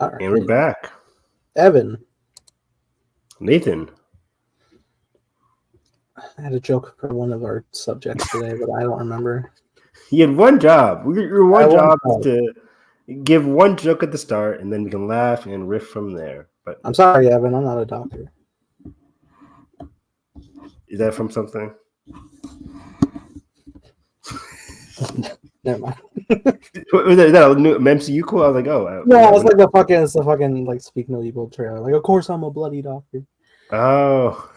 All right. And we're back. Evan. Nathan. I had a joke for one of our subjects today, but I don't remember. You had one job. Your one I job won't is to give one joke at the start, and then we can laugh and riff from there. But I'm sorry, Evan. I'm not a doctor. is that from something? Never mind. Is that a new MCU quote? I was like, oh. No, it's like the fucking like Speak No Evil trailer. Like, of course I'm a bloody doctor. Oh,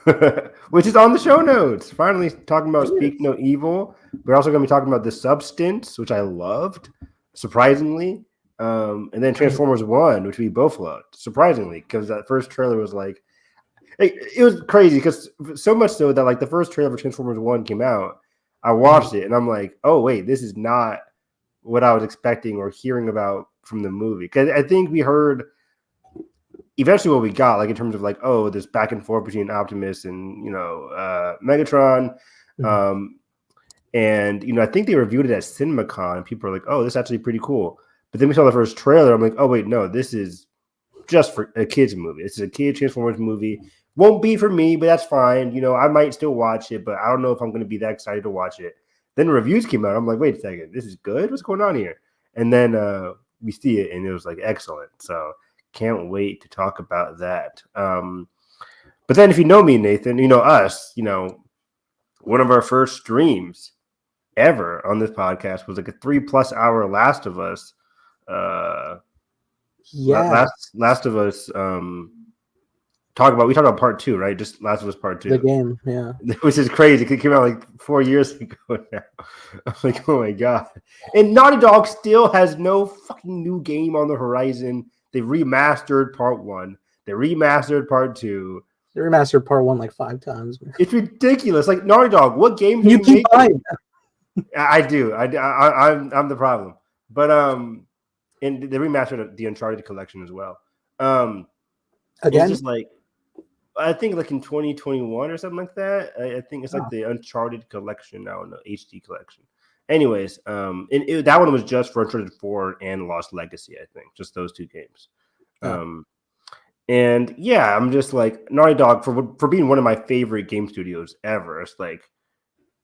which is on the show notes. Finally talking about Speak No Evil. We're also going to be talking about The Substance, which I loved, surprisingly. And then Transformers 1, which we both loved, surprisingly, because that first trailer was like, it was crazy, because so much so that like the first trailer for Transformers 1 came out, I watched it, and I'm like, oh, wait, this is not what I was expecting or hearing about from the movie. Because I think we heard eventually what we got, like in terms of like, oh, this back and forth between Optimus and, Megatron. And, I think they reviewed it at CinemaCon, and people are like, oh, this is actually pretty cool. But then we saw the first trailer. I'm like, oh, wait, no, this is just for a kid's movie. This is a kid Transformers movie. Won't be for me, but that's fine. I might still watch it, but I don't know if I'm going to be that excited to watch it. Then reviews came out. I'm like, wait a second, this is good? What's going on here? And then we see it, and it was like excellent. So can't wait to talk about that. But then if you know me, Nathan, you know us, one of our first streams ever on this podcast was like a 3+ hour Last of Us. Last of Us we talked about part 2, right? Just Last of Us part 2. The game, yeah. Which is crazy. It came out like 4 years ago now. I'm like, oh my God. And Naughty Dog still has no fucking new game on the horizon. They remastered part 1. They remastered part 2. They remastered part 1 like 5 times. It's ridiculous. Like, Naughty Dog, what game do you keep buying? I do. I'm the problem. But and they remastered the Uncharted collection as well. Again, it's just like, I think like in 2021 or something like that. I think it's like the Uncharted collection now, no HD collection. Anyways, that one was just for Uncharted 4 and Lost Legacy, I think, just those 2 games. And yeah, I'm just like, Naughty Dog, for being one of my favorite game studios ever. It's like,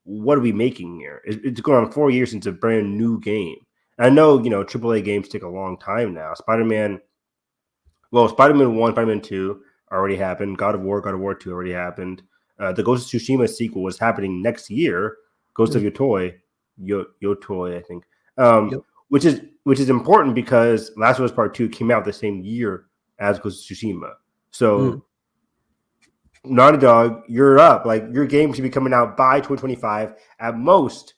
what are we making here? It's going on 4 years since a brand new game. And I know, AAA games take a long time now. Spider-Man 1, Spider-Man 2 already happened. God of War 2 already happened. The Ghost of Tsushima sequel was happening next year. Ghost of Yotoi, I think. Which is important because Last of Us Part 2 came out the same year as Ghost of Tsushima. So Naughty Dog, you're up. Like, your game should be coming out by 2025, at most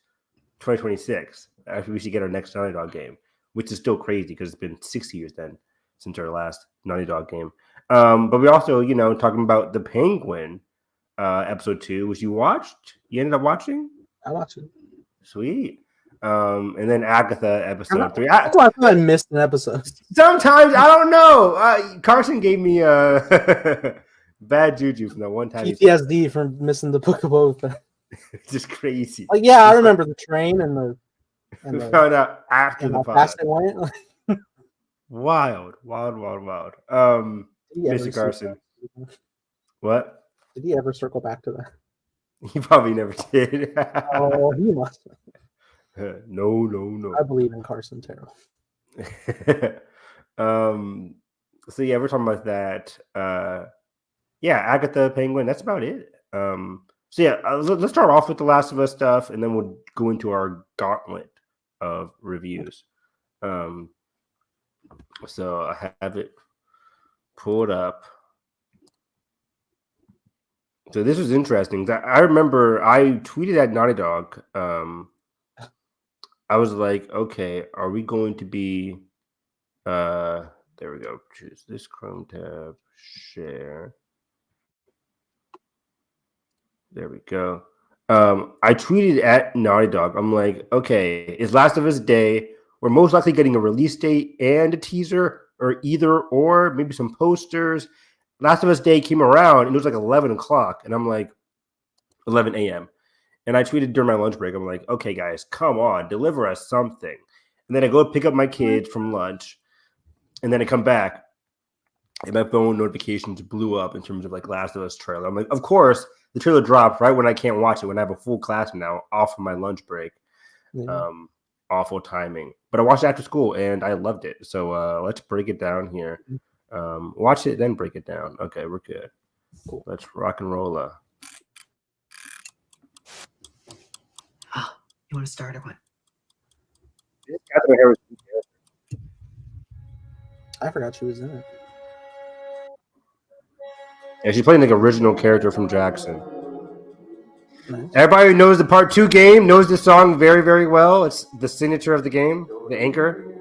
2026. After we should get our next Naughty Dog game, which is still crazy because it's been 6 years then since our last Naughty Dog game. But we also, talking about The Penguin, episode 2, which you watched. You ended up watching? I watched it. Sweet. And then Agatha, episode 3. That's why I thought I missed an episode. Sometimes, I don't know. Carson gave me bad juju from that one time. PTSD from missing the Book of Boba Fett. It's just crazy. Like, yeah, I remember the train and the found out after the pod. fast it went. Wild. Mr. Carson. What? Did he ever circle back to that? He probably never did. Oh, he must. No. I believe in Carson Terrell. So yeah, we're talking about that. Yeah, Agatha, Penguin. That's about it. So yeah, let's start off with the Last of Us stuff, and then we'll go into our gauntlet of reviews. So I have it pulled up. So this was interesting. I remember I tweeted at Naughty Dog. I was like, okay, are we going to be there we go. Choose this Chrome tab, share. There we go. I tweeted at Naughty Dog. I'm like, okay, it's Last of Us Day. We're most likely getting a release date and a teaser, or either or, maybe some posters. Last of Us Day came around, and it was like 11 o'clock, and I'm like, 11 a.m. And I tweeted during my lunch break, I'm like, okay, guys, come on, deliver us something. And then I go pick up my kids from lunch, and then I come back. and my phone notifications blew up in terms of like Last of Us trailer. I'm like, of course, the trailer dropped right when I can't watch it, when I have a full class now, off of my lunch break. Yeah. Awful timing. But I watched it after school and I loved it. So let's break it down here. Watch it, then break it down. Okay, we're good. Cool. Let's rock and roll. You want to start or what? I forgot she was in it. Yeah, she's playing like original character from Jackson. Nice. Everybody who knows the Part 2 game knows the song very, very well. It's the signature of the game, the anchor.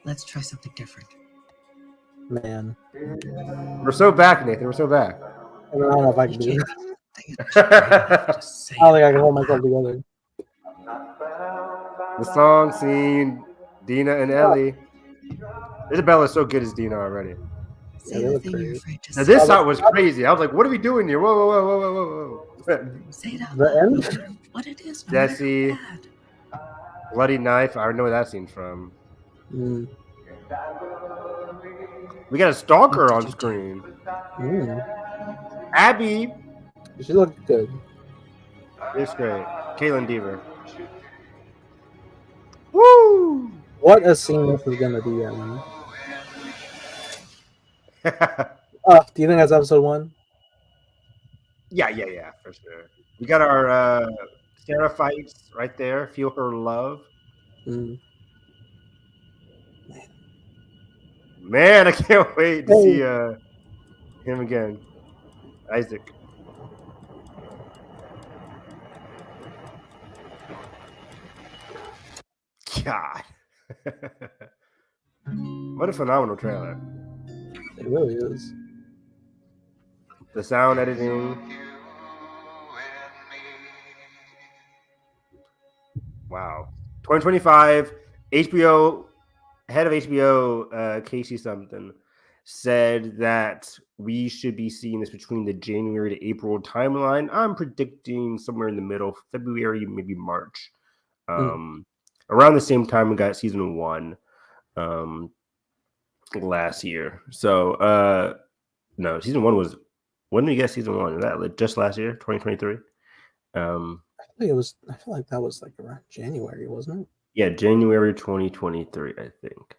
Let's try something different. Man. We're so back, Nathan. We're so back. I don't know if I can do it. I I don't think I can hold myself together. The song, scene, Dina and Ellie. Isabella is so good as Dina already. Say the thing you're afraid to Now say. this song was crazy. I was like, what are we doing here? Whoa, whoa, whoa, whoa, whoa, whoa. Say it out The loud. end? What it is. No Jesse. matter how bad. Bloody Knife. I know where that scene's from. Mm. We got a stalker on screen. Mm. Abby. She looked good. It's great. Caitlin Deaver. Woo! What a scene this is gonna be, I mean. Do you think that's episode 1? Yeah, for sure. We got our Sarah fights right there. Feel her love. Mm. Man, I can't wait to see him again. Isaac. God. What a phenomenal trailer. It really is. The sound editing. Wow. 2025, HBO, head of HBO, Casey something, said that we should be seeing this between the January to April timeline. I'm predicting somewhere in the middle, February, maybe March. Around the same time we got season 1 last year. So, no, season 1 was, when did you get season 1? Is that just last year, 2023? I feel like that was like around January, wasn't it? Yeah, January 2023, I think.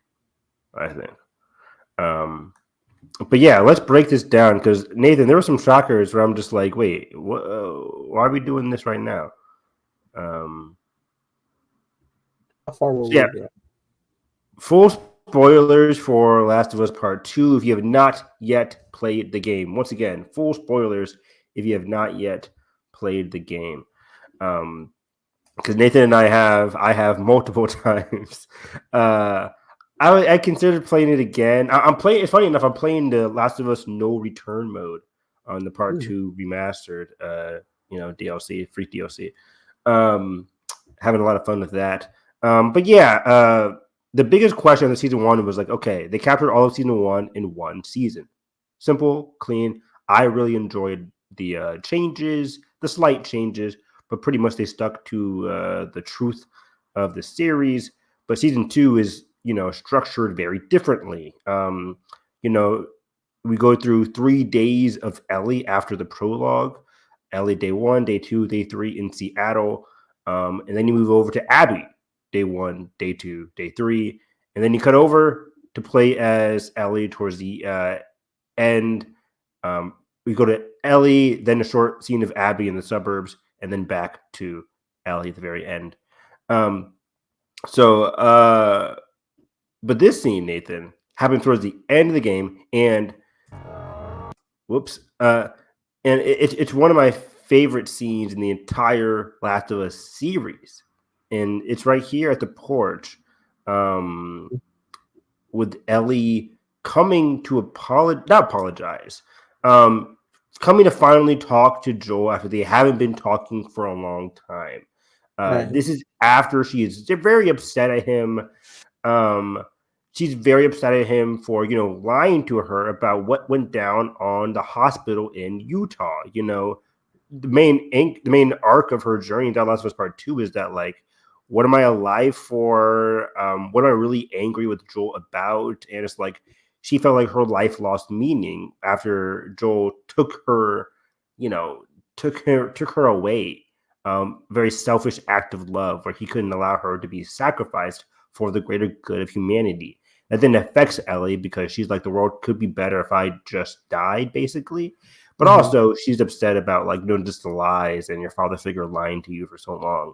But yeah, let's break this down because Nathan, there were some shockers where I'm just like, wait, why are we doing this right now? How far will we get? Full spoilers for Last of Us Part 2 if you have not yet played the game. Once again, full spoilers if you have not yet played the game. Because Nathan and I have multiple times. I considered playing it again. I'm playing. It's funny enough. I'm playing the Last of Us No Return mode on the Part 2 remastered. DLC, free DLC. Having a lot of fun with that. But yeah, the biggest question of the season 1 was like, okay, they captured all of season 1 in one season. Simple, clean. I really enjoyed the changes, the slight changes, but pretty much they stuck to the truth of the series. But season 2 is, structured very differently. We go through 3 days of Ellie after the prologue. Ellie day 1, day 2, day 3 in Seattle. And then you move over to Abby, day 1, day 2, day 3. And then you cut over to play as Ellie towards the end. We go to Ellie, then a short scene of Abby in the suburbs, and then back to Ellie at the very end. But this scene, Nathan, happened towards the end of the game, and it's one of my favorite scenes in the entire Last of Us series, and it's right here at the porch, with Ellie coming to coming to finally talk to Joel after they haven't been talking for a long time. This is after she is very upset at him. She's very upset at him for, lying to her about what went down on the hospital in Utah. The main arc of her journey in Last of Us Part 2 is that, like, what am I alive for? What am I really angry with Joel about? And it's like she felt like her life lost meaning after Joel took her, took her away. Very selfish act of love where he couldn't allow her to be sacrificed for the greater good of humanity. That then affects Ellie because she's like, the world could be better if I just died, basically. But also she's upset about like just the lies and your father figure lying to you for so long,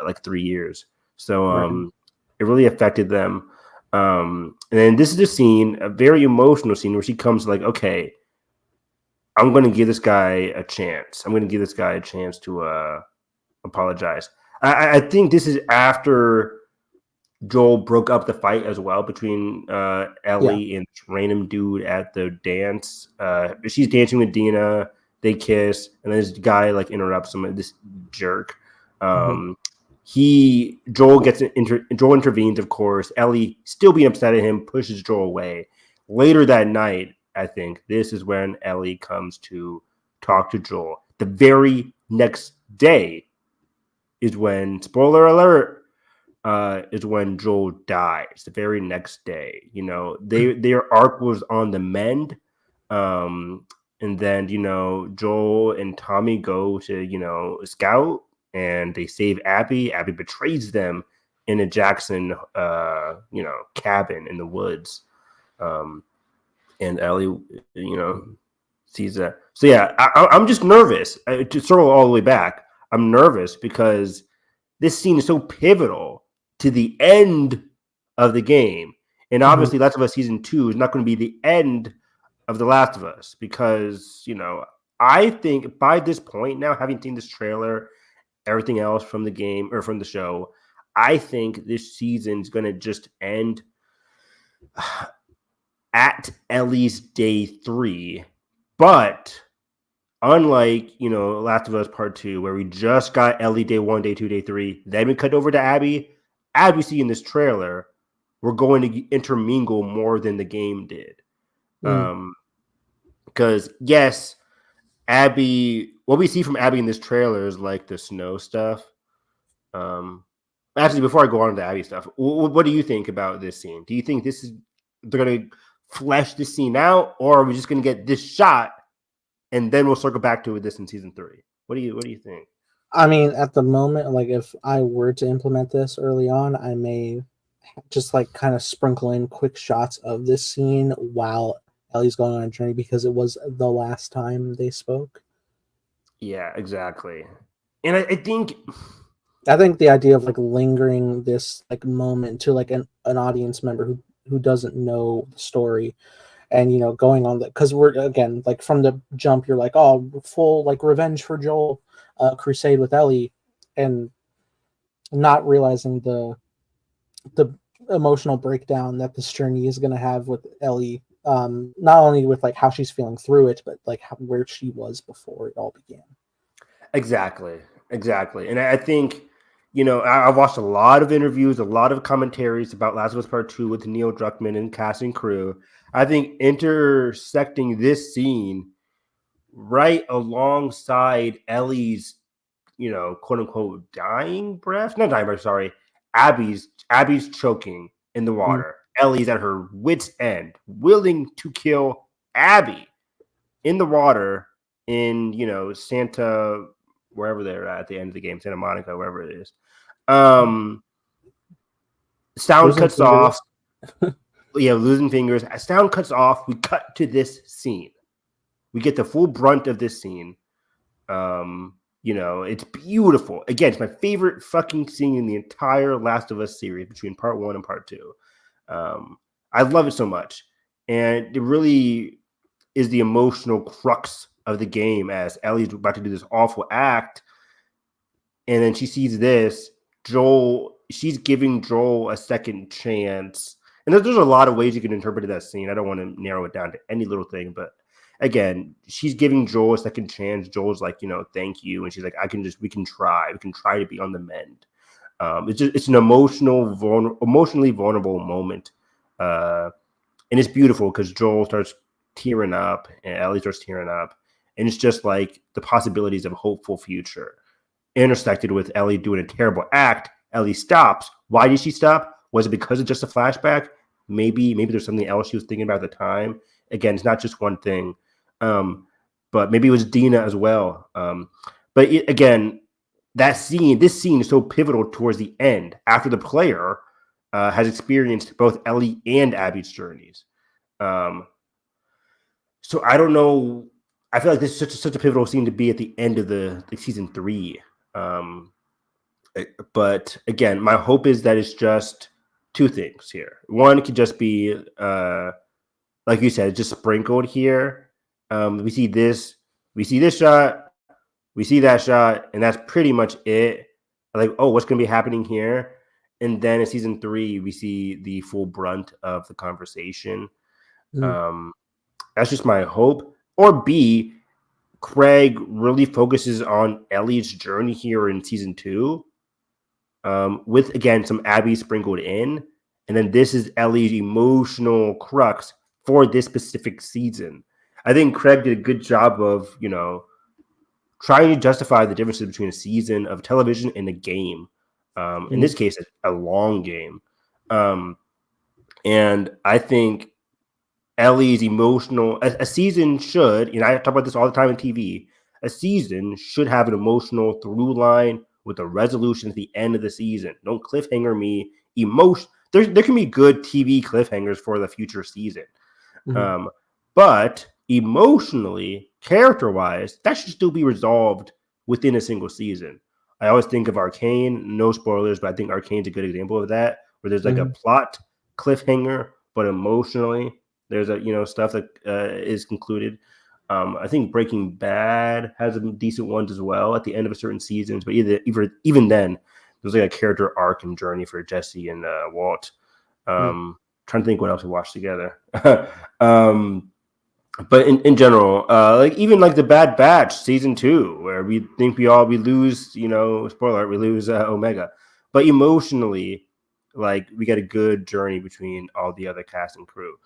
like 3 years. So it really affected them. And then this is a scene, a very emotional scene where she comes like, okay, I'm going to give this guy a chance. I'm going to give this guy a chance to apologize. I think this is after Joel broke up the fight as well between Ellie and this random dude at the dance. She's dancing with Dina. They kiss, and then this guy like interrupts him. This jerk. Joel intervenes, of course. Ellie, still being upset at him, pushes Joel away. Later that night, I think this is when Ellie comes to talk to Joel. The very next day is when, spoiler alert, is when Joel dies. The very next day, their arc was on the mend. And then, Joel and Tommy go to, scout, and they save Abby. Abby betrays them in a Jackson, cabin in the woods. And Ellie, sees that. So yeah, I'm just nervous. To circle all the way back, I'm nervous because this scene is so pivotal to the end of the game. And obviously Last of Us Season 2 is not going to be the end of The Last of Us because, I think by this point now, having seen this trailer, everything else from the game or from the show, I think this season is going to just end at Ellie's day 3. But unlike, Last of Us Part 2, where we just got Ellie day 1, day 2, day 3, then we cut over to Abby. As we see in this trailer, we're going to intermingle more than the game did. Because, yes, Abby, what we see from Abby in this trailer is like the snow stuff. Actually, before I go on to the Abby stuff, what do you think about this scene? Do you think they're going to flesh this scene out, or are we just going to get this shot and then we'll circle back to this in season 3? What do you think? I mean, at the moment, like if I were to implement this early on, I may just like kind of sprinkle in quick shots of this scene while Ellie's going on a journey because it was the last time they spoke. Yeah, exactly. And I think the idea of like lingering this like moment to like an audience member who doesn't know the story and going on that, because we're again like from the jump you're like, oh, full like revenge for Joel crusade with Ellie, and not realizing the emotional breakdown that this journey is going to have with Ellie, not only with like how she's feeling through it, but like where she was before it all began. Exactly. And I think I've watched a lot of interviews, a lot of commentaries about Last of Us Part 2 with Neil Druckmann and cast and crew. I think intersecting this scene right alongside Ellie's, quote unquote, dying breath, not dying breath, sorry, Abby's choking in the water. Ellie's at her wit's end, willing to kill Abby in the water in, Santa, wherever they're at the end of the game, Santa Monica, wherever it is. Sound cuts off. Yeah, losing fingers. Sound cuts off. We cut to this scene. We get the full brunt of this scene. It's beautiful. Again, it's my favorite fucking scene in the entire Last of Us series between part 1 and part 2. I love it so much. And it really is the emotional crux of the game as Ellie's about to do this awful act. And then she sees this. She's giving Joel a second chance. And there's a lot of ways you can interpret that scene. I don't want to narrow it down to any little thing, but again, she's giving Joel a second chance. Joel's like, thank you. And she's like, we can try to be on the mend. It's an emotionally vulnerable moment. And it's beautiful because Joel starts tearing up and Ellie starts tearing up. And it's just like the possibilities of a hopeful future intersected with Ellie doing a terrible act Ellie stops. Why did she stop? Was it because of just a flashback? Maybe there's something else she was thinking about at the time. Again, it's not just one thing. But maybe it was Dina as well. Again, this scene is so pivotal towards the end after the player has experienced both Ellie and Abby's journeys. So I don't know. I feel like this is such a pivotal scene to be at the end of the season 3. But again, my hope is that it's just 2 things here. One could just be, like you said, just sprinkled here. We see this shot, we see that shot, and that's pretty much it. Like, oh, what's going to be happening here? And then in season 3, we see the full brunt of the conversation. That's just my hope. Or B, Craig really focuses on Ellie's journey here in season 2, with, again, some Abby sprinkled in. And then this is Ellie's emotional crux for this specific season. I think Craig did a good job of, trying to justify the differences between a season of television and a game. In this case, a long game. And I think Ellie's emotional, a season should, I talk about this all the time on TV, a season should have an emotional through line with a resolution at the end of the season. Don't cliffhanger me. There can be good TV cliffhangers for the future season. But emotionally, character-wise, that should still be resolved within a single season. I always think of Arcane, no spoilers, but I think Arcane's a good example of that, where there's like a plot cliffhanger, but emotionally, there's stuff that is concluded. I think Breaking Bad has some decent ones as well at the end of a certain seasons, but even then, there's like a character arc and journey for Jesse and Walt. Trying to think what else we watched together. But in general, even like the Bad Batch season 2, where we think we lose, spoiler, we lose Omega, but emotionally, like we get a good journey between all the other cast and crew.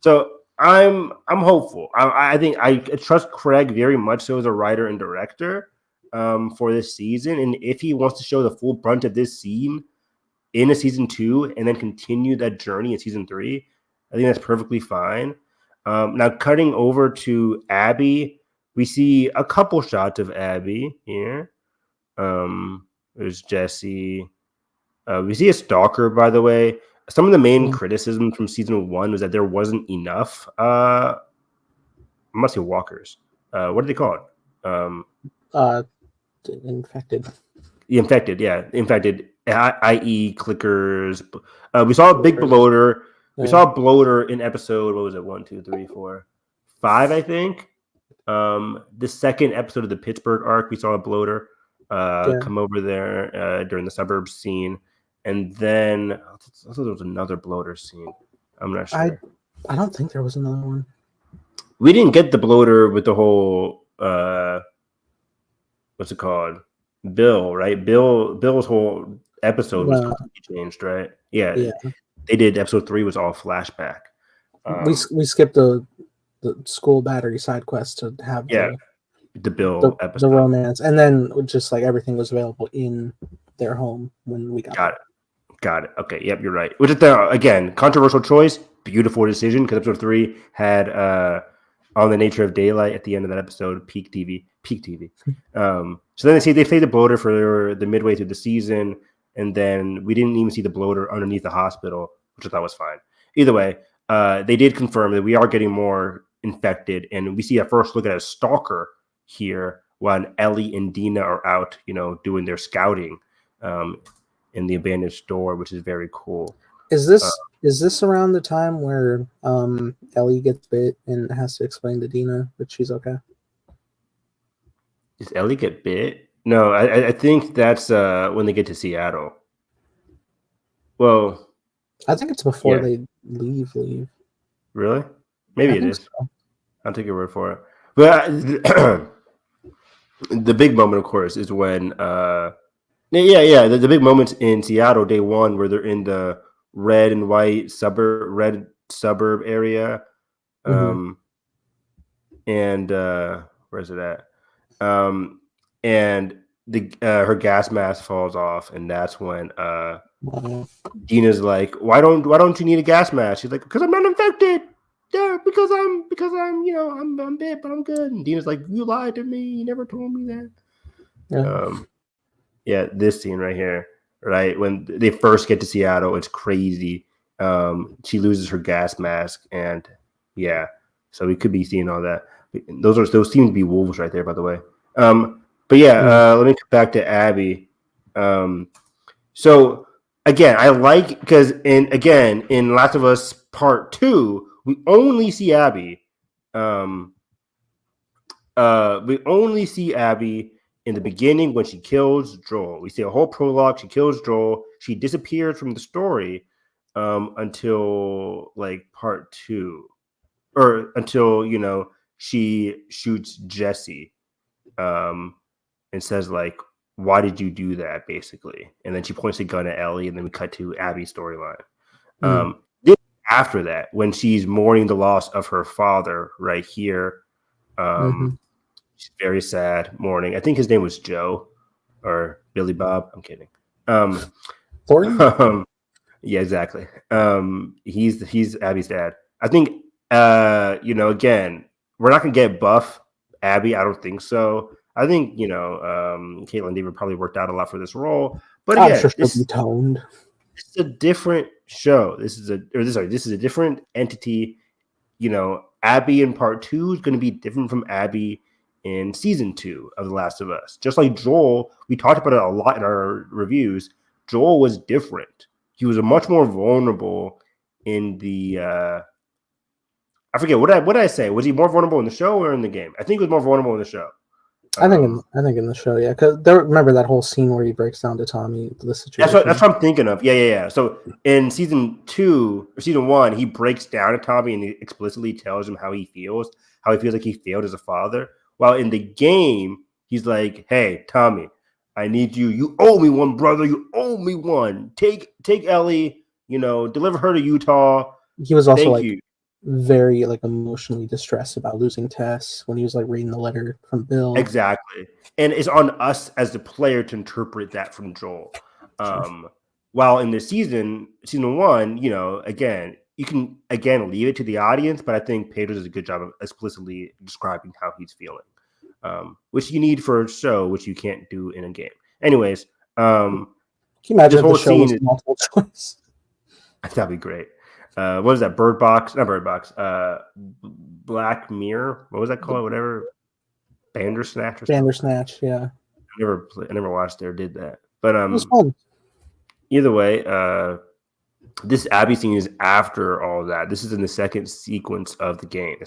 So I'm hopeful. I think I trust Craig very much so as a writer and director for this season, and if he wants to show the full brunt of this scene in a season 2 and then continue that journey in season 3, I think that's perfectly fine. Now, cutting over to Abby, we see a couple shots of Abby here. There's Jesse. We see a stalker, by the way. Some of the main criticism from season 1 was that there wasn't enough. I must say walkers. What are they called? Infected. The infected, yeah. Infected, i.e. clickers. We saw a big bloater. We saw a bloater in episode, what was it, 1, 2, 3, 4, 5, I think. The second episode of the Pittsburgh arc, we saw a bloater come over there during the suburbs scene. And then I thought there was another bloater scene. I'm not sure. I don't think there was another one. We didn't get the bloater with the whole, what's it called? Bill, right? Bill's whole episode was completely changed, right? Yeah. They did episode 3 was all flashback. We skipped the school battery side quest to have the Bill episode, the romance, and then just like everything was available in their home when we got it. Okay, yep, you're right. Which is again controversial choice, beautiful decision because episode 3 had On the Nature of Daylight at the end of that episode, peak TV. So then they played the bloater for the midway through the season. And then we didn't even see the bloater underneath the hospital, which I thought was fine. Either way, they did confirm that we are getting more infected. And we see a first look at a stalker here when Ellie and Dina are out, doing their scouting in the abandoned store, which is very cool. Is this around the time where Ellie gets bit and has to explain to Dina that she's okay? Does Ellie get bit? No, I think that's when they get to Seattle. Well, I think it's before they leave. Really? Maybe it is. So. I'll take your word for it. But the big moment, of course, is when the big moments in Seattle day 1 where they're in the red and white suburb area. And where's it at? And her gas mask falls off, and that's when Wow. Dina's like, why don't you need a gas mask? She's like, because I'm not infected. Yeah, because I'm I'm bit, but I'm good. And Dina's like, you lied to me. You never told me that. Yeah. Yeah, this scene right here, right when they first get to Seattle, it's crazy. She loses her gas mask, and yeah, so we could be seeing all that. Those seem to be wolves right there, by the way. But yeah, let me come back to Abby. So again, I like because in Last of Us Part 2, we only see Abby. We only see Abby in the beginning when she kills Joel. We see a whole prologue. She kills Joel. She disappears from the story until like Part 2, or until she shoots Jesse and says like, "Why did you do that?" Basically, and then she points a gun at Ellie, and then we cut to Abby's storyline. This after that, when she's mourning the loss of her father, right here. She's very sad mourning. I think his name was Joe or Billy Bob. I'm kidding. Thornton? Yeah, exactly. He's Abby's dad. I think again, we're not gonna get buff Abby. I don't think so. I think Caitlin Dever probably worked out a lot for this role. But I'm again, sure she'll be toned. this is a different show. This is a different entity. Abby in Part 2 is going to be different from Abby in Season 2 of The Last of Us. Just like Joel, we talked about it a lot in our reviews. Joel was different. He was a much more vulnerable in the I forget what did I say. Was he more vulnerable in the show or in the game? I think he was more vulnerable in the show. I think in the show, yeah. Because remember that whole scene where he breaks down to Tommy the situation. That's what I'm thinking of. Yeah. So in Season 2 or Season 1, he breaks down to Tommy and he explicitly tells him how he feels like he failed as a father. While in the game, he's like, "Hey, Tommy, I need you. You owe me one, brother. You owe me one. Take Ellie. Deliver her to Utah." He was also Thank you. very emotionally distressed about losing Tess when he was reading the letter from Bill. Exactly. And it's on us as the player to interpret that from Joel. While in the season 1, again, you can leave it to the audience, but I think Pedro does a good job of explicitly describing how he's feeling, which you need for a show, which you can't do in a game. Anyways, can you imagine if the show was multiple choice? That'd be great. What is that? Bird Box? Not Bird Box. Black Mirror. What was that called? Whatever. Bandersnatch. Bandersnatch. Yeah. I never watched or did that. But it was fun. Either way, this Abby scene is after all that. This is in the second sequence of the game.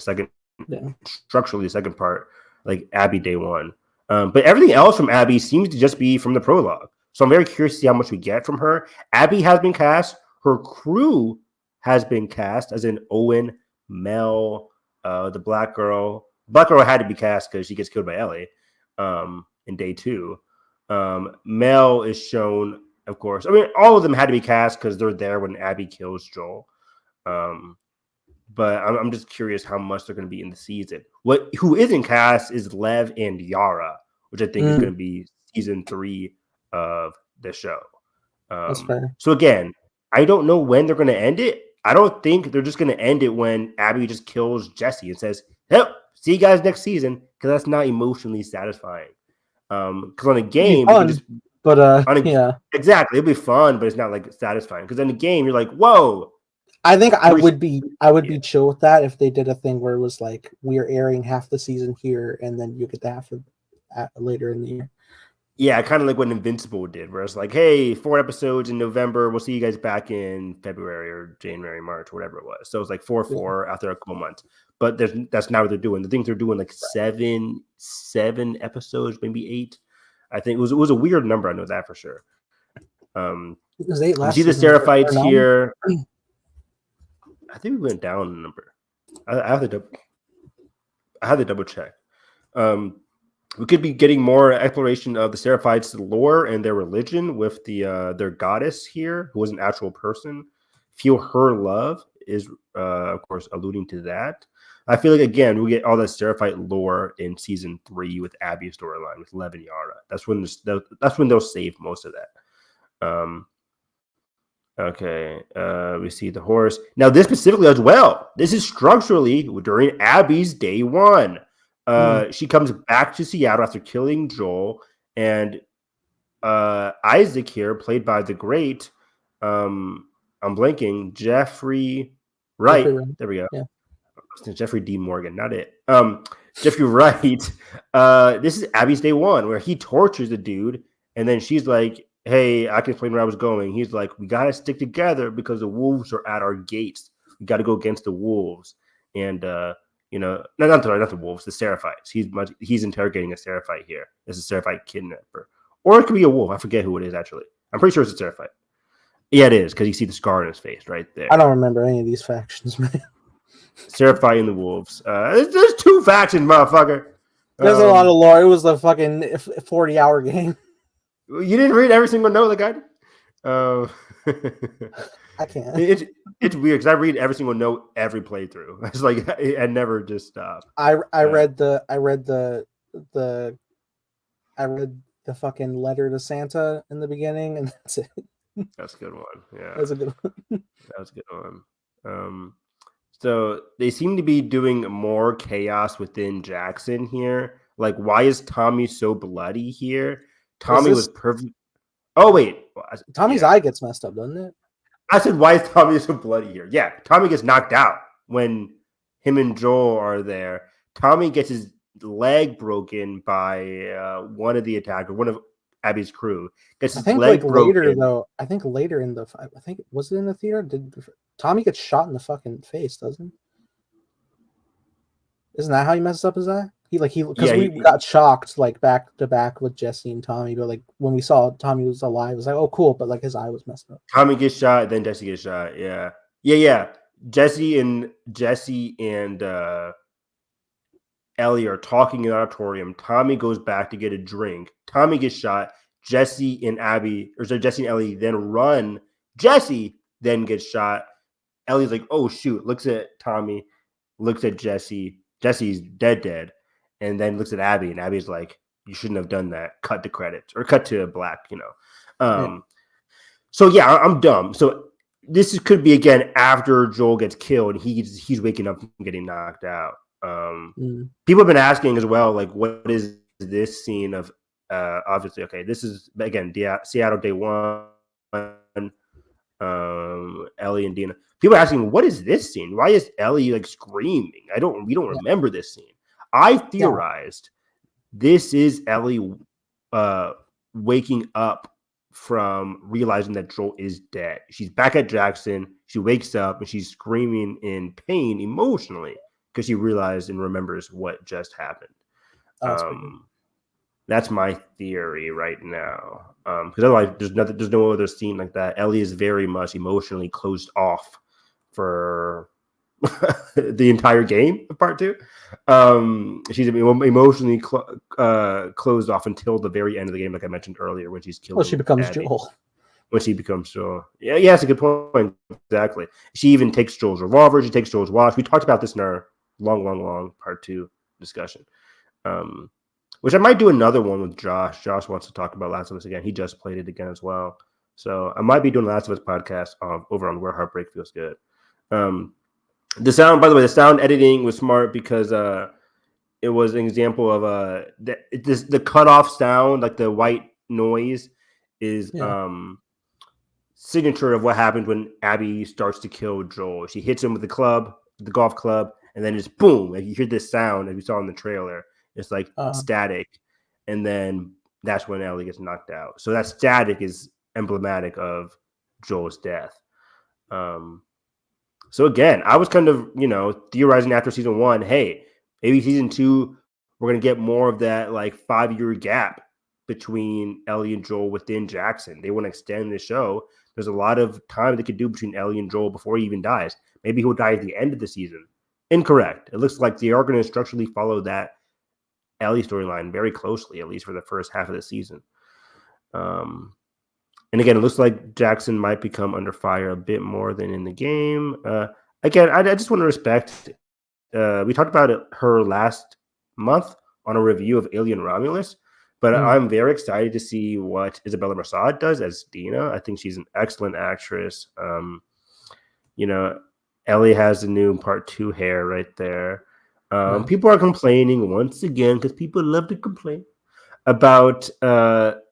Structurally, the second part, like Abby Day 1. But everything else from Abby seems to just be from the prologue. So I'm very curious to see how much we get from her. Abby has been cast. Her crew has been cast, as in Owen, Mel, the black girl. Black girl had to be cast because she gets killed by Ellie in Day 2. Mel is shown, of course. I mean, all of them had to be cast because they're there when Abby kills Joel. But I'm just curious how much they're going to be in the season. Who isn't cast is Lev and Yara, which I think is going to be Season 3 of the show. That's fair. So again, I don't know when they're going to end it. I don't think they're just going to end it when Abby just kills Jesse and says, "Yep, see you guys next season," because that's not emotionally satisfying. Because on a game, yeah, exactly, it'll be fun, but it's not satisfying. Because in the game, you're like, "Whoa." I think I would be chill with that if they did a thing where it was we are airing half the season here, and then you get the half of later in the year. Yeah, kind of like what Invincible did, where it's like, hey, 4 episodes in November. We'll see you guys back in February or January, March, whatever it was. So it's like 4 after a couple months. But that's not what they're doing. The things they're doing seven episodes, maybe 8. I think it was a weird number. I know that for sure. It was 8 last you see the season. Seraphites here. I think we went down a number. I have to double check. We could be getting more exploration of the Seraphites' lore and their religion with their goddess here, who was an actual person. Feel her love is, of course, alluding to that. I feel like again we get all that Seraphite lore in season 3 with Abby's storyline with Lev and Yara. That's when they'll save most of that. Okay, we see the horse. Now this specifically as well. This is structurally during Abby's day 1. She comes back to Seattle after killing Joel, and Isaac here, played by the great, I'm blanking, Jeffrey Wright. There we go. Yeah. Jeffrey D. Morgan, not it. Jeffrey Wright. This is Abby's day 1, where he tortures the dude, and then she's like, "Hey, I can explain where I was going." He's like, "We gotta stick together because the wolves are at our gates. We got to go against the wolves." And not the wolves, the Seraphites. He's interrogating a Seraphite here. It's a Seraphite kidnapper, or it could be a wolf. I forget who it is actually. I'm pretty sure it's a Seraphite. Yeah, it is because you see the scar on his face right there. I don't remember any of these factions, man. Seraphite and the wolves. There's 2 factions, motherfucker. There's a lot of lore. It was a fucking 40-hour game. You didn't read every single note, like I did? I can't. It's weird because I read every single note every playthrough. It's like I never just stop. I read the fucking letter to Santa in the beginning, and that's it. That's a good one. Yeah, That's a good one. that was a good one. So they seem to be doing more chaos within Jackson here. Like, why is Tommy so bloody here? Tommy was perfect. Oh wait, Tommy's eye gets messed up, doesn't it? I said, why is Tommy so bloody here? Yeah, Tommy gets knocked out when him and Joel are there. Tommy gets his leg broken by one of the attackers, one of Abby's crew. Gets his leg broken. Later though. I think later in the. I think was it in the theater? Did Tommy get shot in the fucking face? Doesn't he? Isn't that how he messes up his eye? We got shocked like back to back with Jesse and Tommy, but like when we saw Tommy was alive, it was like, oh cool, but like his eye was messed up. Tommy gets shot, then Jesse gets shot. Yeah. Jesse and Ellie are talking in the auditorium. Tommy goes back to get a drink. Tommy gets shot. Jesse and Ellie then run. Jesse then gets shot. Ellie's like, oh shoot, looks at Tommy, looks at Jesse. Jesse's dead. And then looks at Abby, and Abby's like, "You shouldn't have done that. Cut to credits or cut to black." So yeah, I'm dumb. So this could be again after Joel gets killed. He's waking up and getting knocked out. People have been asking as well, like, what is this scene of? Obviously, okay, this is again Seattle day 1. Ellie and Dina. People are asking, what is this scene? Why is Ellie like screaming? We don't remember this scene. I theorized this is Ellie waking up from realizing that Joel is dead. She's back at Jackson. She wakes up and she's screaming in pain emotionally because she realized and remembers what just happened. That's my theory right now. Because otherwise, there's no other scene like that. Ellie is very much emotionally closed off for the entire game of part 2. She's emotionally closed off until the very end of the game, like I mentioned earlier, when she's killed. Well, she becomes Abby. Joel. When she becomes Joel. Yeah, that's a good point. Exactly. She even takes Joel's revolver. She takes Joel's watch. We talked about this in our long part 2 discussion. Which I might do another one with Josh. Josh wants to talk about Last of Us again. He just played it again as well. So I might be doing the Last of Us podcast over on Where Heartbreak Feels Good. The sound, by the way, the sound editing was smart because it was an example of the cutoff sound, like the white noise, is signature of what happens when Abby starts to kill Joel. She hits him with the golf club, and then just boom, like you hear this sound as we saw in the trailer. It's like static, and then that's when Ellie gets knocked out. So that static is emblematic of Joel's death. So again, I was kind of, theorizing after season 1, hey, maybe season 2, we're going to get more of that like 5-year gap between Ellie and Joel within Jackson. They want to extend the show. There's a lot of time they could do between Ellie and Joel before he even dies. Maybe he'll die at the end of the season. Incorrect. It looks like they are going to structurally follow that Ellie storyline very closely, at least for the first half of the season. And again, it looks like Jackson might become under fire a bit more than in the game. Again, I just want to respect we talked about her last month on a review of Alien Romulus, but I'm very excited to see what Isabella Marsad does as Dina. I think she's an excellent actress. You know, Ellie has the new part 2 hair right there. People are complaining once again because people love to complain about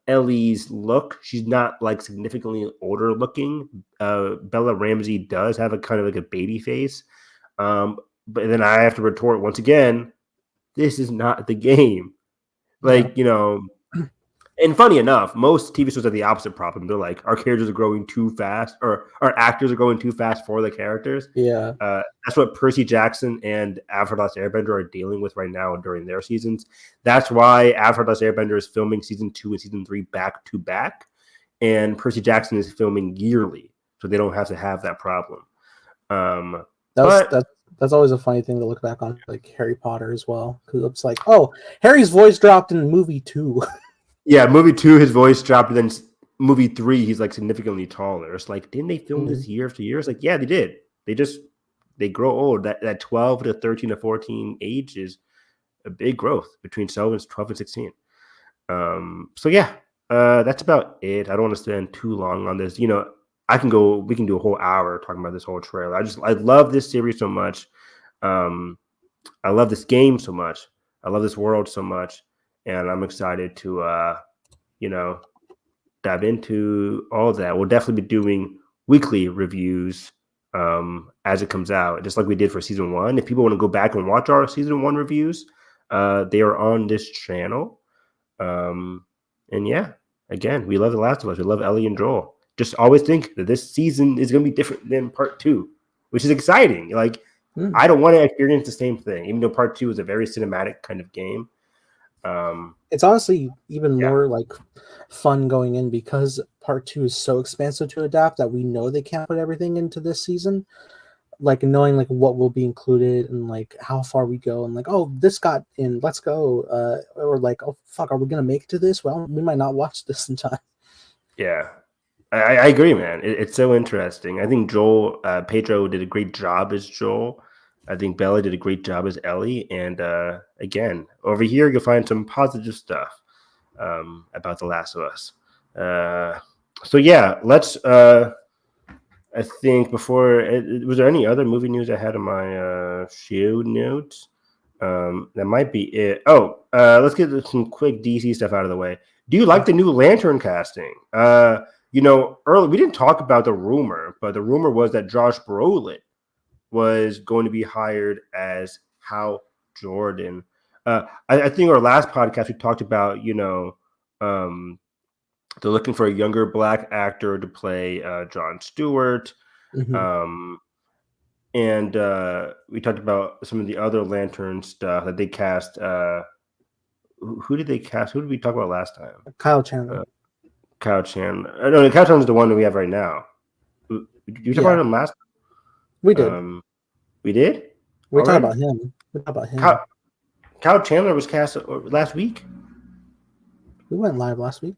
Ellie's look. She's not like significantly older looking. Bella Ramsey does have a kind of like a baby face. But then I have to retort once again, this is not the game. Like, you know, and funny enough, most TV shows have the opposite problem. They're like, our characters are growing too fast, or our actors are going too fast for the characters. Yeah. That's what Percy Jackson and Avatar: The Last Airbender are dealing with right now during their seasons. That's why Avatar: The Last Airbender is filming season 2 and season 3 back to back, and Percy Jackson is filming yearly, so they don't have to have that problem. That's always a funny thing to look back on, like Harry Potter as well, because it's like, oh, Harry's voice dropped in movie 2. Yeah, movie 2, his voice dropped, and then movie 3, he's like significantly taller. It's like, didn't they film this year after year? It's like, yeah, they did. They grow old. That 12 to 13 to 14 age is a big growth between 12 and 16. So yeah, that's about it. I don't want to spend too long on this. You know, we can do a whole hour talking about this whole trailer. I love this series so much. I love this game so much. I love this world so much. And I'm excited to, you know, dive into all of that. We'll definitely be doing weekly reviews as it comes out, just like we did for season 1. If people want to go back and watch our season 1 reviews, they are on this channel. And yeah, again, we love The Last of Us. We love Ellie and Joel. Just always think that this season is going to be different than part 2, which is exciting. Like, I don't want to experience the same thing, even though part 2 is a very cinematic kind of game. It's honestly even more like fun going in because part 2 is so expansive to adapt that we know they can't put everything into this season. Like knowing like what will be included and like how far we go and like, oh, this got in, let's go. Or like, oh fuck, are we gonna make it to this? Well, we might not watch this in time. Yeah. I agree, man. It's so interesting. I think Pedro did a great job as Joel. I think Bella did a great job as Ellie. And again, over here, you'll find some positive stuff about The Last of Us. So yeah, let's, I think before, was there any other movie news I had on my show notes? That might be it. Oh, let's get some quick DC stuff out of the way. Do you like the new Lantern casting? You know, early we didn't talk about the rumor, but the rumor was that Josh Brolin was going to be hired as Hal Jordan. I think our last podcast we talked about, you know, they're looking for a younger black actor to play Jon Stewart. And we talked about some of the other Lantern stuff that they cast. Who did they cast? Who did we talk about last time? Kyle Chandler. Kyle Chandler. No, Kyle Chandler is the one that we have right now. Did you talk about him last time? We did. We did? We talked about him. Kyle Chandler was cast last week. We went live last week.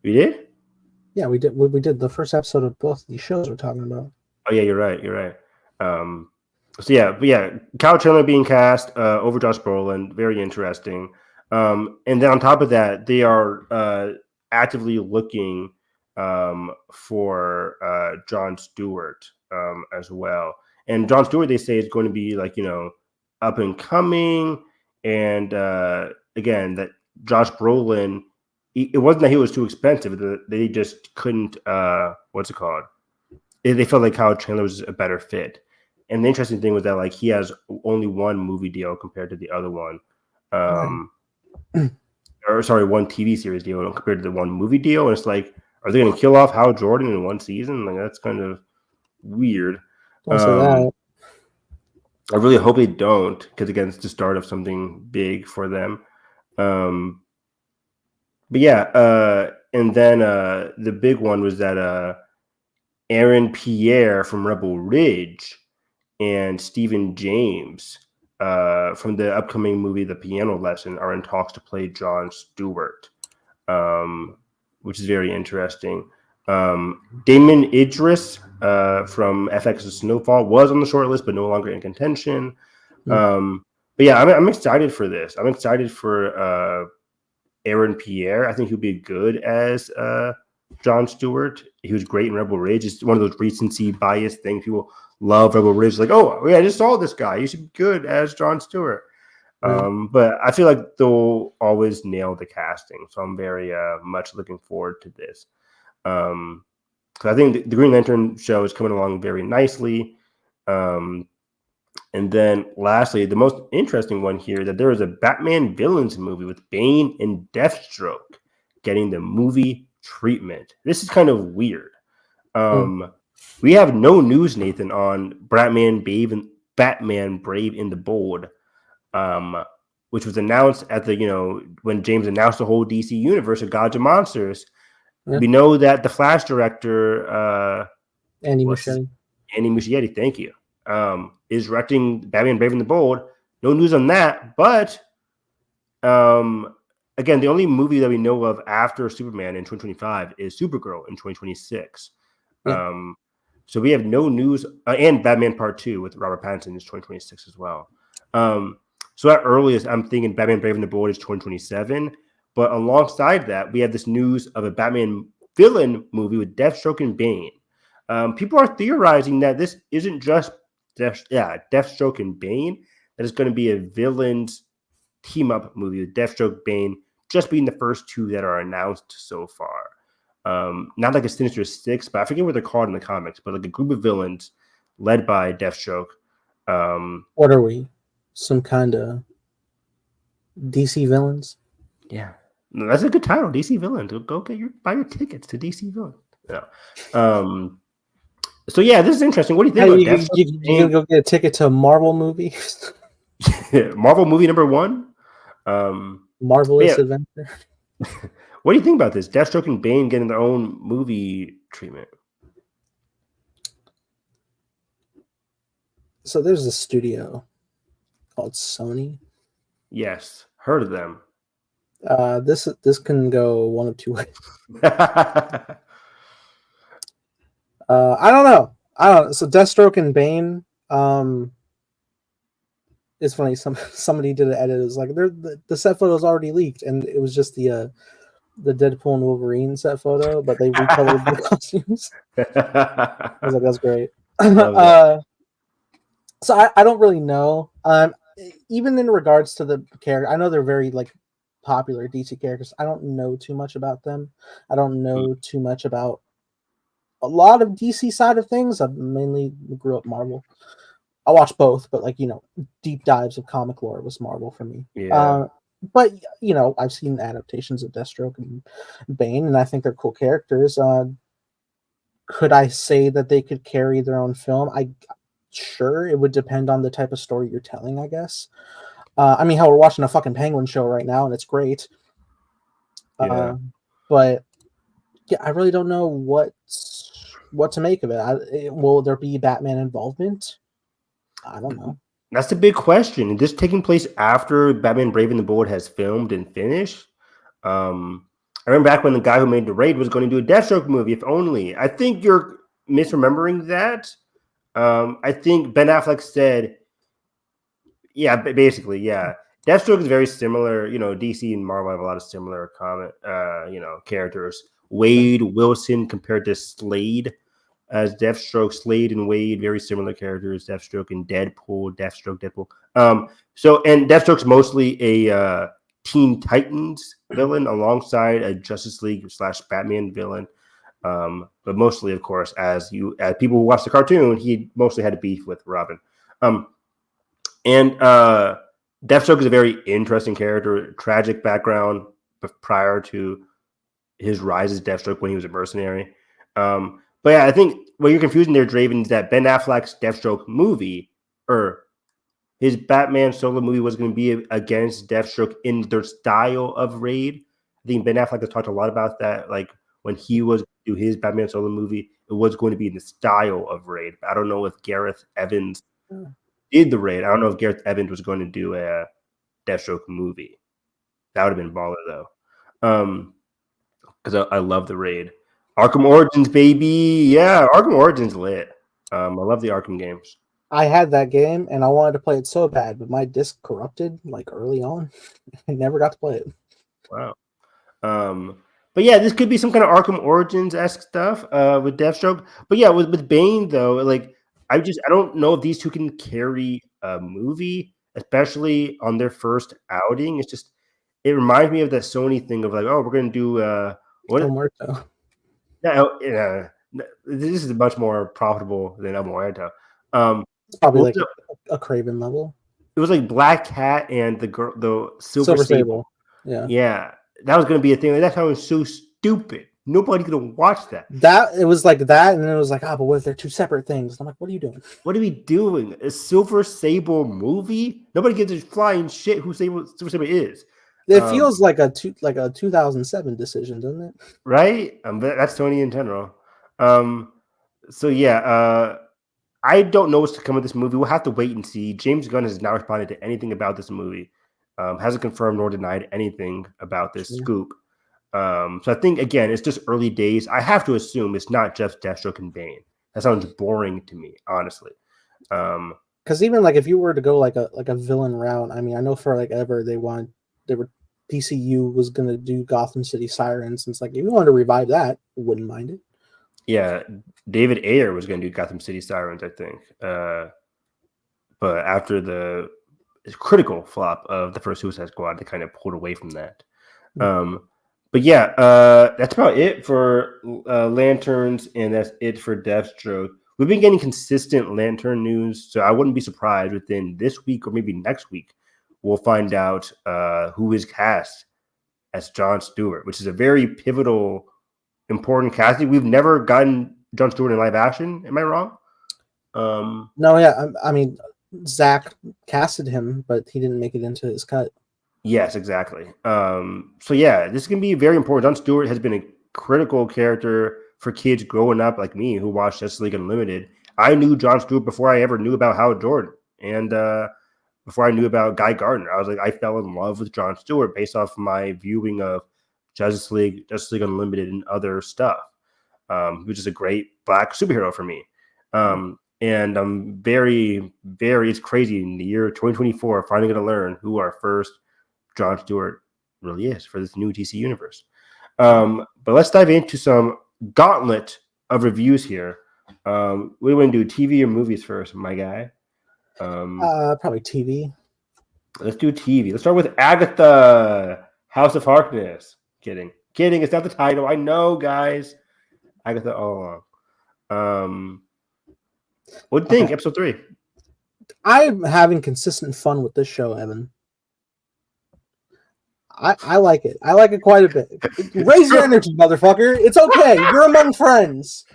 We did? Yeah, we did. We did the first episode of both these shows we're talking about. Oh yeah, you're right. So yeah, Kyle Chandler being cast over Josh Brolin, very interesting. And then on top of that, they are actively looking for Jon Stewart as well. And Jon Stewart, they say, is going to be like, you know, up and coming. And again, that Josh Brolin, it wasn't that he was too expensive. They just couldn't, what's it called? They felt like Kyle Chandler was a better fit. And the interesting thing was that like he has only one movie deal compared to the other one. Or sorry, one TV series deal compared to the one movie deal. And it's like, are they going to kill off Hal Jordan in one season? Like that's kind of weird. I really hope they don't, because again, it's the start of something big for them. But yeah, and then the big one was that Aaron Pierre from Rebel Ridge and Stephen James from the upcoming movie The Piano Lesson are in talks to play Jon Stewart, which is very interesting. Damon Idris from FX's Snowfall was on the short list, but no longer in contention. But yeah, I'm excited for this. I'm excited for Aaron Pierre. I think he'll be good as Jon Stewart. He was great in Rebel Ridge. It's one of those recency bias things. People love Rebel Ridge. Like, oh, yeah, I just saw this guy. He should be good as Jon Stewart. But I feel like they'll always nail the casting. So I'm very much looking forward to this. Because I think the Green Lantern show is coming along very nicely. And then lastly, the most interesting one here, that there is a Batman villains movie with Bane and Deathstroke getting the movie treatment. This is kind of weird. We have no news, Nathan, on Batman Brave and the Bold, which was announced at the, when James announced the whole DC universe of Gods and Monsters. Yeah. We know that the Flash director, Andy Muschietti, thank you, is directing Batman Brave and the Bold. No news on that, but again, the only movie that we know of after Superman in 2025 is Supergirl in 2026. Yeah. So we have no news, and Batman Part 2 with Robert Pattinson is 2026 as well. So at earliest, I'm thinking Batman Brave and the Bold is 2027. But alongside that, we have this news of a Batman villain movie with Deathstroke and Bane. People are theorizing that this isn't just Deathstroke and Bane, that it's going to be a villains team-up movie with Deathstroke, Bane, just being the first two that are announced so far. Not like a Sinister Six, but I forget what they're called in the comics, but like a group of villains led by Deathstroke. What are we? Some kind of DC villains? Yeah. No, that's a good title, DC Villains. Go buy your tickets to DC Villains. Yeah. So yeah, this is interesting. What do you think about that? You gonna go get a ticket to a Marvel movie? Marvel movie number 1? Marvelous Adventure. What do you think about this? Deathstroke and Bane getting their own movie treatment. So there's a studio called Sony. Yes, heard of them. This can go one of two ways. I don't know. So Deathstroke and Bane. It's funny. Somebody did an edit. It was like the set photo is already leaked, and it was just the Deadpool and Wolverine set photo, but they recolored the costumes. I was like, that's great. So I don't really know. Even in regards to the character, I know they're very popular DC characters. I don't know too much about them. I don't know too much about a lot of DC side of things. I mainly grew up Marvel. I watched both, but deep dives of comic lore was Marvel for me. Yeah. But I've seen adaptations of Deathstroke and Bane, and I think they're cool characters. Could I say that they could carry their own film? Sure, it would depend on the type of story you're telling, I guess. Hell, we're watching a fucking Penguin show right now, and it's great. Yeah. But yeah, I really don't know what to make of it. Will there be Batman involvement? I don't know. That's the big question. Is this taking place after Batman Brave and the Bold has filmed and finished? I remember back when the guy who made The Raid was going to do a Deathstroke movie, if only. I think you're misremembering that. I think Ben Affleck said, yeah, basically, yeah. Deathstroke is very similar. DC and Marvel have a lot of similar characters. Wade Wilson compared to Slade as Deathstroke. Slade and Wade, very similar characters. Deathstroke and Deadpool. Deathstroke. And Deathstroke's mostly a Teen Titans villain alongside a Justice League / Batman villain. But mostly, of course, as people who watch the cartoon, he mostly had a beef with Robin. And Deathstroke is a very interesting character, tragic background prior to his rise as Deathstroke when he was a mercenary. But yeah, I think what you're confusing there, Draven, is that Ben Affleck's Deathstroke movie, or his Batman solo movie, was going to be against Deathstroke in their style of Raid. I think Ben Affleck has talked a lot about that, when he was do his Batman solo movie, it was going to be in the style of Raid. I don't know if Gareth Evans did the Raid. I don't know if Gareth Evans was going to do a Deathstroke movie. That would have been baller though. Because I love the Raid. Arkham Origins, baby. Yeah, Arkham Origins lit. I love the Arkham games. I had that game and I wanted to play it so bad, but my disc corrupted like early on. I never got to play it. Wow. But yeah, this could be some kind of Arkham Origins esque stuff with Deathstroke. But yeah, with Bane though, like I don't know if these two can carry a movie, especially on their first outing. It reminds me of that Sony thing of like, oh, we're gonna do what? El Muerto. No, this is much more profitable than El Muerto. It's probably what like was a Craven level. it was like Black Cat and the Silver Sable. Sable. Yeah. Yeah, that was gonna be a thing. Like, that sounds so stupid. Nobody's gonna watch that. It was like that, and then it was like, but what if they're two separate things? And I'm like, what are you doing? What are we doing? A Silver Sable movie? Nobody gives a flying shit who Silver Sable is. It feels like a 2007 decision, doesn't it? Right? But that's Sony in general. So yeah, I don't know what's to come of this movie. We'll have to wait and see. James Gunn has not responded to anything about this movie. Hasn't confirmed nor denied anything about this scoop. So I think, again, it's just early days. I have to assume it's not just Deathstroke and Bane. That sounds boring to me, honestly. Because even like if you were to go like a villain route, I mean, I know for like ever DCU was gonna do Gotham City Sirens, and it's like if you wanted to revive that, wouldn't mind it. Yeah, David Ayer was going to do Gotham City Sirens, I think. But after the critical flop of the first Suicide Squad, they kind of pulled away from that. But yeah, that's about it for Lanterns, and that's it for Deathstroke. We've been getting consistent Lantern news, so I wouldn't be surprised within this week or maybe next week we'll find out who is cast as Jon Stewart, which is a very pivotal, important casting. We've never gotten Jon Stewart in live action. Am I wrong? No, yeah. I mean, Zach casted him, but he didn't make it into his cut. Yes, exactly. So yeah, this is going to be very important. Jon Stewart has been a critical character for kids growing up like me who watched Justice League Unlimited. I knew Jon Stewart before I ever knew about Hal Jordan. And before I knew about Guy Gardner, I fell in love with Jon Stewart based off my viewing of Justice League Unlimited, and other stuff, which is a great Black superhero for me. And I'm very, very, it's crazy in the year 2024, finally going to learn who our first Jon Stewart really is for this new DC universe. But let's dive into some gauntlet of reviews here. What do you want to do, TV or movies first, my guy? Probably TV. Let's do TV. Let's start with Agatha, House of Harkness. Kidding. It's not the title. I know, guys. Agatha all along. What do you think? Episode 3. I'm having consistent fun with this show, Evan. I like it. I like it quite a bit. Raise your energy, motherfucker. It's okay. You're among friends.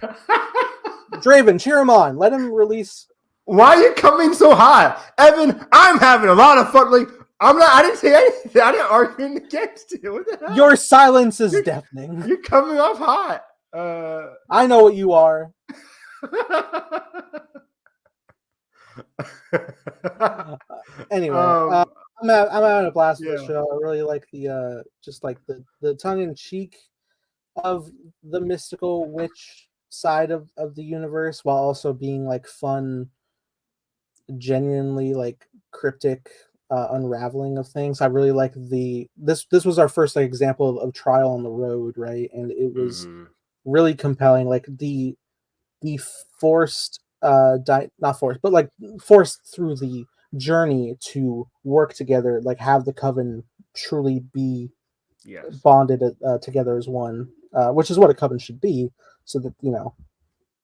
Draven, cheer him on. Let him release. Why are you coming so hot? Evan, I'm having a lot of fun. Like, I didn't say anything. I didn't argue against it. What the hell? Your silence is deafening. You're coming off hot. I know what you are. Anyway, I'm having a blast with the show. I really like the just like the tongue in cheek of the mystical witch side of the universe, while also being like fun, genuinely like cryptic unraveling of things. I really like this was our first like example of trial on the road, right? And it was really compelling, like the forced not forced, but like forced through the journey to work together, like have the coven truly be bonded together as one, which is what a coven should be, so that, you know,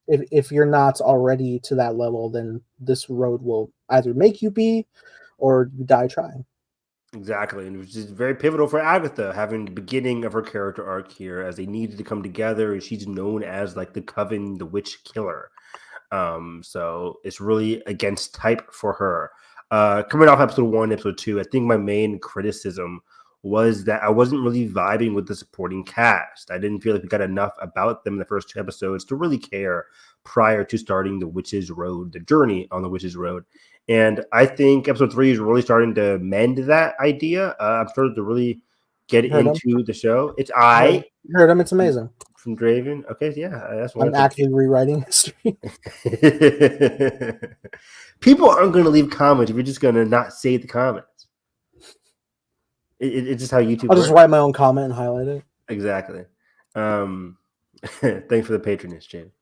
if you're not already to that level, then this road will either make you be or you die trying. Exactly, and which is very pivotal for Agatha, having the beginning of her character arc here, as they needed to come together, and she's known as like the coven, the witch killer. So it's really against type for her. Coming off episode 1, episode 2, I think my main criticism was that I wasn't really vibing with the supporting cast. I didn't feel like we got enough about them in the first 2 episodes to really care prior to starting the Witch's Road, the journey on the Witch's Road. And I think episode 3 is really starting to mend that idea. I'm starting to really get into the show. It's I heard him. It's amazing. From Draven. Okay, yeah, that's one. I'm actually rewriting history. People aren't going to leave comments if you're just going to not say the comments. It's just how YouTube I'll just works. write my own comment and highlight it. Exactly. Thanks for the patronage, James.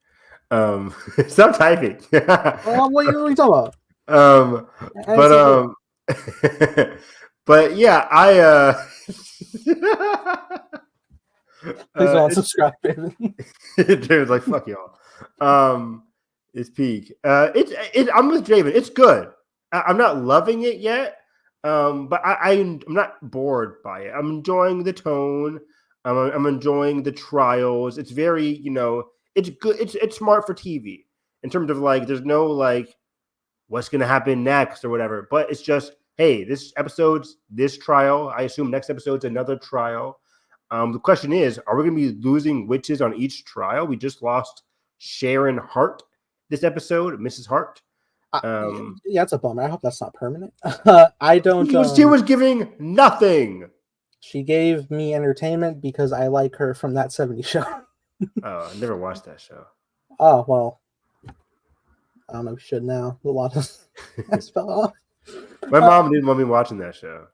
Stop typing. What are we talking about? But yeah, Please don't subscribe, baby. James like fuck y'all. It's peak. I'm with Draven. It's good. I'm not loving it yet. But I'm not bored by it. I'm enjoying the tone. I'm enjoying the trials. It's very, it's good. It's smart for TV in terms of like, there's no like, what's gonna happen next or whatever. But it's just, hey, this episode's this trial. I assume next episode's another trial. The question is, are we gonna be losing witches on each trial? We just lost Sharon Hart this episode, Mrs. Hart. Yeah, it's a bummer. I hope that's not permanent. I don't. She was giving nothing. She gave me entertainment because I like her from that '70s show. Oh, I never watched that show. Oh well, I don't know if you should now. A lot of that's fell off. My mom didn't want me watching that show.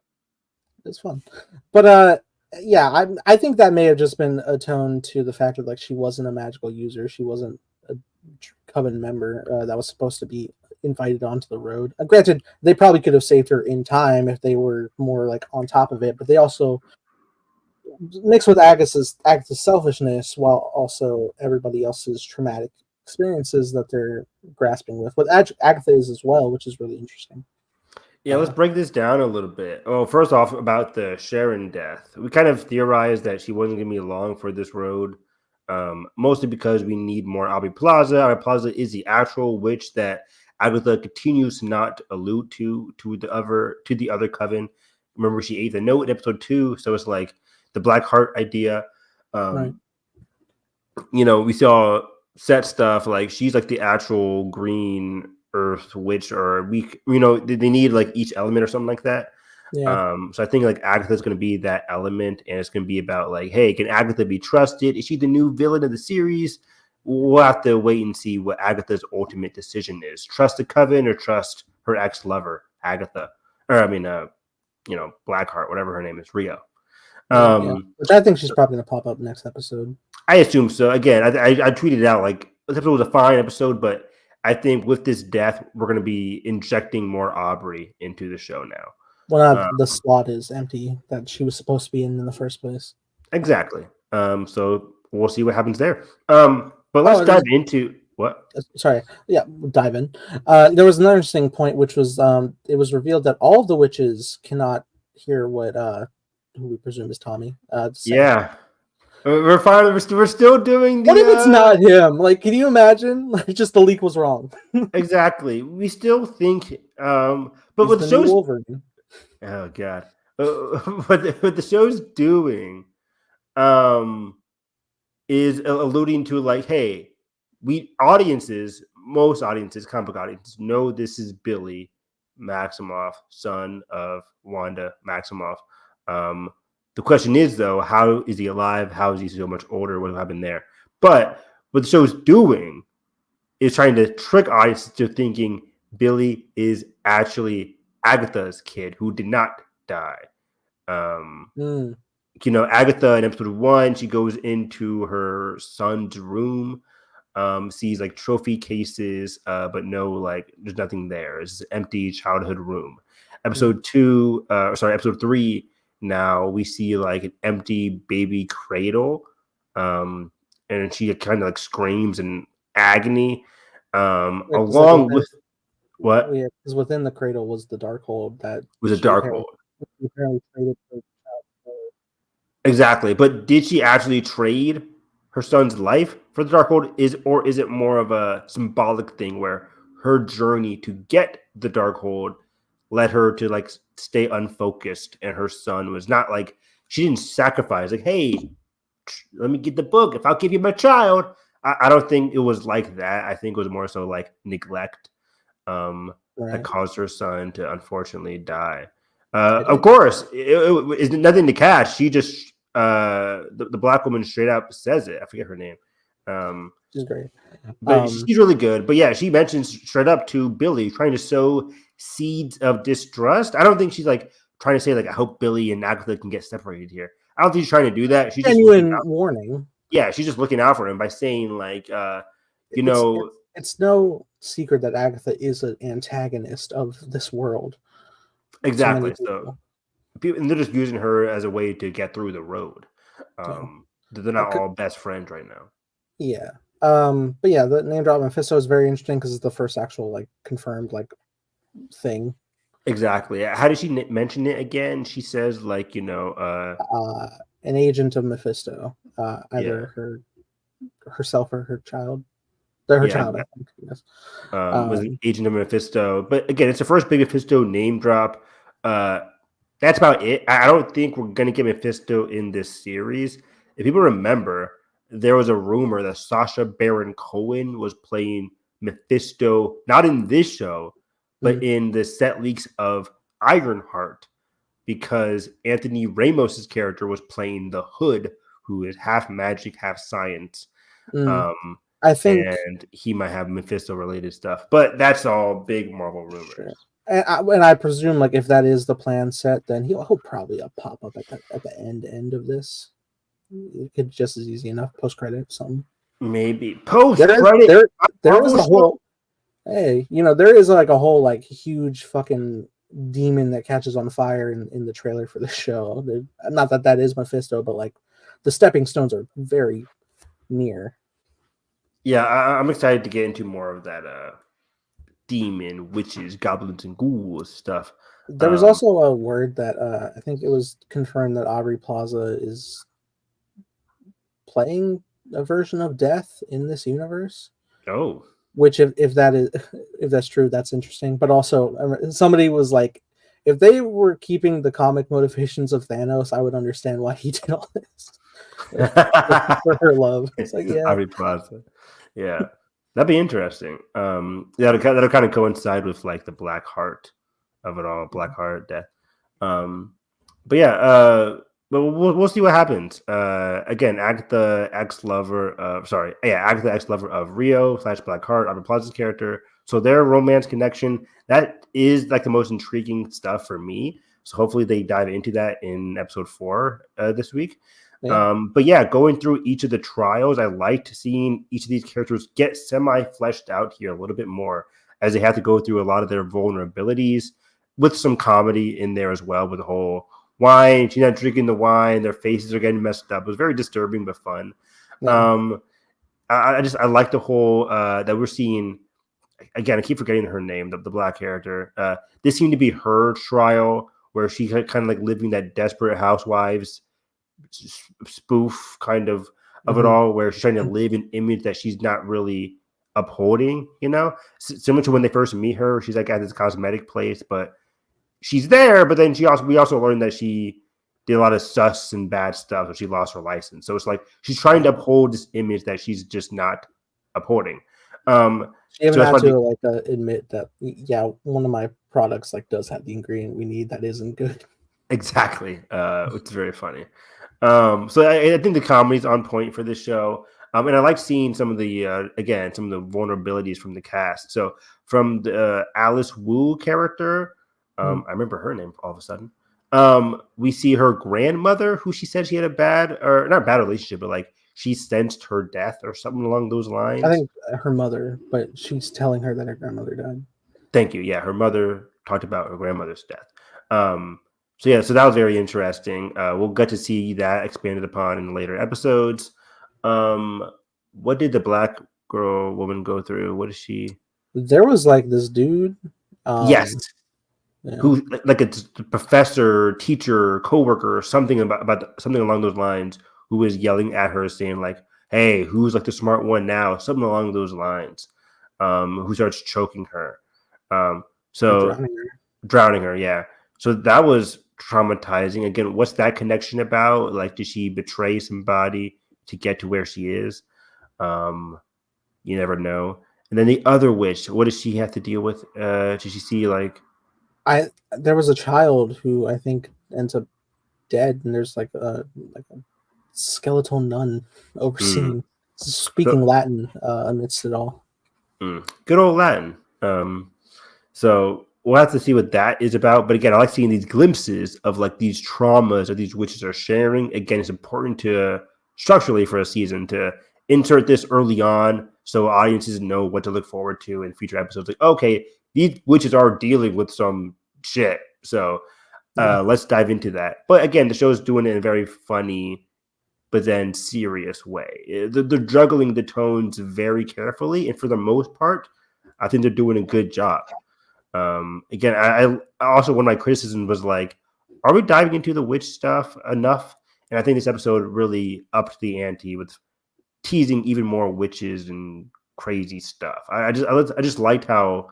It's fun, but yeah, I think that may have just been a tone to the fact that like she wasn't a magical user. She wasn't a Coven member that was supposed to be invited onto the road. Granted, they probably could have saved her in time if they were more like on top of it, but they also mixed with Agatha's selfishness while also everybody else's traumatic experiences that they're grasping with. What Agatha is as well, which is really interesting. Yeah, let's break this down a little bit. Well, first off, about the Sharon death. We kind of theorized that she wasn't going to be along for this road, mostly because we need more Aubrey Plaza. Aubrey Plaza is the actual witch that Agatha continues to not allude to the other coven. Remember, she ate the note in episode 2, so it's like the Black Heart idea. Right. We saw set stuff like she's like the actual green Earth witch, or they need like each element or something like that. Yeah. So I think like Agatha is going to be that element, and it's going to be about like, hey, can Agatha be trusted? Is she the new villain of the series? We'll have to wait and see what Agatha's ultimate decision is. Trust the coven or trust her ex-lover, Agatha. Or Blackheart, whatever her name is, Rio. Which I think she's probably going to pop up next episode. I assume so. Again, I tweeted out like this episode was a fine episode, but I think with this death, we're going to be injecting more Aubrey into the show now. Well, the slot is empty that she was supposed to be in the first place. Exactly. So we'll see what happens there. But let's dive into what? Sorry. Yeah, dive in. There was another interesting point, which was it was revealed that all of the witches cannot hear what who we presume is Tommy. Yeah. We're still doing the. What if it's not him? Like, can you imagine? Like, just the leak was wrong. Exactly. We still think. But what the show's. Oh God. What the show's doing, is alluding to like, hey, most audiences, comic book audiences, know this is Billy Maximoff, son of Wanda Maximoff. The question is, though, how is he alive? How is he so much older? What happened there? But what the show's doing is trying to trick audiences to thinking Billy is actually Agatha's kid who did not die. Agatha in episode 1, she goes into her son's room, sees like trophy cases, but no, like there's nothing there. It's an empty childhood room. Episode 3. Now we see like an empty baby cradle, and she kind of like screams in agony, along with what? Yeah, because within the cradle was the Darkhold that was a Darkhold. Apparently traded for. Exactly, but did she actually trade her son's life for the Darkhold? Or is it more of a symbolic thing where her journey to get the Darkhold led her to like stay unfocused, and her son was not like, she didn't sacrifice like, hey, let me get the book if I'll give you my child. I don't think it was like that. I think it was more so like neglect that caused her son to unfortunately die. Of course, it's nothing to catch. She just the black woman straight up says it. I forget her name. She's great. But she's really good. But yeah, she mentions straight up to Billy trying to sow seeds of distrust. I don't think she's like trying to say like I hope Billy and Agatha can get separated here. I don't think she's trying to do that. She's just genuine warning. Yeah, she's just looking out for him by saying like it's no secret that Agatha is an antagonist of this world. Exactly. So and they're just using her as a way to get through the road. They're not all best friends right now. Yeah. But yeah, the name drop Mephisto is very interesting because it's the first actual like confirmed like thing. Exactly. How did she mention it again? She says like an agent of Mephisto, either herself or her child. Her child, I think. Yes. Was an agent of Mephisto, but again, it's the first big Mephisto name drop. That's about it. I don't think we're gonna get Mephisto in this series. If people remember, there was a rumor that Sacha Baron Cohen was playing Mephisto, not in this show, but in the set leaks of Ironheart, because Anthony Ramos's character was playing the Hood, who is half magic, half science. I think, and he might have Mephisto related stuff, but that's all big Marvel rumors. Sure. And I presume, like, if that is the plan set, then he'll probably pop up at the end of this. It could just as easy enough post credit something. Maybe post credit. There is a whole. Hey, there is like a whole like huge fucking demon that catches on fire in the trailer for the show. Not that is Mephisto, but like the stepping stones are very near. Yeah, I'm excited to get into more of that demon, witches, goblins, and ghouls stuff. There was also a word that I think it was confirmed that Aubrey Plaza is playing a version of Death in this universe. Oh, which if that's true, that's interesting. But also, somebody was like, if they were keeping the comic motivations of Thanos, I would understand why he did all this for her love. It's like, yeah, Aubrey Plaza. Yeah, that'd be interesting. That'll kind of coincide with like the Black Heart of it all, Black Heart Death. But yeah, but we'll see what happens. Again, Agatha ex-lover of Rio / Black Heart, Aubrey Plaza's character. So their romance connection, that is like the most intriguing stuff for me. So hopefully they dive into that in episode 4 this week. Yeah. But yeah, going through each of the trials, I liked seeing each of these characters get semi-fleshed out here a little bit more, as they have to go through a lot of their vulnerabilities with some comedy in there as well, with the whole wine, she's not drinking the wine, their faces are getting messed up. It was very disturbing but fun. Yeah. I like the whole that we're seeing. Again, I keep forgetting her name, the black character. This seemed to be her trial, where she kind of like living that Desperate Housewives spoof kind of it all, where she's trying to live an image that she's not really upholding, similar to when they first meet her. She's like at this cosmetic place, but she's there, but then we also learned that she did a lot of sus and bad stuff, so she lost her license. So it's like she's trying to uphold this image that she's just not upholding. She even had to admit that, yeah, one of my products does have the ingredient we need that isn't good. Exactly. It's very funny. So I think the comedy's on point for this show. And I like seeing some of the vulnerabilities from the cast. So from the Alice Wu character, I remember her name all of a sudden. We see her grandmother, who she said she had not bad relationship, but she sensed her death or something along those lines. I think her mother, but she's telling her that her grandmother died. Thank you. Yeah, her mother talked about her grandmother's death. So that was very interesting. We'll get to see that expanded upon in later episodes. What did the black woman go through? What is she? There was this dude. Yes. Yeah. Who like a professor, teacher, coworker, or something about something along those lines, who was yelling at her saying hey, who's the smart one now? Something along those lines. Who starts choking her. Drowning her, yeah. So that was traumatizing. Again, what's that connection about? Did she betray somebody to get to where she is? You never know. And then the other witch, what does she have to deal with? Did she see there was a child who I think ends up dead, and there's a skeletal nun overseeing speaking Latin amidst it all. Good old Latin. So we'll have to see what that is about. But again, I like seeing these glimpses of like these traumas that these witches are sharing. Again, it's important to structurally for a season to insert this early on so audiences know what to look forward to in future episodes. Like, okay, these witches are dealing with some shit. So let's dive into that. But again, the show is doing it in a very funny but then serious way. They're juggling the tones very carefully. And for the most part, I think they're doing a good job. Again, I also, one of my criticisms was like, are we diving into the witch stuff enough? And I think this episode really upped the ante with teasing even more witches and crazy stuff. I just liked how,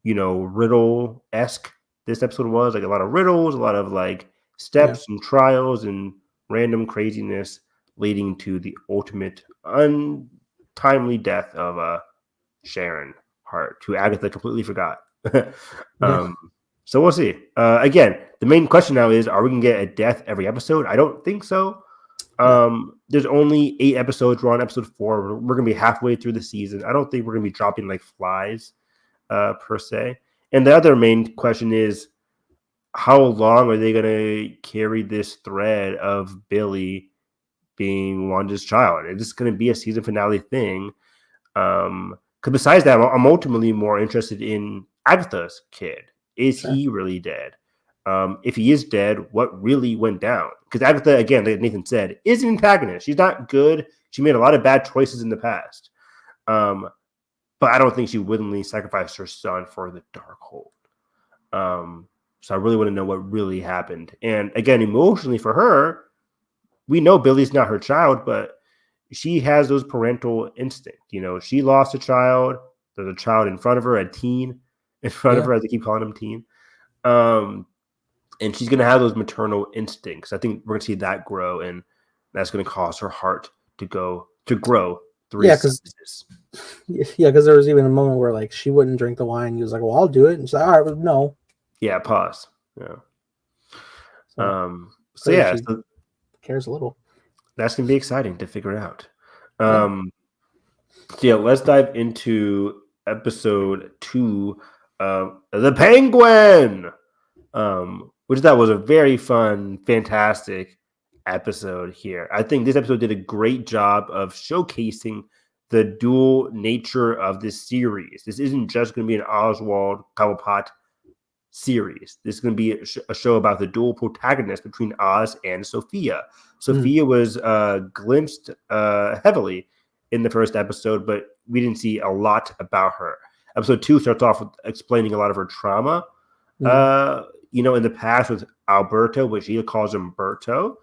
riddle-esque this episode was. Like a lot of riddles, a lot of like steps and trials and random craziness leading to the ultimate untimely death of Sharon Hart, who Agatha completely forgot. So we'll see. Again, the main question now is, are we going to get a death every episode? I don't think so. There's only 8 episodes. We're on episode 4. We're going to be halfway through the season. I don't think we're going to be dropping like flies per se. And the other main question is, how long are they going to carry this thread of Billy being Wanda's child? Is this going to be a season finale thing? Because besides that, I'm ultimately more interested in Agatha's kid. Is he really dead? If he is dead, what really went down? Because Agatha, again, like Nathan said, is an antagonist. She's not good. She made a lot of bad choices in the past. But I don't think she willingly sacrificed her son for the Darkhold. So I really want to know what really happened. And again, emotionally for her, we know Billy's not her child, but she has those parental instincts. She lost a child. There's a child in front of her, a teen in front of her, as they keep calling him teen. And she's going to have those maternal instincts. I think we're going to see that grow, and that's going to cause her heart to grow. Because there was even a moment where like she wouldn't drink the wine. He was like, "Well, I'll do it," and she's like, "All right, well, no." Yeah, pause. Yeah. So cares a little. That's gonna be exciting to figure out. Let's dive into episode 2 of The Penguin, which that was a very fun, fantastic episode here. I think this episode did a great job of showcasing the dual nature of this series. This isn't just going to be an Oswald Cobblepot series. This is going to be a show about the dual protagonist between Oz and Sophia. Sophia was glimpsed heavily in the first episode, but we didn't see a lot about her. Episode 2 starts off with explaining a lot of her trauma. In the past with Alberto, which she calls him Berto.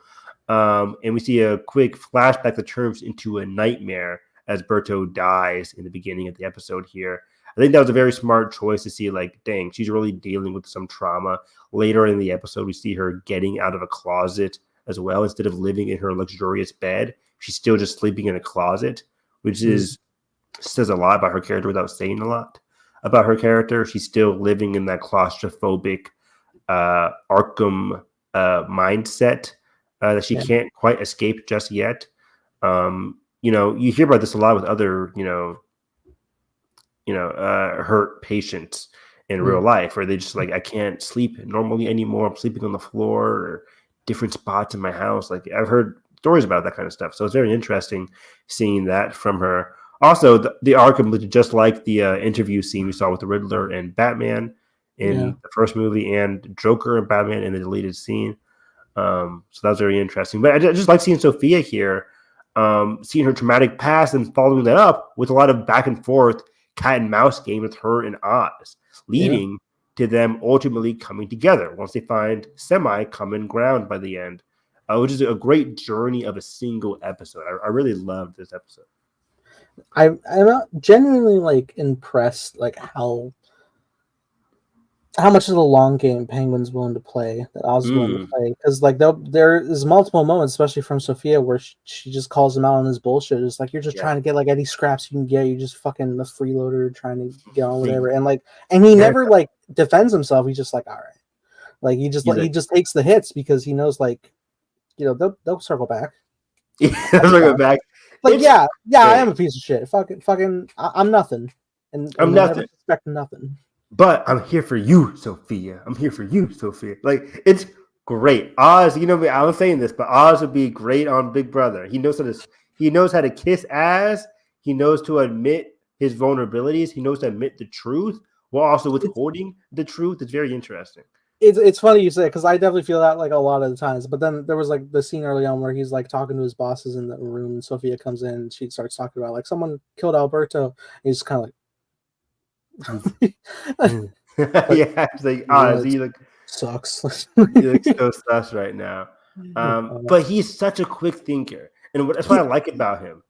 And we see a quick flashback that turns into a nightmare as Berto dies in the beginning of the episode here. I think that was a very smart choice to see, like, dang, she's really dealing with some trauma. Later in the episode, we see her getting out of a closet as well. Instead of living in her luxurious bed, she's still just sleeping in a closet, which says a lot about her character without saying a lot about her character. She's still living in that claustrophobic Arkham mindset that she can't quite escape just yet. You hear about this a lot with other, hurt patients in real life, where they just like, I can't sleep normally anymore. I'm sleeping on the floor or different spots in my house. Like, I've heard stories about that kind of stuff. So it's very interesting seeing that from her. Also, the Arkham, just like the interview scene we saw with the Riddler and Batman in the first movie, and Joker and Batman in the deleted scene. So that was very interesting. But I just like seeing Sophia here, seeing her traumatic past and following that up with a lot of back and forth cat and mouse game with her and Oz, leading to them ultimately coming together once they find semi-common ground by the end, which is a great journey of a single episode. I really loved this episode. I'm genuinely like impressed, like how much of the long game Penguin's willing to play, that Oz is willing to play, because like there is multiple moments, especially from Sophia, where she just calls him out on this bullshit. It's like, you're just trying to get like any scraps you can get. You're just fucking the freeloader trying to get on whatever, and he never like defends himself. He's just like, all right, like he just takes the hits because he knows, like, they'll circle back. Yeah, they'll circle back. Like, It's I great. am a piece of shit. Fucking, I'm nothing, and I'm you'll nothing. never suspect nothing. But I'm here for you, Sophia. I'm here for you, Sophia. Like, it's great. Oz, you know me, I was saying this, but Oz would be great on Big Brother. He knows how to kiss ass. He knows to admit his vulnerabilities. He knows to admit the truth while also withholding the truth. It's very interesting. It's funny you say, because I definitely feel that like a lot of the times. But then there was like the scene early on where he's like talking to his bosses in the room, and Sophia comes in and she starts talking about like someone killed Alberto. And he's kind of like, Yeah, it's like Oz. He sucks. looks so sus right now. But he's such a quick thinker, and that's what I like about him.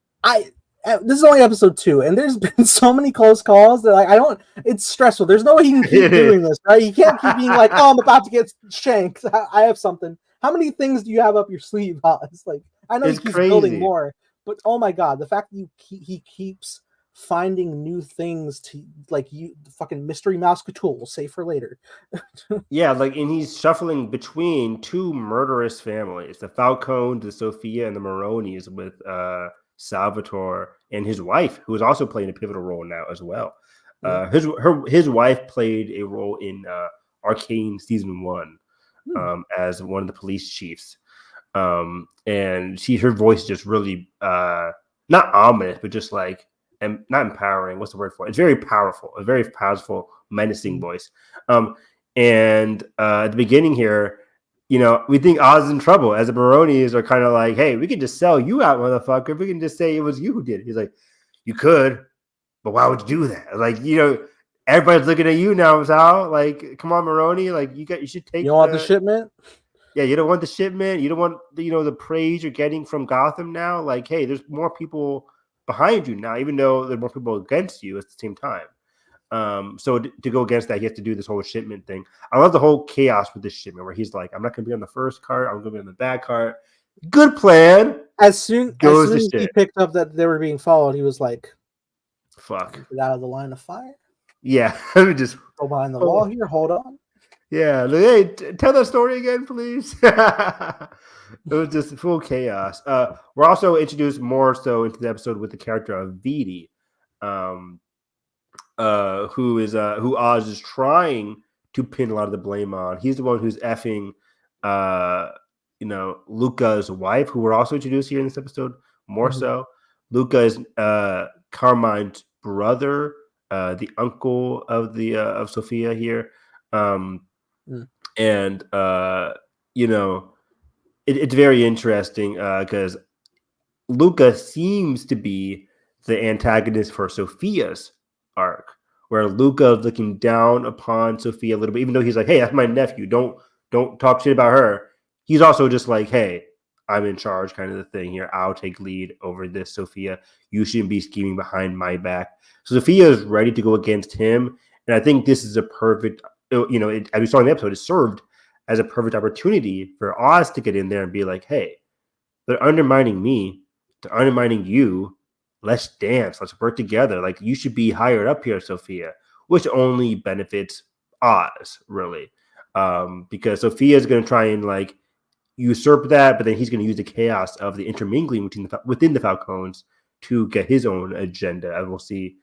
This is only episode 2, and there's been so many close calls that I don't. It's stressful. There's no way he can keep doing this, right? He can't keep being like, "Oh, I'm about to get shanked. I have something." How many things do you have up your sleeve, Oz? Like, I know It's he keeps crazy. building more, but oh my god, the fact that he keeps finding new things to like you fucking mystery mouse Cthulhu. We'll save for later. Yeah, like, and he's shuffling between two murderous families: the Falcones, the Sophia, and the Maronis, with Salvatore and his wife, who is also playing a pivotal role now as well. His wife played a role in Arcane season 1 as one of the police chiefs, and her voice is just really not ominous, but just like, and not empowering. What's the word for it? It's very powerful, a very powerful, menacing voice. And at the beginning here, you know, we think Oz is in trouble, as the Baronis are kind of like, hey, we can just sell you out, motherfucker. We can just say it was you who did it. He's like, you could, but why would you do that? Like, you know, everybody's looking at you now, Sal. Like, come on, Maroni. Like, you should take. You don't want the shipment? Yeah, you don't want the shipment. You don't want the praise you're getting from Gotham now. Like, hey, there's more people behind you now, even though there are more people against you at the same time. So to go against that, he has to do this whole shipment thing. I love the whole chaos with this shipment where he's like, I'm not going to be on the first cart. I'm going to be on the back cart. Good plan. As soon as he picked up that they were being followed, he was like, fuck. Get out of the line of fire. Yeah. Let me just go behind the wall here. Hold on. Yeah. Like, hey, tell that story again, please. It was just full chaos. We're also introduced more so into the episode with the character of Vidi. Who Oz is trying to pin a lot of the blame on. He's the one who's effing Luca's wife, who we're also introduced here in this episode more so. Luca is Carmine's brother, the uncle of Sophia here. And it's very interesting because Luca seems to be the antagonist for Sophia's arc, where Luca is looking down upon Sophia a little bit, even though he's like, hey, that's my nephew, don't talk shit about her. He's also just like, hey, I'm in charge, kind of the thing here. I'll take lead over this, Sophia. You shouldn't be scheming behind my back. So Sophia is ready to go against him, and I think this is a perfect, as we saw in the episode, it served as a perfect opportunity for Oz to get in there and be like, hey, they're undermining me, they're undermining you. Let's dance. Let's work together. Like, you should be higher up here, Sophia, which only benefits Oz, really. Because Sophia is going to try and like usurp that, but then he's going to use the chaos of the intermingling within the Falcones to get his own agenda, as we'll see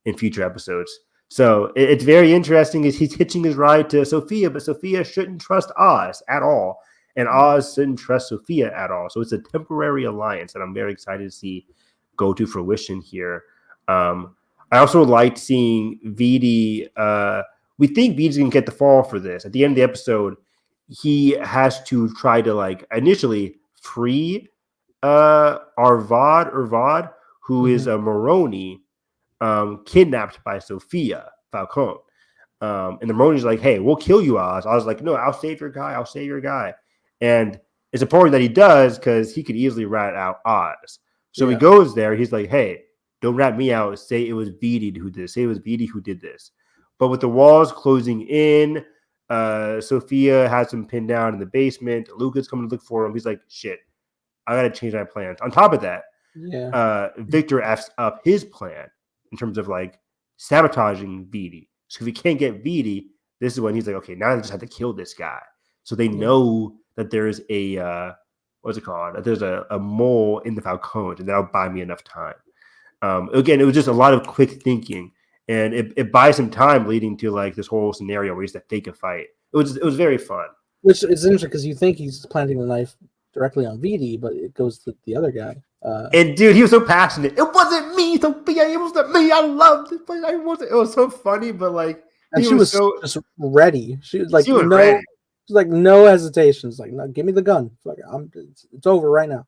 in future episodes. So it's very interesting as he's hitching his ride to Sophia, but Sophia shouldn't trust Oz at all, and Oz shouldn't trust Sophia at all. So it's a temporary alliance, and I'm very excited to see go to fruition here. I also liked seeing Vidi. We think Vidi's gonna get the fall for this. At the end of the episode, he has to try to like initially free Arvad, who is a Maroni, kidnapped by Sophia Falcone. And the Maroni's like, hey, we'll kill you, Oz. I was like, no, I'll save your guy. And it's important that he does because he could easily rat out Oz. So he goes there. He's like, hey, don't rat me out. Say it was Vidi who did this. Say it was Vidi who did this. But with the walls closing in, Sophia has him pinned down in the basement. Luca's coming to look for him. He's like, shit, I got to change my plans. On top of that, Victor F's up his plan in terms of like sabotaging Vidi. So if he can't get Vidi, this is when he's like, okay, now I just have to kill this guy. So they know that there's a what's it called? There's a mole in the Falcons, and that'll buy me enough time. Again, it was just a lot of quick thinking, and it buys some time leading to like this whole scenario where he's to fake a fight. It was very fun. Which is interesting because you think he's planting the knife directly on VD, but it goes to the other guy. And dude, he was so passionate. It wasn't me, Sophia. It wasn't me. I loved it, but it was so funny. But like, and she was so just ready. She was like, she was no, ready. she's like no hesitations. Like, no, give me the gun. Like, it's over right now.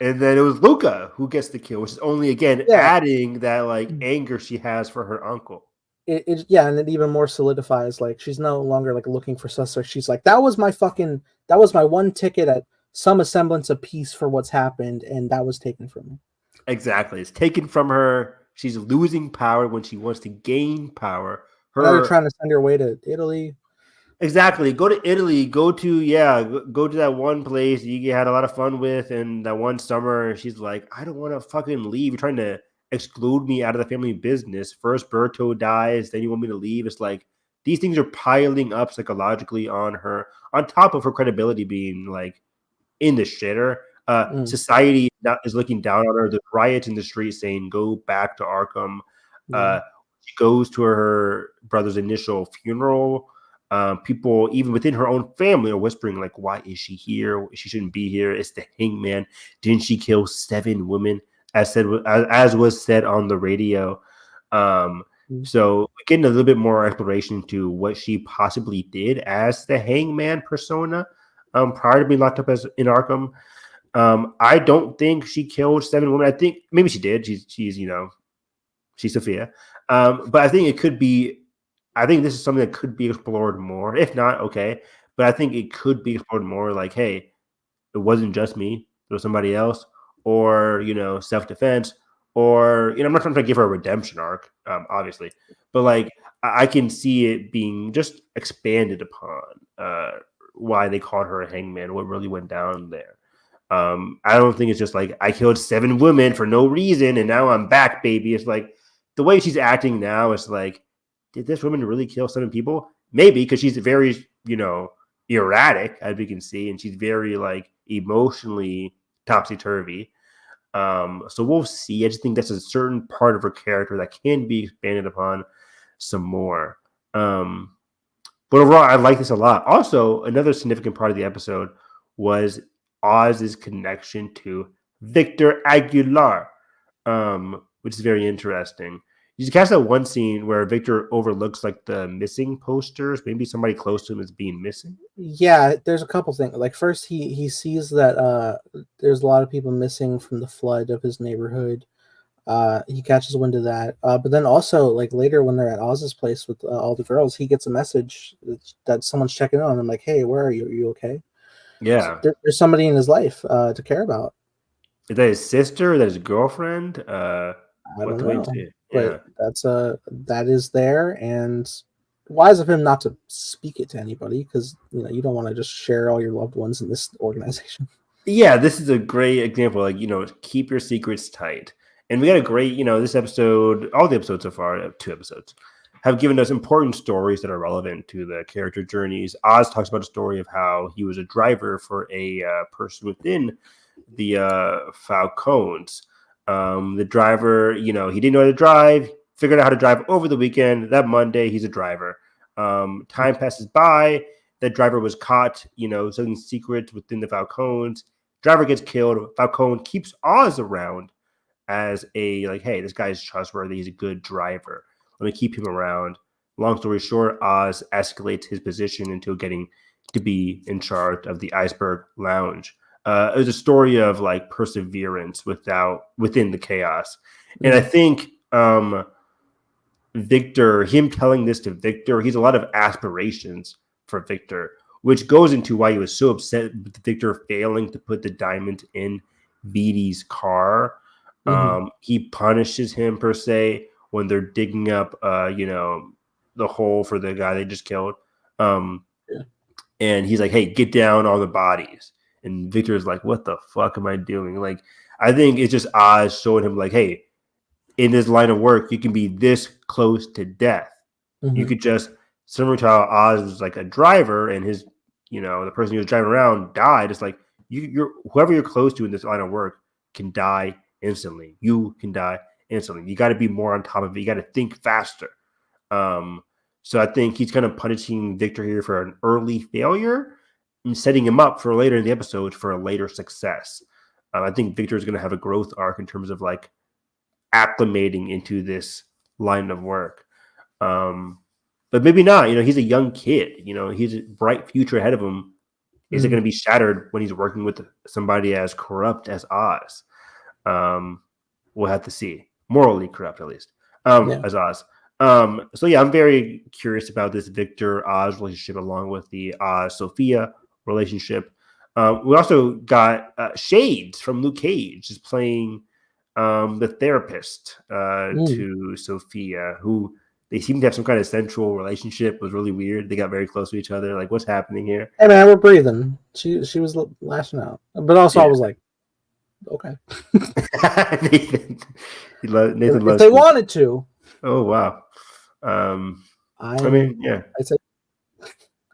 And then it was Luca who gets the kill, which is only again adding that like anger she has for her uncle. And it even more solidifies like she's no longer like looking for suspects. She's like, that was my one ticket at some semblance of peace for what's happened, and that was taken from me. Exactly, it's taken from her. She's losing power when she wants to gain power. They're trying to send her away to Italy. Exactly. Go to Italy. Go to that one place you had a lot of fun with, and that one summer. She's like, I don't want to fucking leave. You're trying to exclude me out of the family business. First, Berto dies, then you want me to leave. It's like these things are piling up psychologically on her, on top of her credibility being like in the shitter. Society is looking down on her. There's riots in the street saying, "Go back to Arkham." She goes to her brother's initial funeral. People, even within her own family, are whispering like, "Why is she here? She shouldn't be here. It's the Hangman. Didn't she kill 7 women?" As was said on the radio. So getting a little bit more exploration to what she possibly did as the Hangman persona prior to being locked up as in Arkham. I don't think she killed 7 women. I think maybe she did. She's Sophia. But I think it could be. I think this is something that could be explored more. If not, okay. But I think it could be explored more. Like, hey, it wasn't just me. There was somebody else, or self-defense, or I'm not trying to give her a redemption arc, obviously, but like I can see it being just expanded upon. Why they called her a hangman, what really went down there. I don't think it's just like I killed 7 women for no reason and now I'm back, baby. It's like the way she's acting now is like, did this woman really kill 7 people? Maybe, because she's very, erratic, as we can see, and she's very like emotionally topsy-turvy. So we'll see. I just think that's a certain part of her character that can be expanded upon some more. But overall, I like this a lot. Also, another significant part of the episode was Oz's connection to Victor Aguilar, which is very interesting. You just catch that one scene where Victor overlooks like the missing posters. Maybe somebody close to him is being missing. Yeah, there's a couple things. Like first, he sees that there's a lot of people missing from the flood of his neighborhood. He catches wind of that. But then also, like later when they're at Oz's place with all the girls, he gets a message that someone's checking on him. Like, hey, where are you? Are you okay? Yeah, So there's somebody in his life to care about. Is that his sister? Is that his girlfriend? I don't know. Yeah. But that is there, and wise of him not to speak it to anybody, because you don't want to just share all your loved ones in this organization. Yeah, this is a great example. Like, keep your secrets tight. And we got a great, this episode, all the episodes so far, 2 episodes, have given us important stories that are relevant to the character journeys. Oz talks about a story of how he was a driver for a person within the Falcons. The driver, he didn't know how to drive, figured out how to drive over the weekend. That Monday, he's a driver. Time passes by. That driver was caught, selling secrets within the Falcons. Driver gets killed. Falcone keeps Oz around as hey, this guy's trustworthy. He's a good driver. Let me keep him around. Long story short, Oz escalates his position until getting to be in charge of the Iceberg Lounge. It was a story of like perseverance within the chaos. And I think Victor, him telling this to Victor, he's a lot of aspirations for Victor, which goes into why he was so upset with Victor failing to put the diamond in VD's car. He punishes him per se when they're digging up the hole for the guy they just killed. And he's like, hey, get down on the bodies. And Victor's like, what the fuck am I doing? Like, I think it's just Oz showing him like, hey, in this line of work, you can be this close to death. You could just, similar to how Oz was like a driver and his, the person he was driving around died. It's like, you're whoever you're close to in this line of work can die instantly. You can die instantly. You got to be more on top of it. You got to think faster. So I think he's kind of punishing Victor here for an early failure and setting him up for later in the episode for a later success. I think Victor is going to have a growth arc in terms of like acclimating into this line of work. But maybe not. He's a young kid. He's a bright future ahead of him. Is it going to be shattered when he's working with somebody as corrupt as Oz? We'll have to see. Morally corrupt, at least, as Oz. So yeah, I'm very curious about this Victor-Oz relationship along with the Oz-Sophia relationship. We also got Shades from Luke Cage is playing the therapist to Sophia, who they seem to have some kind of sensual relationship. It was really weird. They got very close to each other. Like, what's happening here? Hey man, we're breathing. She was lashing out, but also I was like, okay. Nathan If loves they wanted to. Oh wow. I mean, yeah. I'd say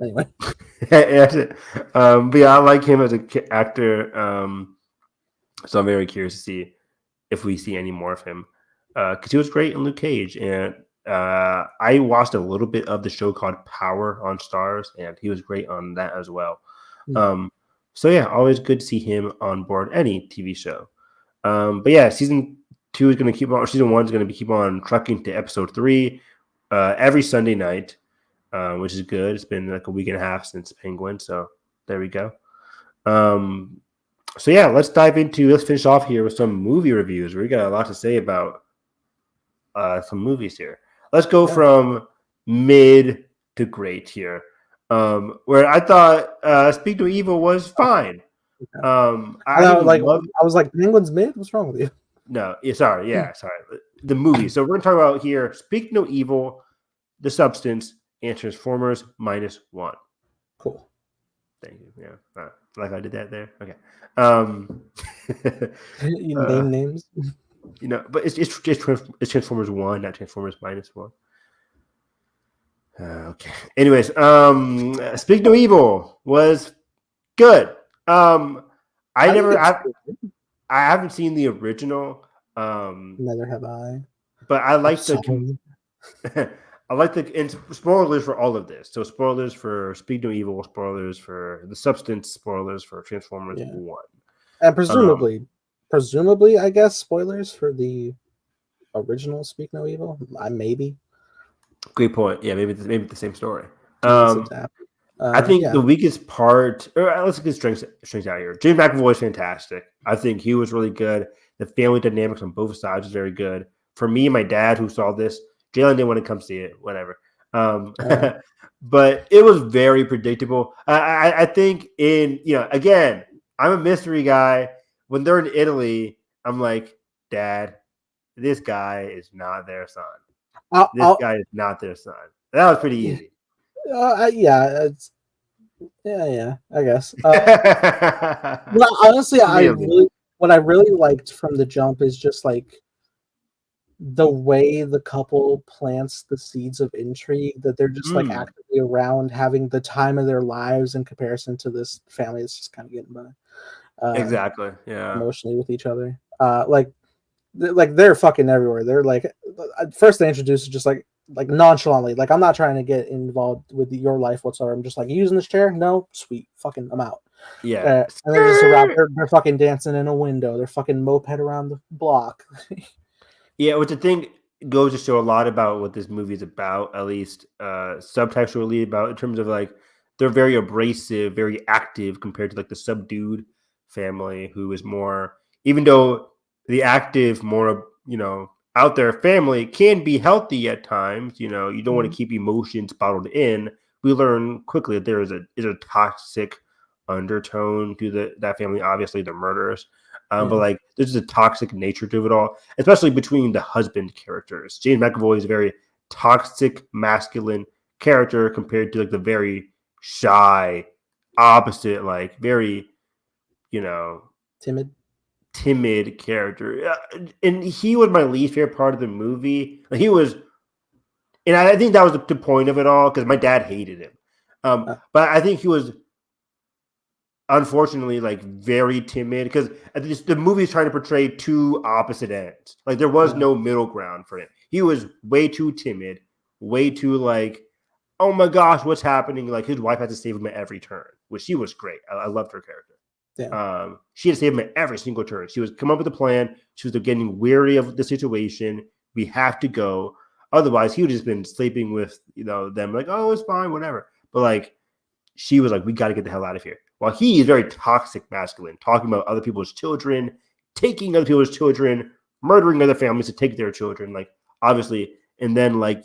anyway. But yeah, I like him as an actor. So I'm very curious to see if we see any more of him. Because he was great in Luke Cage, and I watched a little bit of the show called Power on Stars, and he was great on that as well. So yeah, always good to see him on board any TV show. But yeah, season 2 is going to keep on. Season 1 is going to keep on trucking to episode 3 every Sunday night, which is good. It's been like a week and a half since Penguin, so there we go. So yeah, let's finish off here with some movie reviews. We got a lot to say about some movies here. Let's go from mid to great here. Where I thought Speak No Evil was fine. I was like, Penguin's mid? What's wrong with you? No, sorry. The movie. So we're going to talk about here Speak No Evil, The Substance, and Transformers -1. Cool. Thank you. Yeah. Like I did that there. Okay. You name names? But it's Transformers 1, not Transformers -1. Okay. Anyways, Speak No Evil was good. I haven't seen the original. Neither have I. But I like and spoilers for all of this. So spoilers for Speak No Evil, spoilers for The Substance, spoilers for Transformers 1. And presumably, I guess, spoilers for the original Speak No Evil. Maybe. Great point. Yeah, maybe the same story. I think the weakest part, let's get strengths out here. James McAvoy is fantastic. I think he was really good. The family dynamics on both sides is very good. For me and my dad, who saw this, Jalen didn't want to come see it. Whatever. But it was very predictable. I think again, I'm a mystery guy. When they're in Italy, I'm like, Dad, this guy is not their son. This guy is not their son. That was pretty easy. I guess. Well, honestly, what I really liked from the jump is just like the way the couple plants the seeds of intrigue, that they're just like actively around having the time of their lives in comparison to this family that's just kind of getting by. Exactly. Yeah. Emotionally with each other. Like they're fucking everywhere. They're like, first they introduce it just like nonchalantly, like, I'm not trying to get involved with your life whatsoever. I'm just like, you using this chair? No, sweet, fucking, I'm out. Yeah. And they're just around. They're fucking dancing in a window. They're fucking moped around the block. Yeah, which I think goes to show a lot about what this movie is about, at least subtextually, about in terms of like they're very abrasive, very active compared to like the subdued family who is more, even though the active, more out there family can be healthy at times. You don't want to keep emotions bottled in. We learn quickly that there is a toxic undertone to that family. Obviously, they're murderers, but like there's a toxic nature to it all, especially between the husband characters. James McAvoy is a very toxic masculine character compared to like the very shy opposite, like very timid character, and he was my least favorite part of the movie. He was, and I think that was the point of it all because my dad hated him. But I think he was unfortunately like very timid because the movie is trying to portray two opposite ends. Like there was no middle ground for him. He was way too timid, way too like, oh my gosh, what's happening? Like his wife had to save him at every turn, which she was great. I loved her character. Yeah. She had to save him at every single turn. She was come up with a plan. She was getting weary of the situation. We have to go. Otherwise, he would have just been sleeping with them like, oh, it's fine, whatever. But like, she was like, we got to get the hell out of here. While he is very toxic masculine, talking about other people's children, taking other people's children, murdering other families to take their children, like obviously, and then like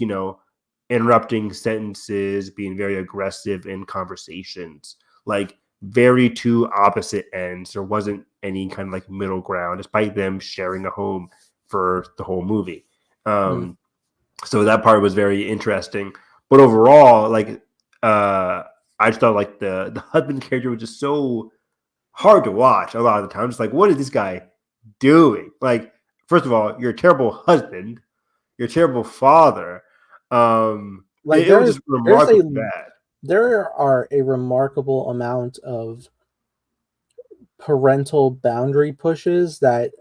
interrupting sentences, being very aggressive in conversations, like very two opposite ends. There wasn't any kind of like middle ground, despite them sharing a home for the whole movie. So that part was very interesting. But overall, like I just thought like the husband character was just so hard to watch a lot of the time. Just like, what is this guy doing? Like, first of all, you're a terrible husband. You're a terrible father. Like it was just remarkably bad. There are a remarkable amount of parental boundary pushes that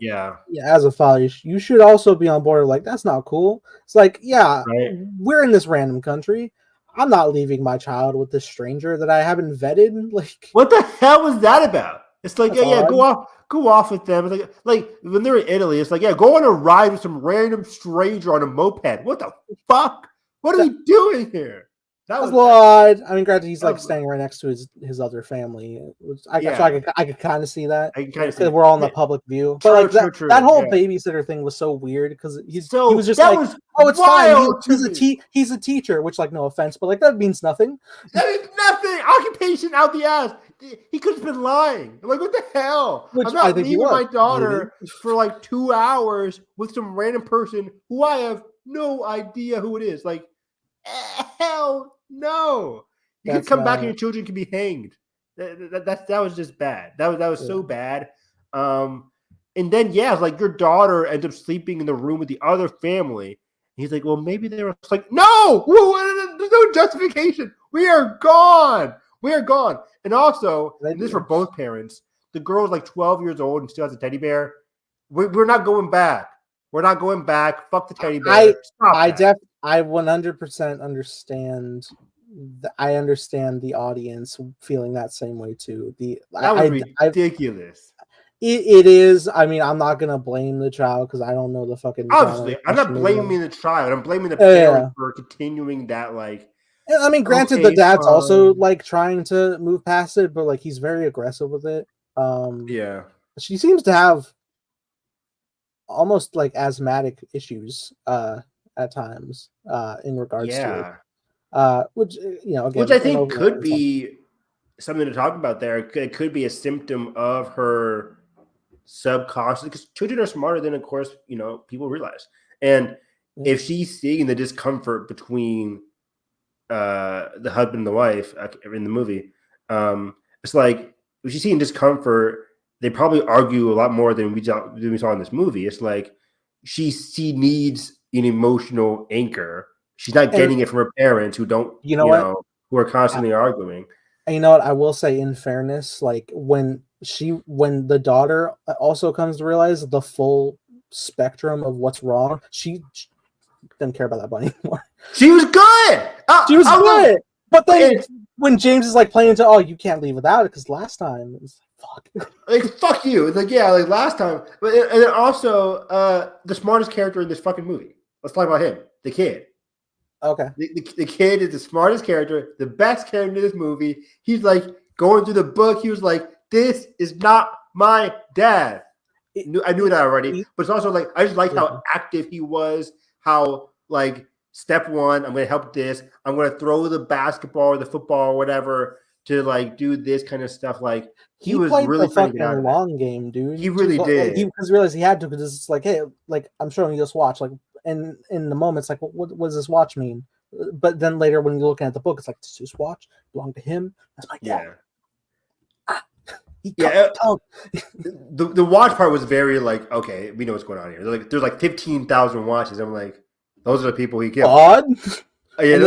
as a father you should also be on board. Like, that's not cool. It's like, we're in this random country. I'm not leaving my child with this stranger that I haven't vetted. Like, what the hell was that about? It's like, go off with them. It's like when they're in Italy, it's like, go on a ride with some random stranger on a moped. What the fuck? What are we doing here? That was odd. I mean, granted, he's like staying right next to his other family. So I could kind of see that. I can kind of see we're all in the public view. But that whole babysitter thing was so weird because he was just like, oh, it's fine. He's a teacher, which, like, no offense, but like that means nothing. That means nothing. Occupation out the ass. He could have been lying. Like, what the hell? I'm not leaving my daughter for like 2 hours with some random person who I have no idea who it is. Like, hell no. You can come back and your children can be hanged. That was just bad. That was so bad. And then it's like your daughter ends up sleeping in the room with the other family. And he's like, well, maybe they were like, no, there's no justification. We are gone. And also, and this is for both parents, the girl's like 12 years old and still has a teddy bear. We're not going back. We're not going back. Fuck the teddy bear. I 100% understand. I understand the audience feeling that same way too. That was ridiculous. It is. I mean, I'm not gonna blame the child because I don't know the fucking. Obviously, I'm not blaming the child. I'm blaming the parent for continuing that. Like, I mean, granted, the dad's also like trying to move past it, but like he's very aggressive with it. She seems to have almost like asthmatic issues at times in regards to it. Which again, which I think could be something to talk about there. It could be a symptom of her subconscious, because children are smarter than, of course, people realize. And if she's seeing the discomfort between the husband and the wife in the movie, it's like if she's seeing discomfort, they probably argue a lot more than we saw in this movie. It's like she needs an emotional anchor. She's not getting it from her parents who don't, who are constantly arguing. And you know what? I will say, in fairness, like when the daughter also comes to realize the full spectrum of what's wrong, she doesn't care about that bunny anymore. She was good. She was good. But then when James is like playing into, you can't leave without it because last time it was like, fuck. Like, fuck you. It's like, like last time. But and then also the smartest character in this fucking movie. Let's talk about him, the kid. Okay. The kid is the smartest character, the best character in this movie. He's like going through the book. He was like, this is not my dad. I knew that already. But it's also like, I just like how active he was, how like step one, I'm going to help this. I'm going to throw the basketball or the football or whatever to like do this kind of stuff. Like he was really the fucking long game, dude. He really did. He realized he had to, because it's like, hey, like I'm showing you this watch, like. And in the moment, it's like, what does this watch mean? But then later, when you're looking at the book, it's like, does this watch belong to him? That's my dad. The watch part was very like, okay, we know what's going on here. There's like 15,000 watches. I'm like, those are the people he killed. Odd. Yeah,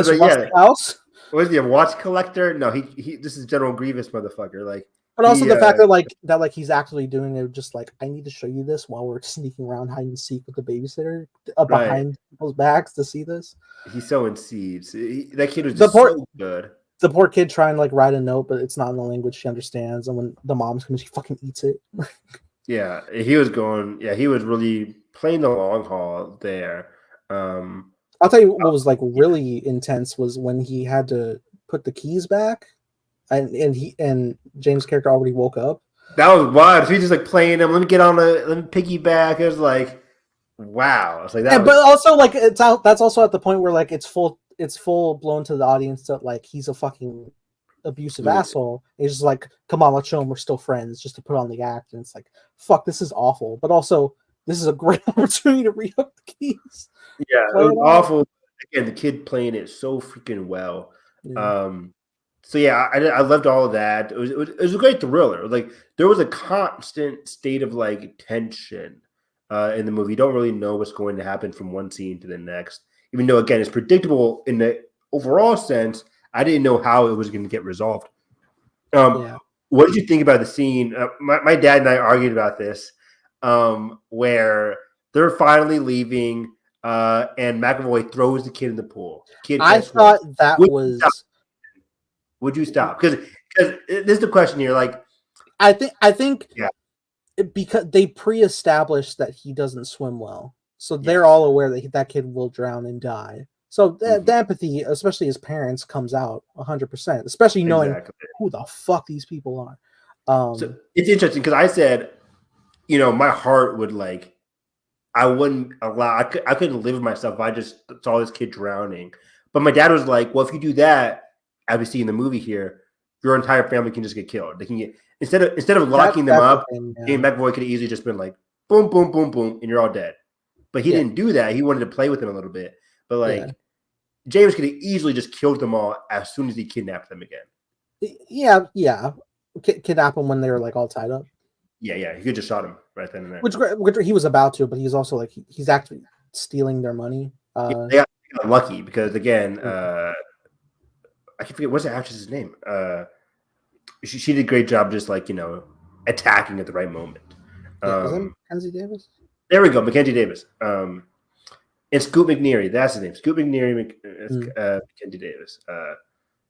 house. Was he a watch collector? No, he this is General Grievous, motherfucker. Like But also He, the fact that he's actually doing it, just like, I need to show you this while we're sneaking around hide and seek with the babysitter right. behind people's backs to see this. He's sowing seeds. That kid was The just poor so good. the poor kid trying to like write a note, but it's not in the language she understands. And when the mom comes, she fucking eats it. Yeah, he was going. Yeah, he was really playing the long haul there. I'll tell you what was like really intense was when he had to put the keys back, and James' character already woke up. That was wild. So he just like playing him. Let me get on let me piggyback. It was like, wow. It's like that. But also like it's out. That's also at the point where like it's full blown to the audience that like he's a fucking abusive asshole. He's just like, come on, let's show him we're still friends, just to put on the act. And it's like, fuck, this is awful. But also, this is a great opportunity to re-up the keys. Yeah, it was awful. Again, the kid playing it so freaking well. Yeah. So yeah, I loved all of that. It was a great thriller. Like there was a constant state of like tension in the movie. You don't really know what's going to happen from one scene to the next. Even though again it's predictable in the overall sense, I didn't know how it was going to get resolved. What did you think about the scene? My dad and I argued about this, where they're finally leaving, and McAvoy throws the kid in the pool. I thought that was. Would you stop? Because this is the question here. Like, I think yeah, because they pre-established that he doesn't swim well, so they're all aware that that kid will drown and die. So the empathy, especially his parents, comes out 100%, especially knowing who the fuck these people are. So it's interesting because I said, my heart would like, I wouldn't allow, I couldn't live with myself if I just saw this kid drowning. But my dad was like, well, if you do that, as we see in the movie here, your entire family can just get killed. They can get instead of locking them up, James McAvoy could have easily just been like, boom, boom, boom, boom, and you're all dead. But he didn't do that. He wanted to play with them a little bit. But like James could have easily just killed them all as soon as he kidnapped them again. Yeah. Kidnap them when they were like all tied up. Yeah. He could just shot him right then and there. Which he was about to, but he's also like he's actually stealing their money. They got lucky because again, I can forget what's the actress's name. She did a great job, just like attacking at the right moment. Is that Mackenzie Davis? There we go, Mackenzie Davis. And Scoot McNairy, that's his name. Scoot McNairy, Mackenzie Davis,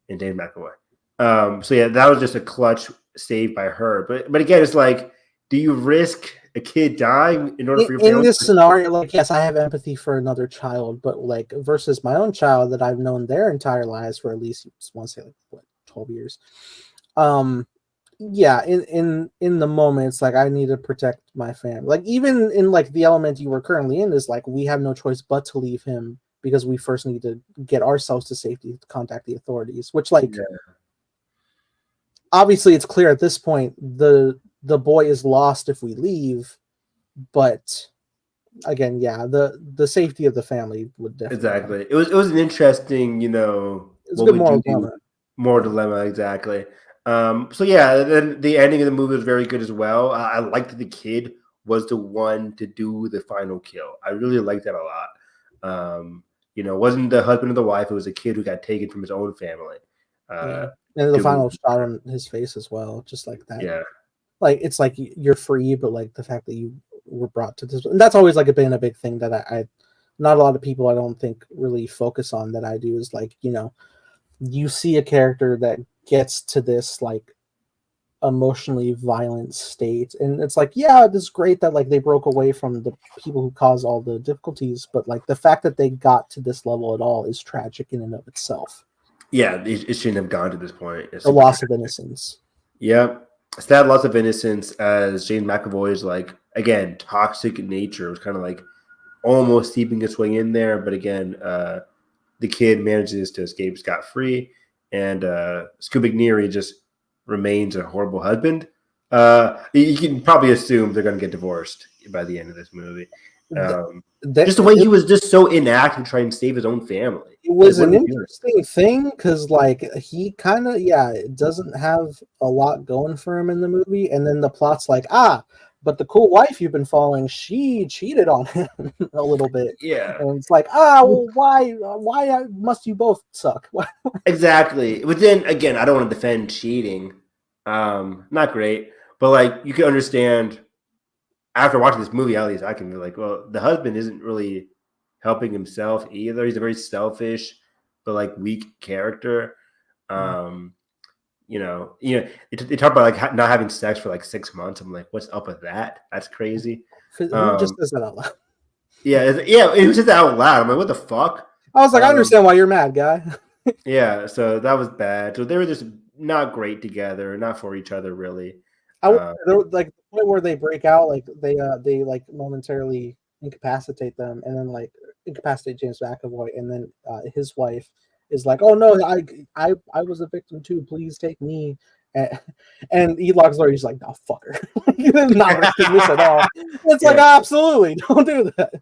and Dave McAvoy. So yeah, that was just a clutch save by her. But again, it's like, do you risk a kid dying in order for your family? In this scenario, like, yes, I have empathy for another child, but like versus my own child that I've known their entire lives for at least, want to say like what, 12 years. Yeah, in the moment, it's like I need to protect my family. Like even in like the element you were currently in is like we have no choice but to leave him because we first need to get ourselves to safety to contact the authorities. Which like obviously it's clear at this point the boy is lost if we leave, but again, the safety of the family would definitely exactly. It was an interesting, it's a good moral dilemma, exactly. So yeah, then the ending of the movie was very good as well. I liked that the kid was the one to do the final kill. I really liked that a lot. It wasn't the husband or the wife; it was a kid who got taken from his own family. And the final shot on his face as well, just like that. Yeah. Like it's like you're free, but like the fact that you were brought to this, and that's always like been a big thing that I not a lot of people I don't think really focus on that I do is like you see a character that gets to this like emotionally violent state, and it's like it's great that like they broke away from the people who caused all the difficulties, but like the fact that they got to this level at all is tragic in and of itself. Yeah, it shouldn't have gone to this point. The loss of innocence. Yeah. Sad loss of innocence as James McAvoy's like again toxic nature was kind of like almost seeping its way in there, but again, the kid manages to escape scot-free, and Scoot McNairy just remains a horrible husband. You can probably assume they're going to get divorced by the end of this movie. Just the way he was just so inactive trying to save his own family. It was an interesting thing because like he kind of doesn't have a lot going for him in the movie, and then the plot's like but the cool wife you've been following, she cheated on him a little bit. Yeah, and it's like well, why must you both suck? Exactly. But then again, I don't want to defend cheating, Not great, but like you can understand after watching this movie, at least I can be like, well, the husband isn't really helping himself either. He's a very selfish but like weak character. Um, they talk about like not having sex for like 6 months. I'm like, what's up with that? That's crazy. Who just says that out loud? Yeah, it was just out loud. I'm like, what the fuck? I was like, I understand why you're mad, guy. Yeah, so that was bad. So they were just not great together, not for each other, really. Like the point where they break out, like they like momentarily incapacitate them, and then like incapacitate James McAvoy, and then his wife is like, "Oh no, I was a victim too. Please take me." And he locks the door. He's like, "No, fuck her." He does not respect this at all. It's like, absolutely, don't do that.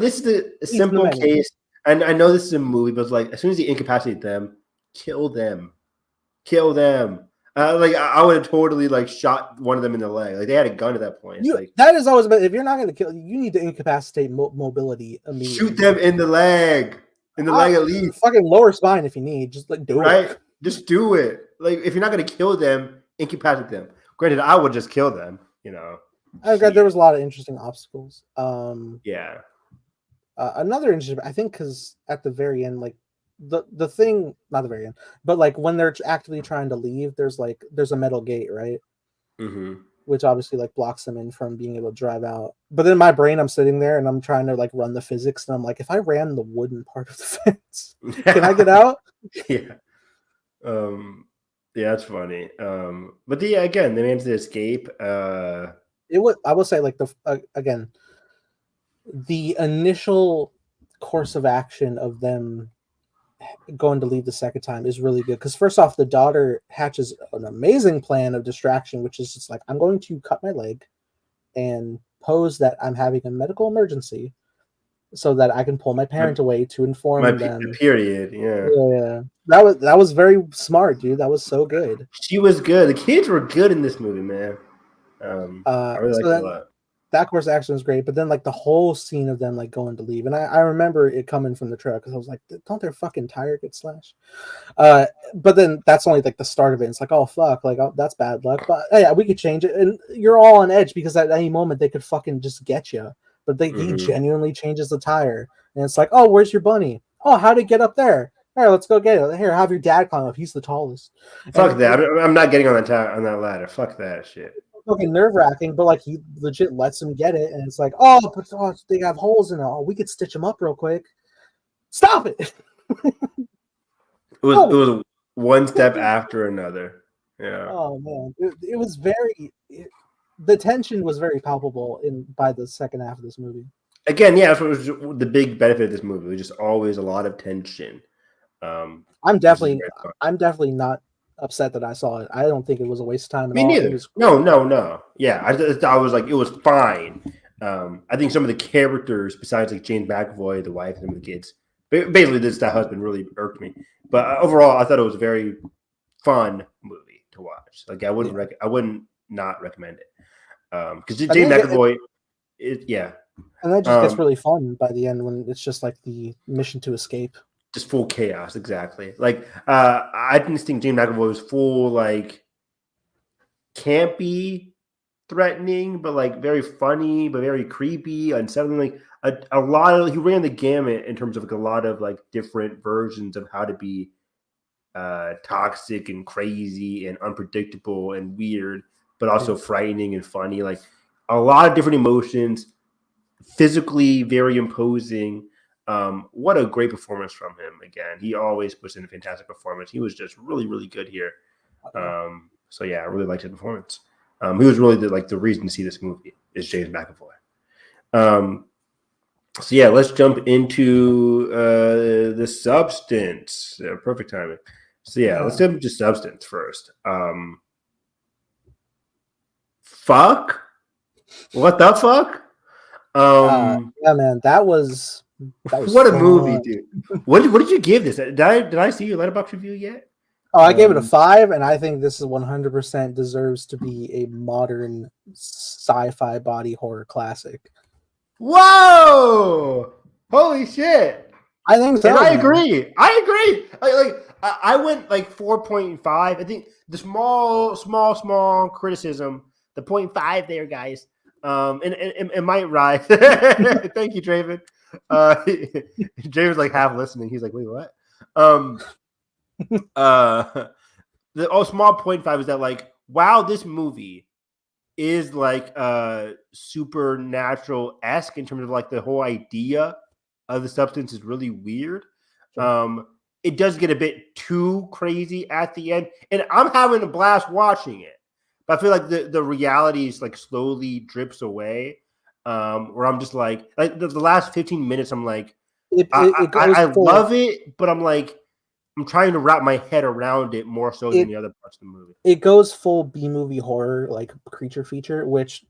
This is a simple case, and I know this is a movie, but it's like as soon as you incapacitate them, kill them. Like I would have totally like shot one of them in the leg. Like they had a gun at that point. That is always about, if you're not going to kill, you need to incapacitate mobility immediately. Shoot them in the leg, leg at least. Fucking lower spine if you need. Just like do it. Just do it. Like if you're not going to kill them, incapacitate them. Granted, I would just kill them. There was a lot of interesting obstacles. Yeah. Another interesting, I think, because at the very end, like. The thing, not the very end, but like when they're actively trying to leave, there's a metal gate, right? Mm-hmm. Which obviously like blocks them in from being able to drive out. But then in my brain, I'm sitting there and I'm trying to like run the physics, and I'm like, if I ran the wooden part of the fence, can I get out? Yeah. Yeah, that's funny. But again, they managed to escape. I will say like again, the initial course of action of them going to leave the second time is really good, because first off, the daughter hatches an amazing plan of distraction, which is just like, I'm going to cut my leg and pose that I'm having a medical emergency so that I can pull my parent away to inform them. Period. Yeah. That was very smart, dude. That was so good. She was good. The kids were good in this movie, man. I really liked it a lot. That course of action was great, but then like the whole scene of them like going to leave, and I remember it coming from the truck because I was like, don't their fucking tire get slashed? But then that's only like the start of it. It's like, oh fuck, like that's bad luck. But yeah, we could change it, and you're all on edge because at any moment they could fucking just get you. But he genuinely changes the tire, and it's like, oh, where's your bunny? Oh, how'd it get up there? All right, let's go get it. Here, have your dad climb up. He's the tallest. Fuck that! I'm not getting on that ladder. Fuck that shit. Fucking nerve-wracking, but like he legit lets him get it, and it's like, oh, but they have holes in it. Oh, we could stitch them up real quick. Stop it! It was one step after another. Yeah. Oh man, it was the tension was very palpable by the second half of this movie. Again, yeah, that's what was the big benefit of this movie. It was just always a lot of tension. I'm definitely not upset that I saw it. I don't think it was a waste of time at all. Me neither. No. Yeah, I was like, it was fine. I think some of the characters, besides like James McAvoy, the wife, and some of the kids, basically that husband really irked me. But overall, I thought it was a very fun movie to watch. Like I wouldn't not recommend it. Because James McAvoy, yeah. And that just gets really fun by the end when it's just like the mission to escape. Just full chaos, exactly. Like I didn't think James McAvoy was full like campy, threatening, but like very funny, but very creepy, unsettling. Like a lot of he ran the gamut in terms of like a lot of like different versions of how to be toxic and crazy and unpredictable and weird, but also frightening and funny. Like a lot of different emotions, physically very imposing. What a great performance from him. Again, he always puts in a fantastic performance. He was just really, really good here. So yeah, I really liked his performance. He was really the reason to see this movie is James McAvoy. So yeah, let's jump into the substance. Perfect timing. So yeah, let's jump into substance first. Fuck? What the fuck? Yeah, man, that was what a movie, dude. What did you give this? Did I see your Letterboxd review yet? Oh, I gave it a 5, and I think this is 100% deserves to be a modern sci-fi body horror classic. Whoa! Holy shit! I think so. And I agree. I went like 4.5. I think the small criticism, the 0.5 there, guys. And it might rise. Thank you, Draven. Draven's like half listening. He's like, wait, what? The small 0.5 is that like, wow, this movie is like supernatural-esque in terms of like the whole idea of the substance is really weird. Sure. It does get a bit too crazy at the end, and I'm having a blast watching it. But I feel like the reality is like slowly drips away. Where I'm just like the last 15 minutes, I'm like, I love it, but I'm like, I'm trying to wrap my head around it more so than the other parts of the movie. It goes full B-movie horror, like creature feature, which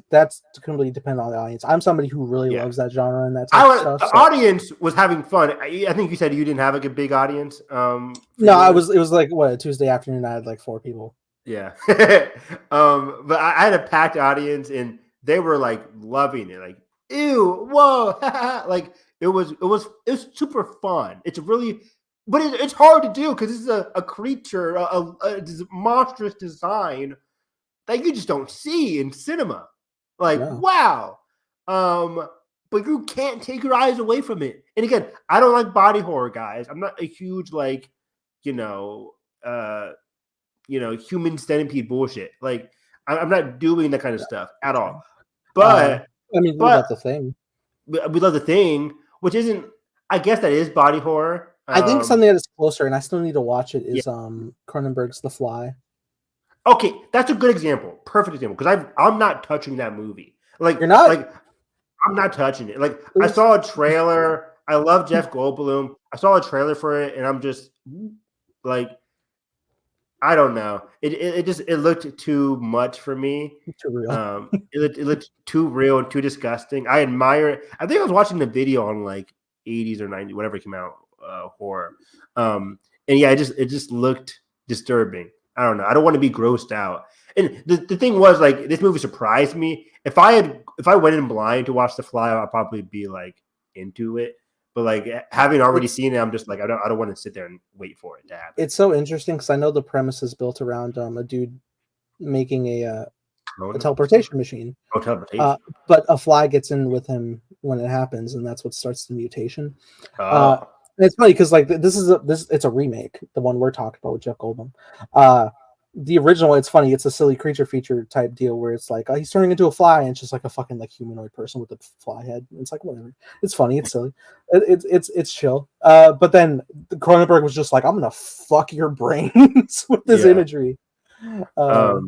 that's completely dependent on the audience. I'm somebody who really loves that genre and that type of stuff. The audience was having fun. I think you said you didn't have like a big audience. No, it was like what, a Tuesday afternoon. I had like 4 people. Yeah. But I had a packed audience and they were like loving it. Like, ew, whoa, like it was super fun. It's really. But it's hard to do because this is a creature, a monstrous design that you just don't see in cinema. Like, wow. But you can't take your eyes away from it. And again, I don't like body horror, guys. I'm not a huge, like, human centipede bullshit. Like, I'm not doing that kind of stuff at all. But we love The Thing. We love The Thing, which isn't. I guess that is body horror. I think something that is closer, and I still need to watch it, is Cronenberg's The Fly. Okay, that's a good example. Perfect example. Because I'm not touching that movie. Like, you're not? Like, I'm not touching it. Like, I saw a trailer. I love Jeff Goldblum. I saw a trailer for it, and I'm just like, I don't know. It looked too much for me. Too real. It looked too real and too disgusting. I admire it. I think I was watching the video on like 80s or 90s, whatever came out. Horror, and yeah, it just looked disturbing. I don't know. I don't want to be grossed out. And the thing was, like, this movie surprised me. If I went in blind to watch The Fly, I'd probably be like into it. But like having already seen it, I'm just like, I don't want to sit there and wait for it to happen. It's so interesting because I know the premise is built around a dude making a teleportation machine. Oh, teleportation. But a fly gets in with him when it happens, and that's what starts the mutation. And it's funny because like it's a remake, the one we're talking about with Jeff Goldblum. The original, it's funny, it's a silly creature feature type deal where it's like he's turning into a fly and it's just like a fucking like humanoid person with a fly head. It's like whatever. It's funny, it's silly. It's chill. But then Cronenberg was just like, I'm gonna fuck your brains with this imagery. So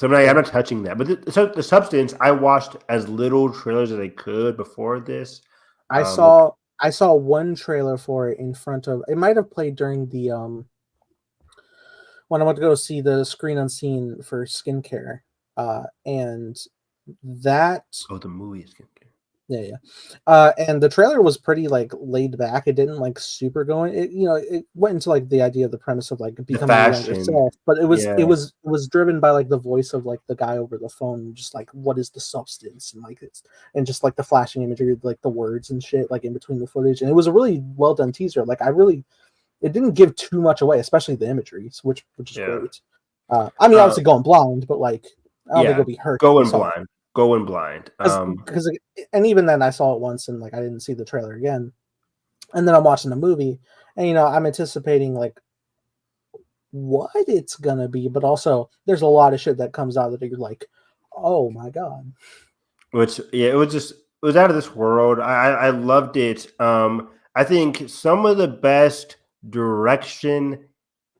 I'm not touching that. But the substance, I watched as little trailers as I could before this. I saw one trailer for it in front of. It might have played during the when I went to go see the Screen Unseen for Skincare, and that. Oh, the movie Skincare. Yeah. And the trailer was pretty like laid back. It didn't like super go in. It went into like the idea of the premise of like becoming yourself, but it was driven by like the voice of like the guy over the phone, just like what is the substance and like and just like the flashing imagery, like the words and shit, like in between the footage. And it was a really well done teaser. Like it didn't give too much away, especially the imagery, which is great. I mean, obviously going blind, but like I don't think it'll be hurt. Going blind. Because and even then I saw it once and like I didn't see the trailer again. And then I'm watching the movie and I'm anticipating like what it's gonna be, but also there's a lot of shit that comes out that you're like, oh my god. It was out of this world. I loved it. I think some of the best direction,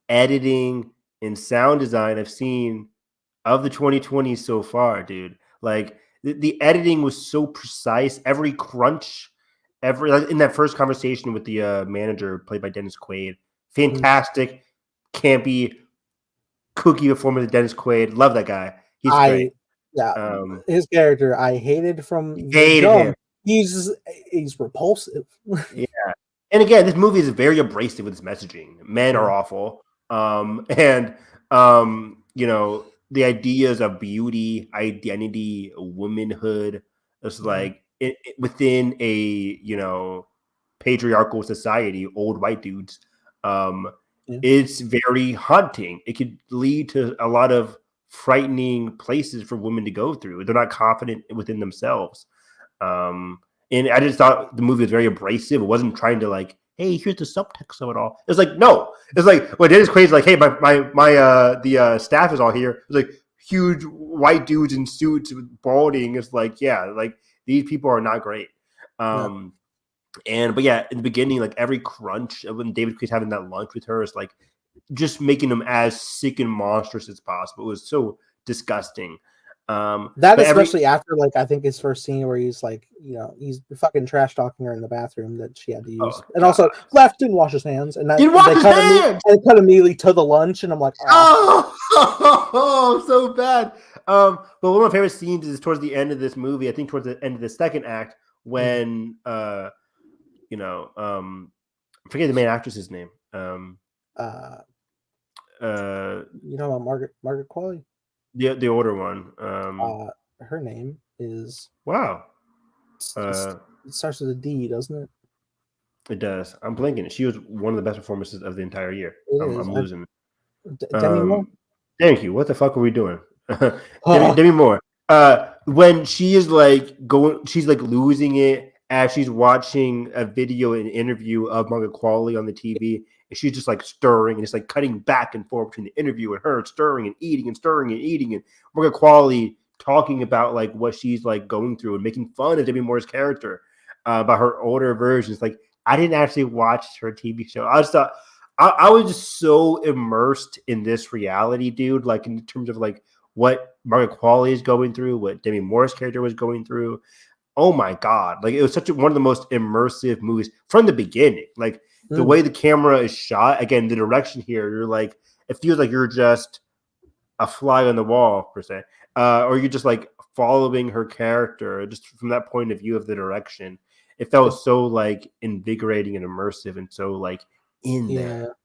editing, and sound design I've seen of the 2020s so far, dude. Like the editing was so precise. Every crunch, like in that first conversation with the manager played by Dennis Quaid, fantastic, campy, kooky performance of Dennis Quaid. Love that guy. He's great. Yeah, his character I hated from him. He's repulsive. Yeah, and again, this movie is very abrasive with its messaging. Men are awful, and the ideas of beauty, identity, womanhood. It's like within a patriarchal society, old white dudes. it's very haunting. It could lead to a lot of frightening places for women to go through. They're not confident within themselves. And I just thought the movie was very abrasive. It wasn't trying to like, hey, here's the subtext of it all. It's like, no. It's like when Dennis Quaid's like, hey, the staff is all here. It's like huge white dudes in suits balding. It's like, yeah, like these people are not great. But yeah, in the beginning, like every crunch of when David Quaid's having that lunch with her is like just making them as sick and monstrous as possible. It was so disgusting. That especially after like I think his first scene where he's like, he's fucking trash talking her in the bathroom that she had to use, and also Left didn't wash his hands, and they cut immediately to the lunch, and I'm like, so bad. But one of my favorite scenes is towards the end of this movie. I think towards the end of the second act when I forget the main actress's name. About Margaret Qualley. The older one. Her name is wow. It starts with a D, doesn't it? It does. I'm blinking. She was one of the best performances of the entire year. I'm losing. Demi Moore. Thank you. What the fuck are we doing? Demi Moore. When she is like she's like losing it as she's watching a video, an interview of Margaret Qualley on the TV. And she's just like stirring and it's like cutting back and forth between the interview and her stirring and eating and stirring and eating. And Margaret Qualley talking about like what she's like going through and making fun of Demi Moore's character about her older versions. Like I didn't actually watch her TV show. I just thought I was just so immersed in this reality, dude. Like in terms of like what Margaret Qualley is going through, what Demi Moore's character was going through. Oh my God. Like it was one of the most immersive movies from the beginning. Like the way the camera is shot, again, the direction here, you're like, it feels like you're just a fly on the wall, per se. Or you're just like following her character just from that point of view of the direction. It felt so like invigorating and immersive and so like in there.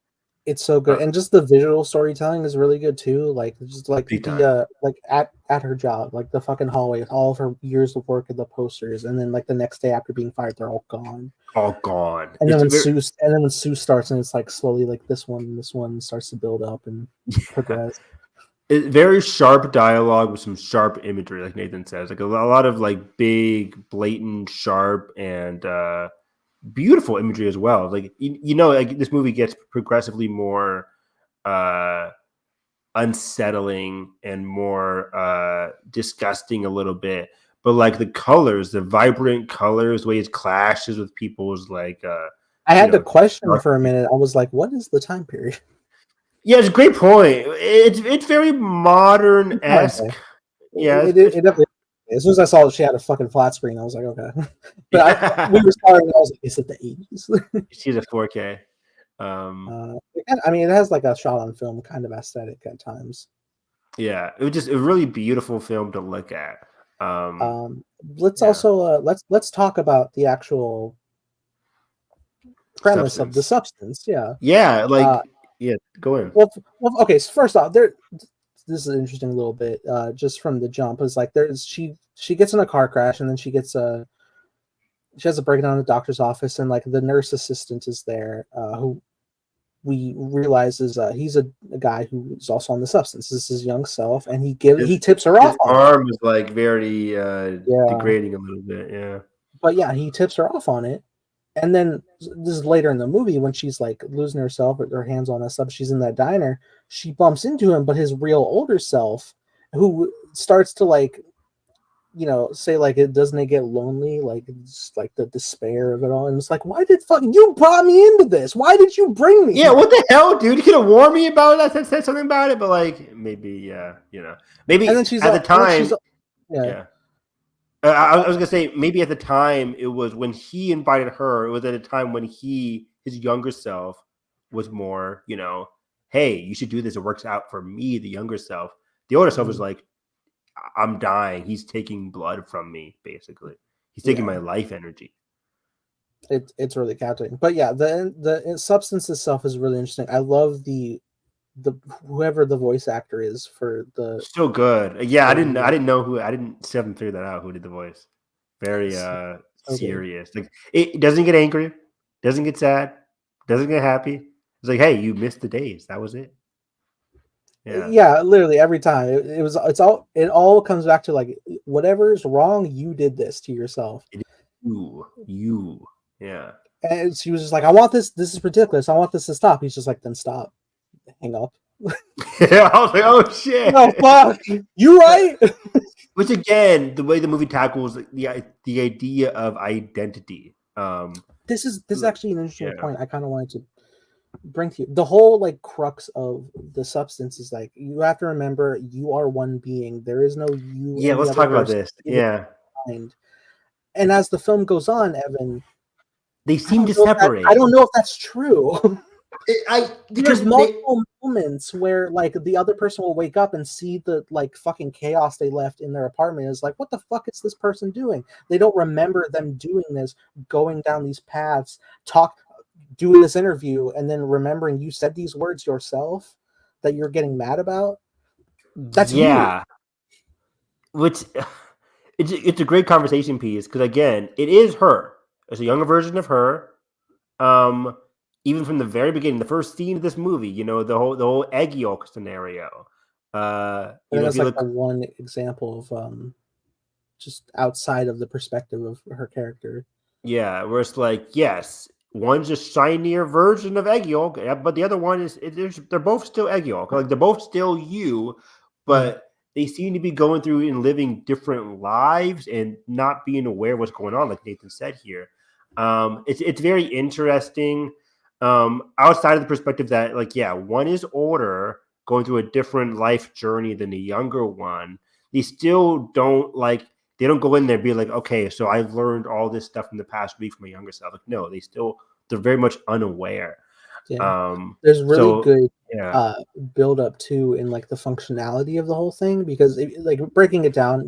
It's so good. And just the visual storytelling is really good too. Like just like like at her job, like the fucking hallway, all of her years of work at the posters, and then like the next day after being fired, they're all gone. All gone. And then when Sue starts, and it's like slowly like this one starts to build up and progress. It's very sharp dialogue with some sharp imagery, like Nathan says. Like a lot of like big, blatant, sharp, and beautiful imagery as well. Like like this movie gets progressively more unsettling and more disgusting a little bit. But like the colors, the vibrant colors, the way it clashes with people's like I had to question for a minute. I was like, what is the time period? Yeah, it's a great point. It's very modern-esque. Yeah, it definitely. As soon as I saw that she had a fucking flat screen, I was like, okay. But we were starting. I was like, is it the 80s? She's a 4K. I mean, it has like a shot on film kind of aesthetic at times. Yeah, it was just a really beautiful film to look at. Let's also let's talk about the actual premise of the substance. Yeah, like go in. Well, okay. So first off, this is an interesting little bit. Just from the jump is like she gets in a car crash and then she has a breakdown in the doctor's office, and like the nurse assistant is there, who we realize is he's a guy who is also on the substance. This is his young self, and he tips her off. His arm is like very degrading a little bit, yeah. But yeah, he tips her off on it, and then this is later in the movie when she's like losing herself with her hands on that stuff. She's in that diner. She bumps into him, but his real older self, who starts to like, say like doesn't it get lonely, like it's like the despair of it all, and it's like, why did you brought me into this? Why did you bring me? Yeah, what the hell, dude? You could have warned me about it. I said something about it, but like maybe maybe. And then she's at the time, I was gonna say maybe at the time it was when he invited her. It was at a time when his younger self was more, hey, you should do this. It works out for me, the younger self. The older self was like, I'm dying. He's taking blood from me, basically. He's taking my life energy. It's really captivating. But yeah, the substance itself is really interesting. I love the whoever the voice actor is for the so good. Yeah, I didn't know who. I didn't figure that out who did the voice. Very serious. Like it doesn't get angry, doesn't get sad, doesn't get happy. It's It's like, hey, you missed the days. That was it. Yeah, literally every time. It all comes back to like whatever's wrong, you did this to yourself. You. Yeah. And she was just like, I want this. This is ridiculous. I want this to stop. He's just like, then stop. Hang up. Yeah, I was like, oh shit. No, fuck. You right? Which again, the way the movie tackles the idea of identity. This is actually an interesting point I kind of wanted to bring to you. The whole like crux of the substance is like you have to remember you are one being. There is no you. Yeah, let's talk about this. Yeah. And as the film goes on, Evan, they seem to separate. I don't know if that's true. Because There's multiple moments where like the other person will wake up and see the like fucking chaos they left in their apartment. Is like, what the fuck is this person doing? They don't remember them doing this, going down these paths, doing this interview, and then remembering you said these words yourself that you're getting mad about. That's you. Which it's a great conversation piece because again, it is her. It's a younger version of her. Even from the very beginning, the first scene of this movie, you know, the whole egg yolk scenario. That's like one example of just outside of the perspective of her character. Yeah, where it's like, yes, one's a shinier version of egg yolk, but the other one they're both still egg yolk. Like they're both still you, but they seem to be going through and living different lives and not being aware of what's going on, like Nathan said here. It's very interesting. Outside of the perspective that, like, yeah, one is older, going through a different life journey than the younger one. They still don't they don't go in there and be like, okay, so I've learned all this stuff from the past week from my younger self. Like, no, they're very much unaware. Yeah. There's really good build up too in like the functionality of the whole thing because like breaking it down,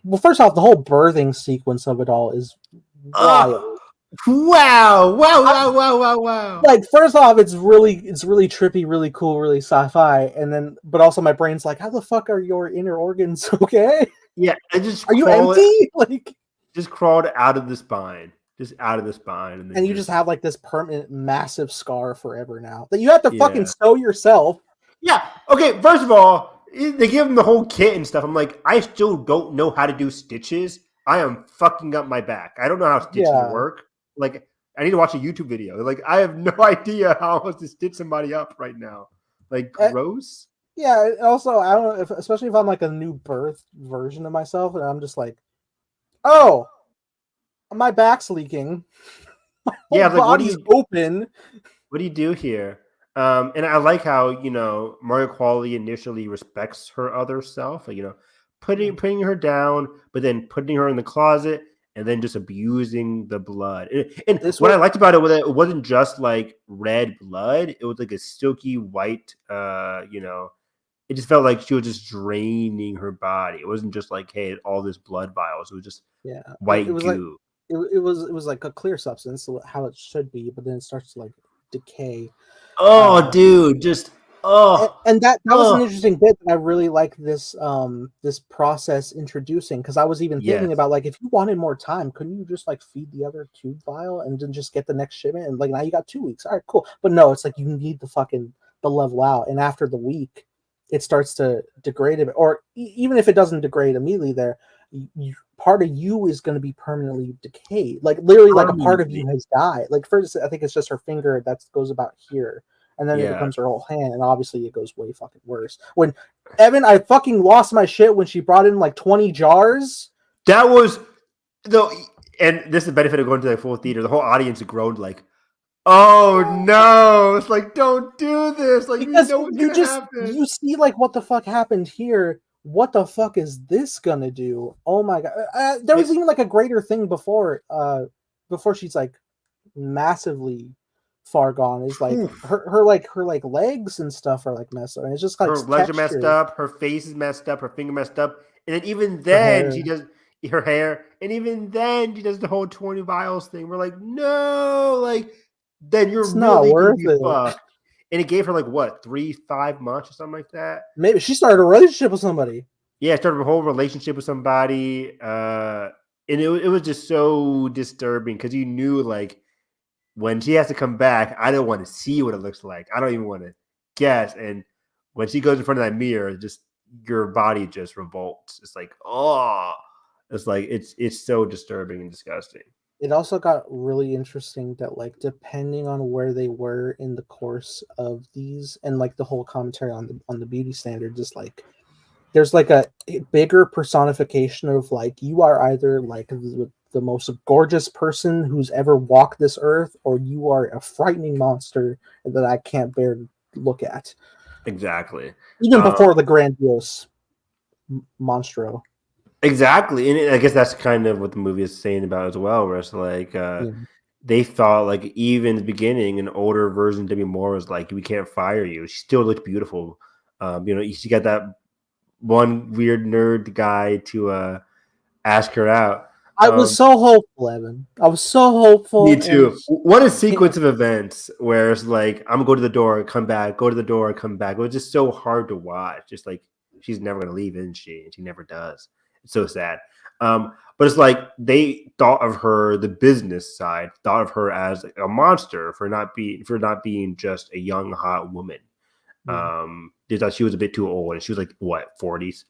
well, first off, the whole birthing sequence of it all is wild. Wow. Like, first off, it's really trippy, really cool, really sci-fi, and then but also my brain's like, how the fuck are your inner organs okay? Yeah, are you empty? Like, just crawled out of the spine. Just out of the spine. And you just have like this permanent massive scar forever now that you have to fucking sew yourself. Yeah. Okay, first of all, they give him the whole kit and stuff. I'm like, I still don't know how to do stitches. I am fucking up my back. I don't know how stitches work. Like, I need to watch a YouTube video. Like, I have no idea how to stitch somebody up right now. Like, gross. Yeah. Also, I don't know especially if I'm like a new birth version of myself, and I'm just like, oh, my back's leaking. Yeah, like body's open. What do you do here? And I like how, you know, Mario Qualley initially respects her other self, like, you know, putting her down, but then putting her in the closet. And then just abusing the blood. And what I liked about it wasn't just like red blood. It was like a silky white, you know, it just felt like she was just draining her body. It wasn't just like, hey, all this blood vials. It was just white goo. It was like a clear substance, how it should be, but then it starts to like decay. Oh, dude, just and that was an interesting bit that I really like this this process introducing, because I was even thinking about like, if you wanted more time, couldn't you just like feed the other tube vial and then just get the next shipment, and like now you got 2 weeks, all right, cool. But no, it's like you need the level out, and after the week it starts to degrade it, or even if it doesn't degrade immediately, there part of you is going to be permanently decayed, like literally like a part of you has died. Like first I think it's just her finger that goes about here, and then it becomes her whole hand, and obviously it goes way fucking worse. When Evan, I fucking lost my shit when she brought in like 20 jars. That was and this is the benefit of going to the full theater. The whole audience groaned like, "Oh no!" It's like, don't do this. Like, because you know what's gonna happen. You see like what the fuck happened here. What the fuck is this gonna do? Oh my god! There was even like a greater thing before she's like massively far gone, is like her legs and stuff are like messed up, and it's just like her legs are messed up, her face is messed up, her finger messed up, and then even then she does her hair, and even then she does the whole 20 vials thing. We're like, no, like then you're really gonna be fucked. And it gave her like what 3-5 months or something like that. Maybe she started a relationship with somebody. Yeah, started a whole relationship with somebody, and it was just so disturbing because you knew like when she has to come back, I don't want to see what it looks like. I don't even want to guess. And when she goes in front of that mirror, just your body just revolts. It's like, oh, it's like it's so disturbing and disgusting. It also got really interesting that like depending on where they were in the course of these and like the whole commentary on the beauty standard, just like there's like a bigger personification of like you are either like the most gorgeous person who's ever walked this earth, or you are a frightening monster that I can't bear to look at. Exactly. Even before the grandiose monstro. Exactly. And I guess that's kind of what the movie is saying about as well, where it's like they thought like even in the beginning, an older version of Demi Moore was like, we can't fire you. She still looked beautiful. She got that one weird nerd guy to ask her out. I was so hopeful, Evan. I was so hopeful. Me too. What a sequence of events where it's like, I'm gonna go to the door, come back, go to the door, come back. It was just so hard to watch. Just like she's never gonna leave, isn't she? And she never does. It's so sad. But it's like they thought of her, the business side, thought of her as a monster for not being just a young hot woman. They thought she was a bit too old, and she was like what 40s.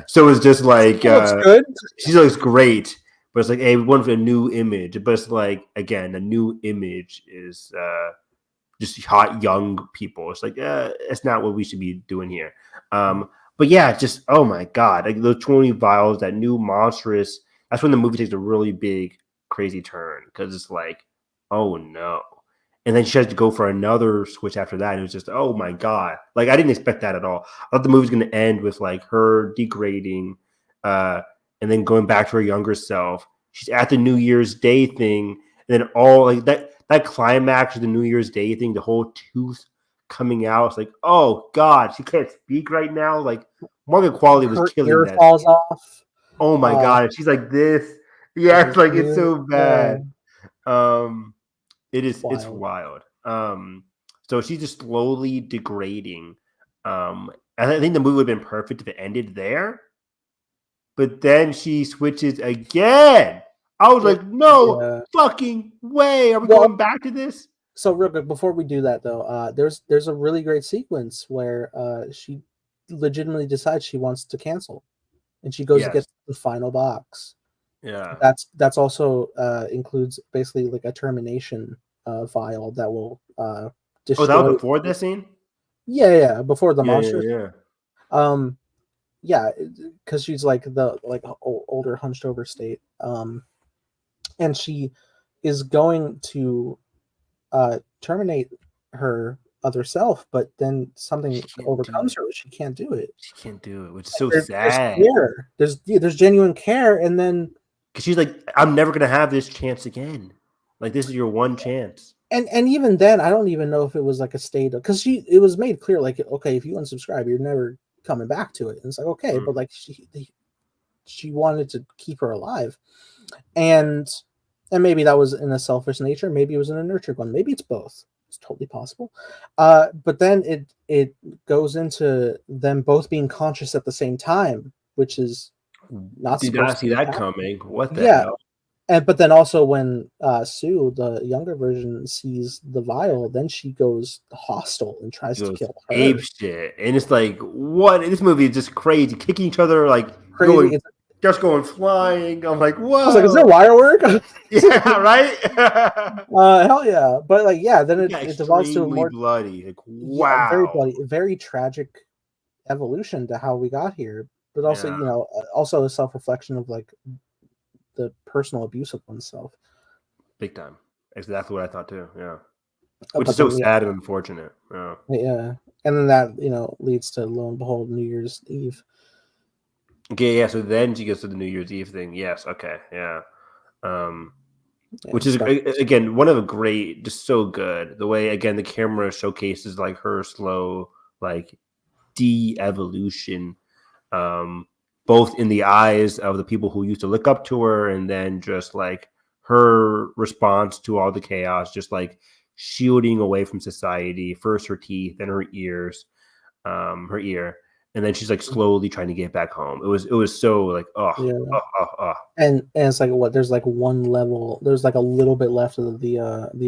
So it's just like she looks good. She looks great, but it's like, hey, we want a new image. But it's like again, a new image is just hot young people. It's like it's not what we should be doing here. But yeah, just oh my god, like those 20 vials, that new monstrous. That's when the movie takes a really big, crazy turn because it's like, oh no. And then she has to go for another switch after that. And it was just, oh my God. Like, I didn't expect that at all. I thought the movie was going to end with like her degrading and then going back to her younger self. She's at the New Year's Day thing. And then all like that climax of the New Year's Day thing, the whole tooth coming out. It's like, oh God, she can't speak right now. Like, Morgan Qualley was killing ear that. Falls off. Oh my God. And she's like this. Yeah, it's like, it's so bad. It's wild. So she's just slowly degrading. I think the movie would have been perfect if it ended there. But then she switches again. I was like, no fucking way. Are we going back to this? So real quick, before we do that though, there's a really great sequence where she legitimately decides she wants to cancel. And she goes to get the final box. Yeah. That's also includes basically like a termination vial that will destroy. Oh, that was before this scene? Yeah, before the monster. Yeah. Because she's like the older, hunched over state. And she is going to terminate her other self, but then something overcomes her. She can't do it. She can't do it, which is so sad. There's genuine care, and then because she's like, I'm never gonna have this chance again. Like, this is your one chance. And even then, I don't even know if it was like a state because it was made clear, like, okay, if you unsubscribe, you're never coming back to it. And it's like, okay, but like she wanted to keep her alive, and maybe that was in a selfish nature, maybe it was in a nurtured one, maybe it's both. It's totally possible. But then it goes into them both being conscious at the same time, which is not. Did not see that coming. What the hell? But then also when Sue, the younger version, sees the vial, then she goes hostile and tries to kill her. Ape shit. And it's like, what? This movie is just crazy. Kicking each other, like, crazy. Just going flying. I'm like, whoa. I was like, is there wire work? Yeah, right? Hell yeah. But like, yeah, then it devolves to a more bloody. Like, wow. Very bloody, very tragic evolution to how we got here. But also, also a self-reflection of like the personal abuse of oneself. Big time. Exactly what I thought too. Yeah. Which is so sad and unfortunate. Yeah. And then that, leads to, lo and behold, New Year's Eve. Okay, yeah. So then she gets to the New Year's Eve thing. Yes. Okay. Yeah. Which is again one of the great, just so good. The way again the camera showcases like her slow like de-evolution, both in the eyes of the people who used to look up to her, and then just like her response to all the chaos, just like shielding away from society. First her teeth, then her ears, her ear. and then she's like slowly trying to get back home. It was so like And it's like what there's like one level, there's like a little bit left of the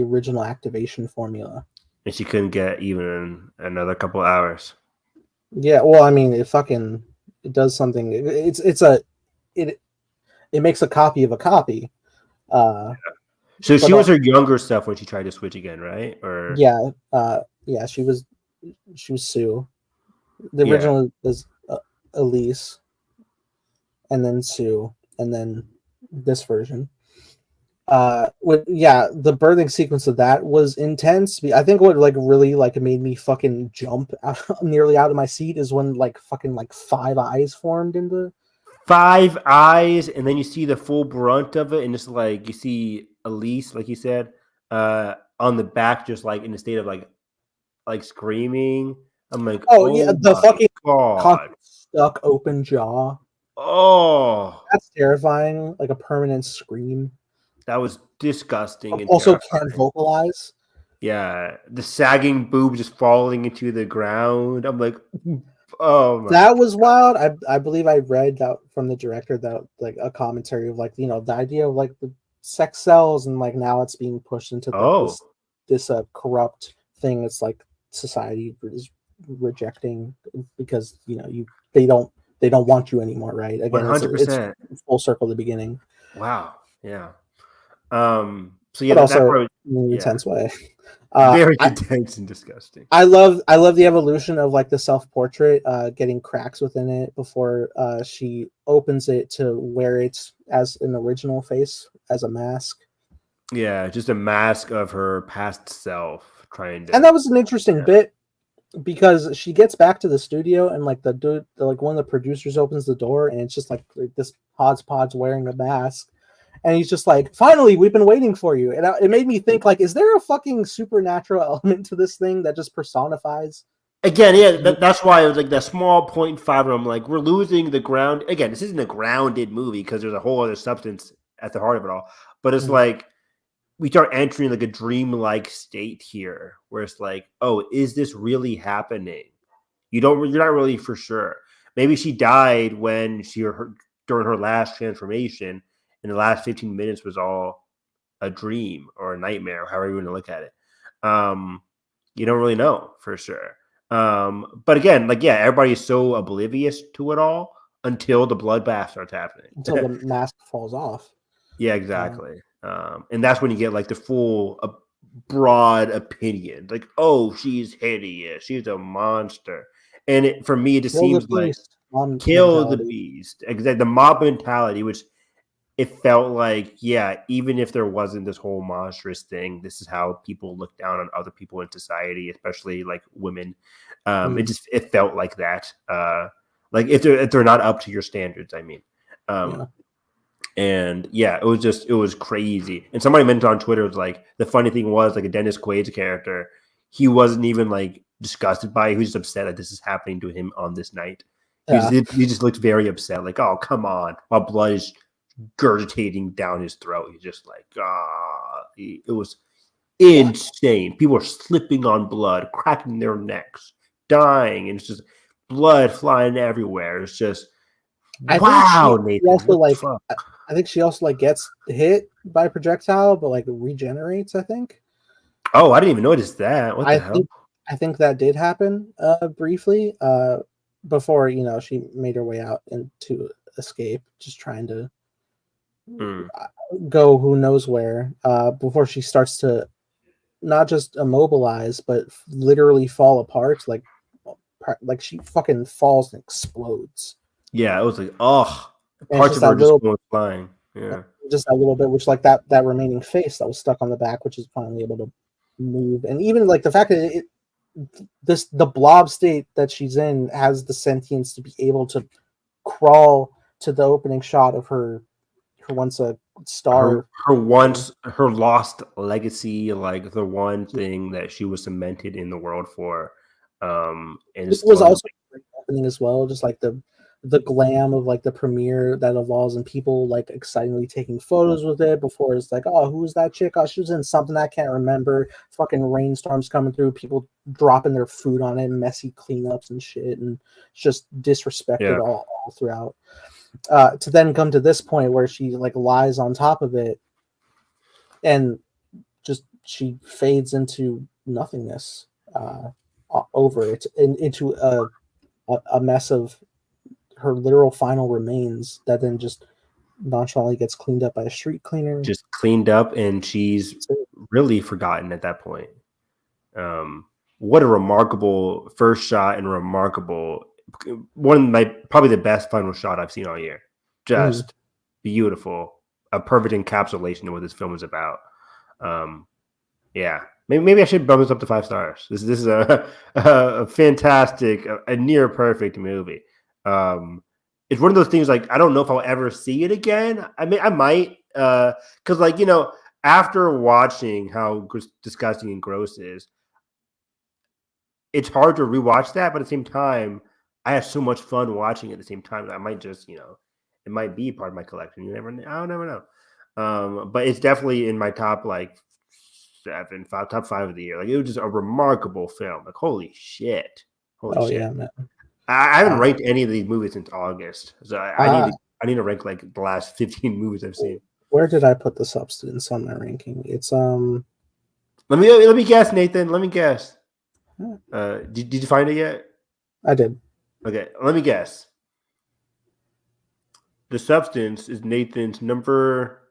original activation formula. and she couldn't get even another couple hours. Yeah, well, I mean, it does something. It makes a copy of a copy. So she was her younger self when she tried to switch again, right? Or yeah, she was Sue. The original is Elise, and then Sue, and then this version. The birthing sequence of that was intense. I think what like really like made me fucking jump nearly out of my seat is when like fucking like 5 eyes formed into 5 eyes, and then you see the full brunt of it, and it's like you see Elise, like you said, on the back, just like in a state of like screaming. I'm like, the fucking God. stuck open jaw. Oh, That's terrifying. Like a permanent scream. That was disgusting. And also terrifying. Can't vocalize. Yeah, the sagging boob just falling into the ground. I'm like, oh my that was wild. I believe I read that from the director that like a commentary of like, you know, the idea of like the sex cells, and like now it's being pushed into this corrupt thing that's like society is rejecting because, you know, they don't want you anymore, right? Again, 100%. It's full circle at the beginning. Wow. Yeah. So yeah, but also in an intense way. Very intense and disgusting. I love the evolution of like the self-portrait getting cracks within it before she opens it to wear it as an original face, as a mask. Yeah, just a mask of her past self trying to. And that was an interesting bit because she gets back to the studio and like the dude, like one of the producers opens the door and it's just like this hodgepodge wearing a mask. And he's just like, finally, we've been waiting for you. And it made me think, like, is there a fucking supernatural element to this thing that just personifies? Again, yeah, that's why it was like that small 0.5 where I'm like, we're losing the ground. Again, this isn't a grounded movie because there's a whole other substance at the heart of it all. But it's like we start entering like a dreamlike state here where it's like, oh, is this really happening? You're not really for sure. Maybe she died when during her last transformation. And the last 15 minutes was all a dream or a nightmare, however you want to look at it. You don't really know for sure. But again, like, yeah, everybody is so oblivious to it all until the bloodbath starts happening. Until the mask falls off. Yeah, exactly. And that's when you get like the full broad opinion. Like, oh, she's hideous. She's a monster. And for me, it just seems like kill the beast. Exactly. The mob mentality, which it felt like, yeah, even if there wasn't this whole monstrous thing, this is how people look down on other people in society, especially like women. It felt like that. Like if they're not up to your standards, I mean. And yeah, it was crazy. And somebody mentioned on Twitter, it was like the funny thing was like a Dennis Quaid's character, he wasn't even like disgusted by it. He was just upset that this is happening to him on this night. He just looked very upset, like, oh, come on, while blood is gurgitating down his throat. He's just like, it was insane. People are slipping on blood, cracking their necks, dying, and it's just blood flying everywhere. It's just wow, Nathan. I think she also like gets hit by a projectile, but like regenerates, I think. Oh, I didn't even notice that. What the hell? I think that did happen briefly before, you know, she made her way out into escape, just trying to go who knows where before she starts to not just immobilize but literally fall apart, like she fucking falls and explodes. Yeah, it was like, oh, parts of her just going flying. Yeah, just a little bit, which like that remaining face that was stuck on the back, which is finally able to move. And even like the fact that the blob state that she's in has the sentience to be able to crawl to the opening shot of her once a star, her lost legacy, like the one thing that she was cemented in the world for. And this was also opening as well, just like the the glam of like the premiere that evolves and people like excitingly taking photos with it before it's like, oh, who's that chick? Oh, she was in something I can't remember. Fucking rainstorms coming through, people dropping their food on it, messy cleanups and shit, and just disrespected all throughout. To then come to this point where she like lies on top of it and just she fades into nothingness over it into a mess of her literal final remains that then just nonchalantly gets cleaned up by a street cleaner. Just cleaned up, and she's really forgotten at that point. What a remarkable first shot and remarkable one of my probably the best final shot I've seen all year. Just beautiful, a perfect encapsulation of what this film is about. Yeah, maybe I should bump this up to 5 stars. This is a fantastic, a near perfect movie. It's one of those things like I don't know if I'll ever see it again. I mean, I might, because like after watching how disgusting and gross it is, it's hard to rewatch that. But at the same time, I have so much fun watching it at the same time that I might just it might be part of my collection. I'll never know. But it's definitely in my top like top 5 of the year. Like it was just a remarkable film. Like holy shit, holy shit. Yeah, man. I haven't ranked any of these movies since August, so I need to rank like the last 15 movies I've seen. Where did I put the Substance on my ranking? It's Let me guess, Nathan. Let me guess. Did you find it yet? I did. Okay, let me guess. The Substance is Nathan's number.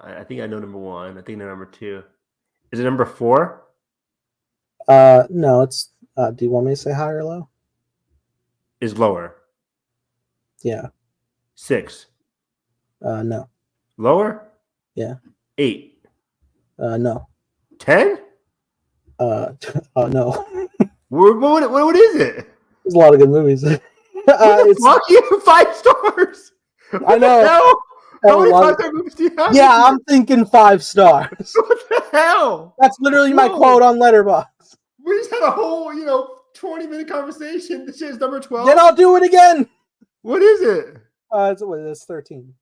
I think I know number 1. I think I know number 2. Is it number 4? No, it's. Do you want me to say high or low? Is lower. Yeah. 6. No. Lower? Yeah. 8. No. 10? No. What is it? There's a lot of good movies. Fuck you, 5 stars. I know. How many 5-star movies do you have? Yeah, I'm thinking 5 stars. What the hell? That's literally my quote on Letterboxd. We just had a whole, 20-minute conversation. This is number 12. Then I'll do it again. What is it? It's 13.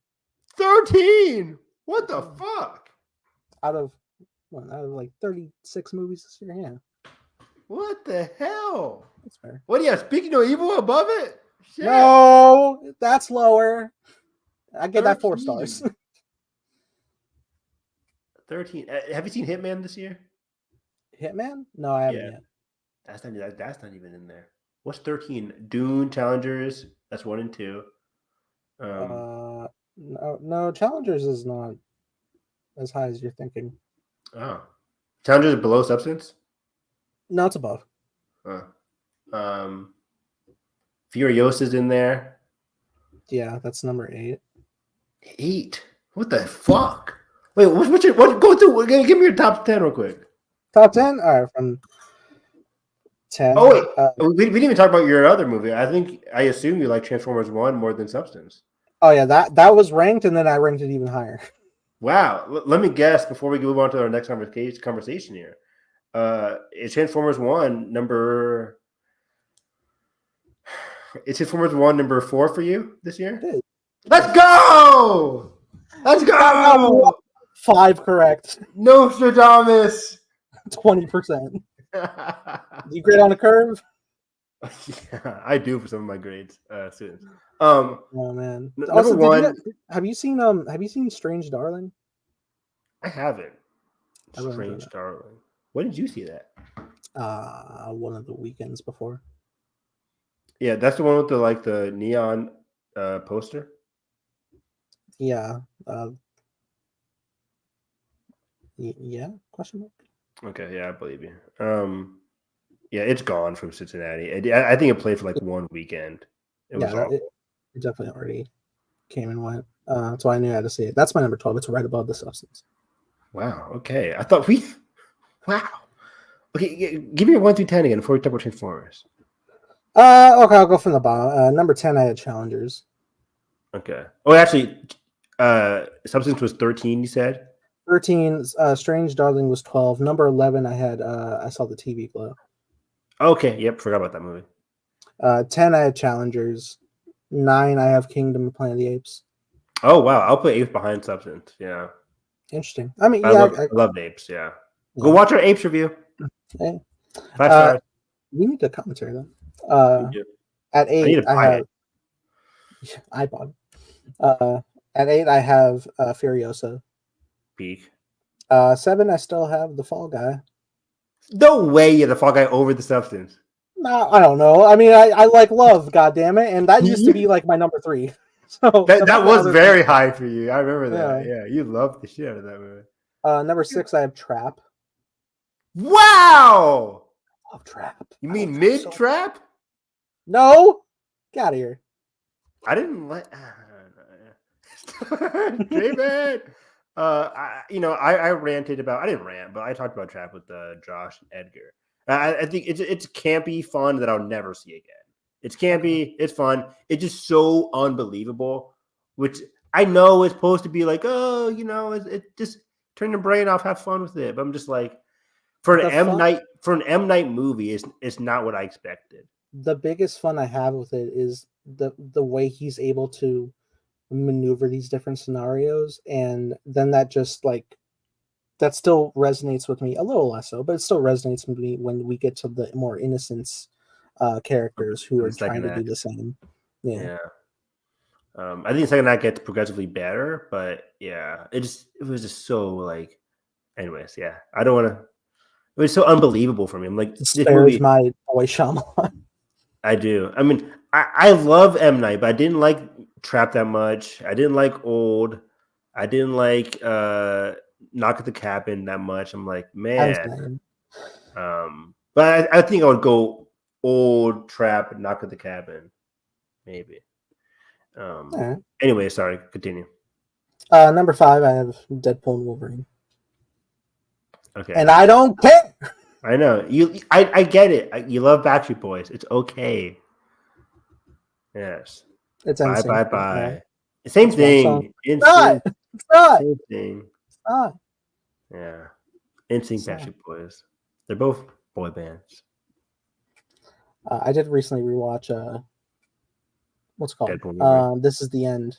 13. What the fuck? Out of like 36 movies this year, yeah. What the hell? That's fair. What do you have? Speaking No Evil above it? Shit. No, that's lower. I give that 4 stars. 13. Have you seen Hitman this year? Hitman? No, I haven't yet. That's not even in there. What's 13? Dune, Challengers. That's 1 and 2. No, Challengers is not as high as you're thinking. Oh, Challengers is below Substance. No, it's above. Furiosa's in there. Yeah, that's number 8. 8. What the fuck? Wait, what? Go through. Give me your top 10 real quick. Top 10? All right, from 10. Oh wait, we didn't even talk about your other movie. I assume you like Transformers 1 more than Substance. Oh yeah, that was ranked, and then I ranked it even higher. Wow. Let me guess before we move on to our next conversation here. Is Transformers 1 number? Is Transformers 1 number 4 for you this year? Let's go! Let's go! 5 correct. Nostradamus. 20%. You grade on a curve? Yeah, I do for some of my grades, students. Oh man. Also, have you seen Strange Darling? I haven't. Strange Darling. When did you see that? One of the weekends before. Yeah, that's the one with the neon poster. Yeah. Yeah? Question mark. Okay, yeah, I believe you. Yeah, it's gone from Cincinnati. I think it played for like 1 weekend. It definitely already came and went. So I knew I had to see it. That's my number 12. It's right above The Substance. Wow. Okay. I thought wow. Okay, give me your 1 through 10 again before we talk about Transformers. Okay, I'll go from the bottom. Number 10, I had Challengers. Okay. Oh, actually, Substance was 13, you said? 13, Strange Darling was 12. Number 11, I had I Saw the TV Glow. Okay, yep, forgot about that movie. 10, I have Challengers. 9, I have Kingdom of Planet of the Apes. Oh wow, I'll put Apes behind Substance. Yeah, Interesting. I mean, I yeah, love Apes. Yeah, go yeah. watch our Apes review. Hey. 5 stars. We need a commentary though. We do. At I need 8, to I buy have it. iPod. At 8, I have Furiosa. Peak. 7, I still have The Fall Guy. No way, you're the Fall Guy over the Substance. No, I don't know. I mean, I like Love, goddammit, and that used to be like my number 3. So That was very high for you. I remember that. Yeah. Yeah, you loved the shit out of that movie. Number 6, I have Trap. Wow. I love Trap. You I mean love mid so- trap? No, get out of here. I didn't like. J-Man. I ranted about. I didn't rant, but I talked about Trap with Josh and Edgar. I think it's campy fun that I'll never see again. It's campy. It's fun. It's just so unbelievable. Which I know is supposed to be like, oh, it just turn your brain off, have fun with it. But I'm just like, for an M Night movie, it's not what I expected. The biggest fun I have with it is the way he's able to maneuver these different scenarios, and then that still resonates with me a little less so, but it still resonates with me when we get to the more innocence characters who are trying to do the same. Yeah. I think the second act gets progressively better, but yeah, it was just so like. Anyways, yeah, I don't want to. It was so unbelievable for me. I'm like, this movie, my boy Shyamalan. I do. I mean, I love M. Night, but I didn't like Trap that much. I didn't like Old. I didn't like Knock at the Cabin that much. I'm like, man. But I think I would go Old, Trap, Knock at the Cabin, maybe. Right. Anyway, sorry. Continue. Number 5, I have Deadpool and Wolverine. Okay. And I don't care. I know you. I get it. You love Backstreet Boys. It's okay. Yes. It's bye. Same thing. It's not. Same thing. It's not. Yeah. NSYNC, Backstreet Boys. They're both boy bands. I did recently rewatch what's it called? Deadpool This Is the End,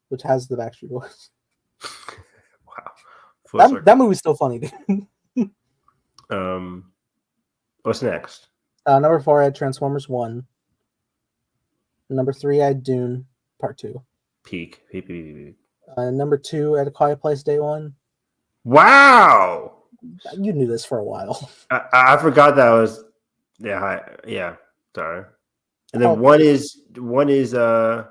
which has the Backstreet Boys. Wow. That movie's still funny, dude. What's next? Number 4, I had Transformers 1. Number 3, I had Dune Part 2. Peak. Number 2, I had A Quiet Place Day 1. Wow. You knew this for a while. I forgot that was yeah. Sorry. And then one is come on.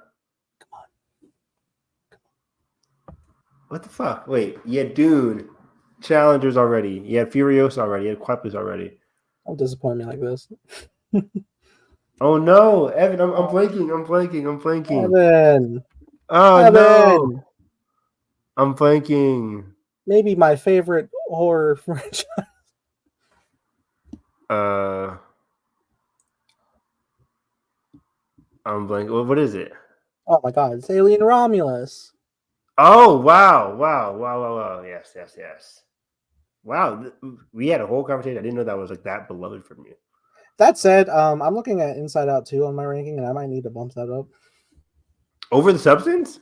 What the fuck? Wait, you had Dune, Challengers already. You had Furiosa already. You had Quiet Place already. Don't disappoint me like this. Oh no, Evan! I'm blanking. Evan. Oh Evan. No, I'm blanking. Maybe my favorite horror franchise. I'm blanking. What is it? Oh my god, it's Alien Romulus. Oh wow! Yes. Wow, we had a whole conversation. I didn't know that was like that beloved from you. That said, I'm looking at Inside Out 2 on my ranking, and I might need to bump that up. Over the Substance?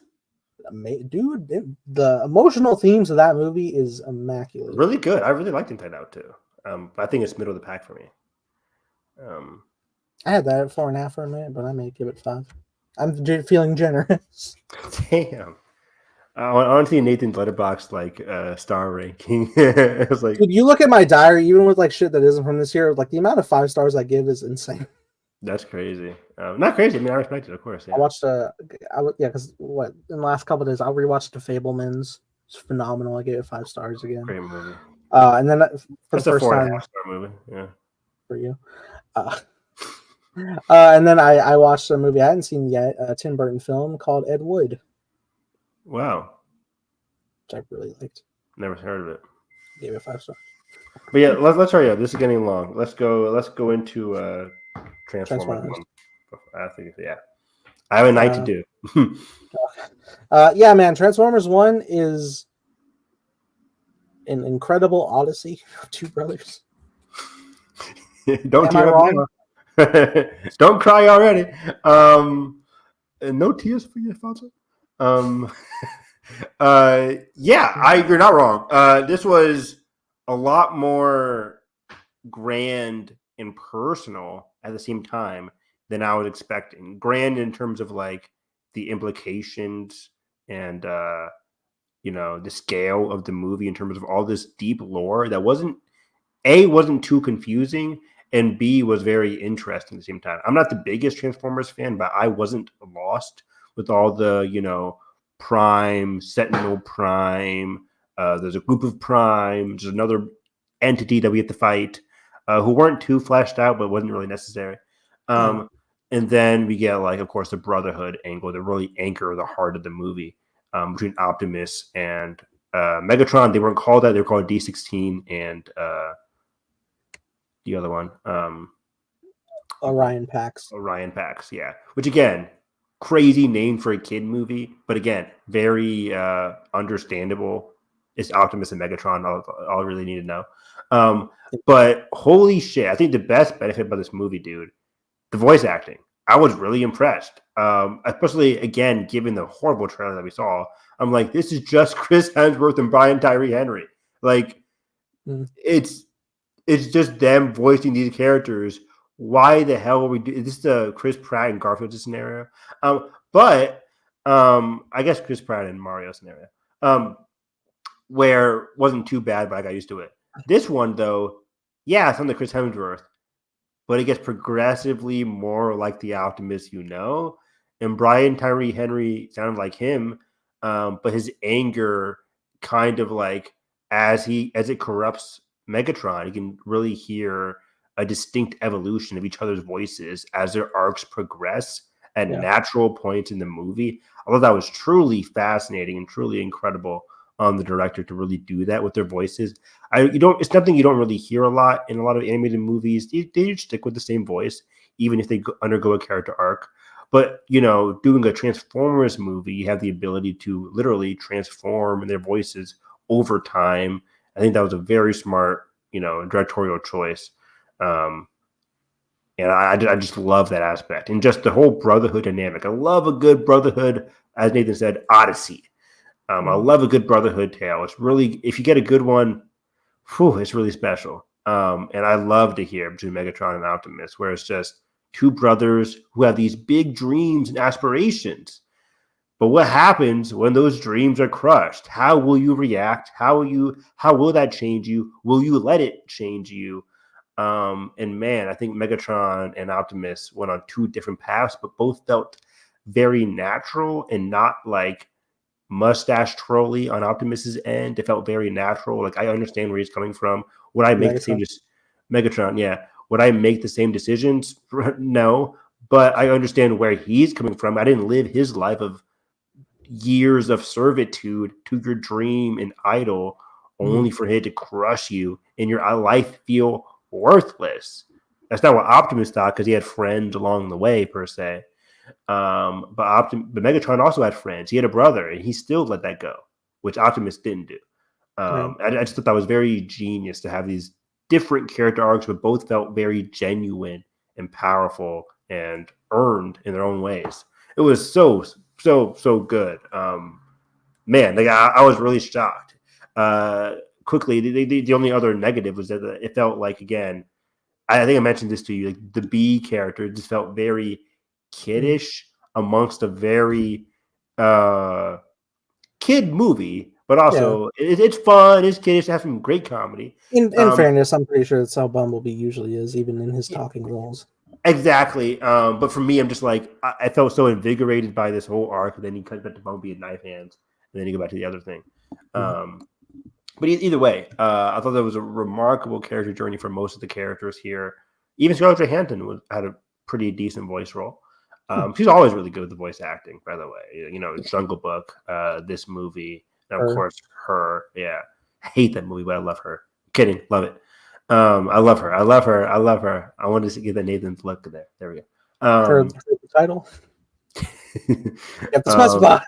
Dude, the emotional themes of that movie is immaculate. Really good. I really liked Inside Out too. I think it's middle of the pack for me. I had that at 4.5 for a minute, but I may give it 5. I'm feeling generous. Damn. Honestly, Nathan's Letterboxd star ranking. It was like, dude, you look at my diary, even with like shit that isn't from this year, like the amount of 5 stars I give is insane. That's crazy. Not crazy. I mean, I respect it, of course. Yeah. I watched because in the last couple of days I rewatched The Fablemans. It's phenomenal. I gave it 5 stars again. Great movie. And then for That's the first time, 4.5 star movie. Yeah. For you. And then I watched a movie I hadn't seen yet, a Tim Burton film called Ed Wood. Wow. Which I really liked. Never heard of it. Gave it 5 stars. But yeah, let's hurry up. This is getting long. Let's go into Transformers. I think I have a night to do. Yeah, man. Transformers 1 is an incredible odyssey of two brothers. Don't Am I tear wrong? up. Don't cry already. And no tears for you, Alfonso. You're not wrong. This was a lot more grand and personal at the same time than I was expecting. Grand in terms of like the implications and the scale of the movie in terms of all this deep lore that wasn't too confusing, and B was very interesting at the same time. I'm not the biggest Transformers fan, but I wasn't lost with all the, Prime, Sentinel Prime. There's a group of Primes. There's another entity that we have to fight who weren't too fleshed out, but wasn't really necessary. And then we get, like, of course, the Brotherhood angle that really anchor the heart of the movie between Optimus and Megatron. They weren't called that. They were called D16 and the other one. Orion Pax. Orion Pax, yeah. Which, again, crazy name for a kid movie, but again, very understandable. It's Optimus and Megatron, all I really need to know. But holy shit, I think the best benefit about this movie, dude, the voice acting. I was really impressed. Especially, again, given the horrible trailer that we saw. I'm like, this is just Chris Hemsworth and Brian Tyree Henry. Like, it's just them voicing these characters. Why the hell are we doing this? Is the Chris Pratt and Garfield scenario? But I guess Chris Pratt and Mario scenario, where wasn't too bad, but I got used to it. This one, though, yeah, it's on the Chris Hemsworth, but it gets progressively more like the Optimus, and Brian Tyree Henry sounded like him, but his anger kind of like as it corrupts Megatron, you can really hear a distinct evolution of each other's voices as their arcs progress at natural points in the movie. I thought that was truly fascinating and truly incredible on the director to really do that with their voices. It's something you don't really hear a lot in a lot of animated movies. They stick with the same voice, even if they undergo a character arc. But, doing a Transformers movie, you have the ability to literally transform their voices over time. I think that was a very smart, directorial choice. And I just love that aspect. And just the whole Brotherhood dynamic. I love a good Brotherhood, as Nathan said, Odyssey. I love a good Brotherhood tale. It's really, if you get a good one, it's really special. And I love to hear between Megatron and Optimus, where it's just two brothers who have these big dreams and aspirations. But what happens when those dreams are crushed? How will you react? How will that change you? Will you let it change you? And man, I think Megatron and Optimus went on two different paths, but both felt very natural and not like mustache trolly on Optimus's end. It felt very natural. Like, I understand where he's coming from. Would I make Megatron? Yeah. Would I make the same decisions? No, but I understand where he's coming from. I didn't live his life of years of servitude to your dream and idol only for it to crush you and your life feel worthless. That's not what Optimus thought, because he had friends along the way, per se. But Megatron also had friends. He had a brother, and he still let that go, which Optimus didn't do. I just thought that was very genius to have these different character arcs, but both felt very genuine and powerful and earned in their own ways. It was so good. Man, I was really shocked. Quickly, the only other negative was that it felt like, again, I think I mentioned this to you, like the B character just felt very kiddish amongst a very kid movie, but also it's fun, it's kiddish, it has some great comedy. In fairness, I'm pretty sure that's how Bumblebee usually is, even in his talking roles. Exactly. But for me, I'm just like, I felt so invigorated by this whole arc, and then he comes back to Bumblebee and knife hands, and then you go back to the other thing. But either way, I thought that was a remarkable character journey for most of the characters here. Even Scarlett Johansson had a pretty decent voice role. She's always really good with the voice acting, by the way. Jungle Book, this movie, and of course her. Yeah, I hate that movie, but I love her. Kidding, love it. I love her. I wanted to get that Nathan's look there. There we go. For the title. You have to specify.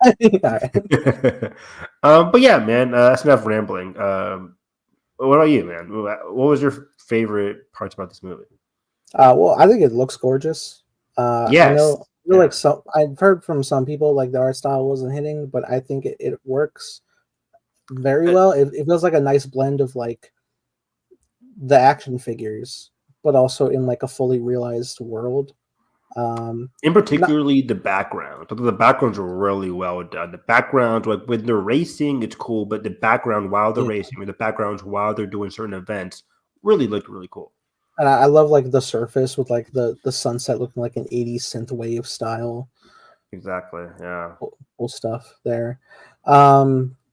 But yeah, man, that's enough rambling. What about you, man? What was your favorite parts about this movie? Well, I think it looks gorgeous. I Yes. know, like some I've heard from some people like the art style wasn't hitting, but I think it works very well. It feels like a nice blend of like the action figures, but also in like a fully realized world. In Not particularly the background. The backgrounds are really well done. The background, like when they're racing, it's cool, but the background while they're yeah. racing, or the backgrounds while they're doing certain events, really looked really cool. And I love like the surface with like the sunset looking like an 80s synth wave style. Exactly. Yeah. Cool stuff there.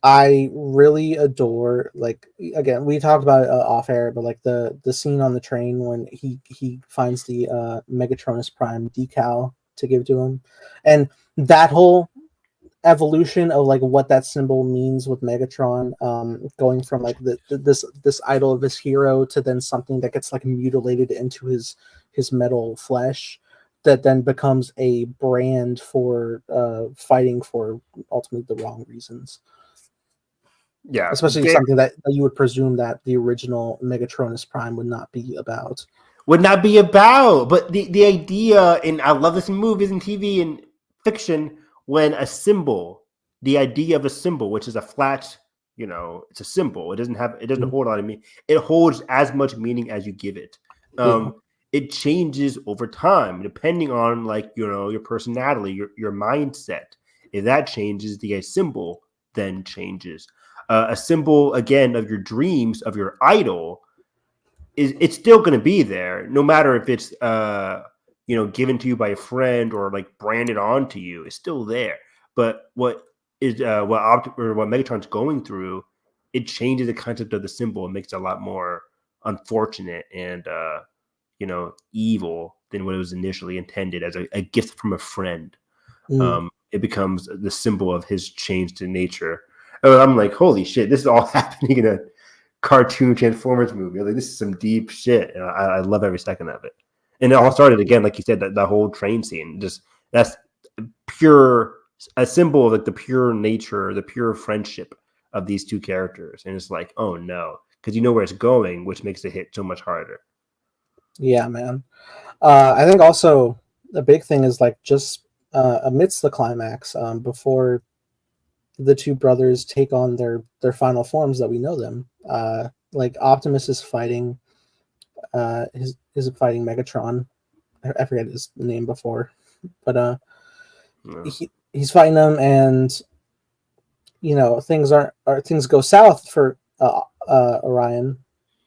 I really adore, like, again, we talked about it off air, but like the scene on the train when he finds the Megatronus Prime decal to give to him, and that whole evolution of like what that symbol means with Megatron, going from like this idol of his hero to then something that gets like mutilated into his metal flesh, that then becomes a brand for fighting for ultimately the wrong reasons. Yeah. Especially something that you would presume that the original Megatronus Prime would not be about. Would not be about. But the idea, and I love this in movies and TV and fiction, when a symbol, the idea of a symbol, which is a flat, it's a symbol. It doesn't hold a lot of meaning. It holds as much meaning as you give it. It changes over time, depending on your personality, your mindset. If that changes, the symbol then changes. A symbol, again, of your dreams, of your idol, it's still going to be there, no matter if it's given to you by a friend or like branded onto you. It's still there. But what Megatron's going through, it changes the concept of the symbol and makes it a lot more unfortunate and evil than what it was initially intended as a gift from a friend. It becomes the symbol of his change to nature. And I'm like, holy shit, this is all happening in a cartoon Transformers movie. Like, this is some deep shit. And I love every second of it. And it all started again, like you said, that whole train scene. Just that's a symbol of like the pure nature, the pure friendship of these two characters. And it's like, oh no, because you know where it's going, which makes it hit so much harder. Yeah, man. I think also the big thing is like just amidst the climax, before the two brothers take on their final forms that we know them. Like Optimus is fighting is fighting Megatron. I forget his name before, but he's fighting them, and things go south for Orion,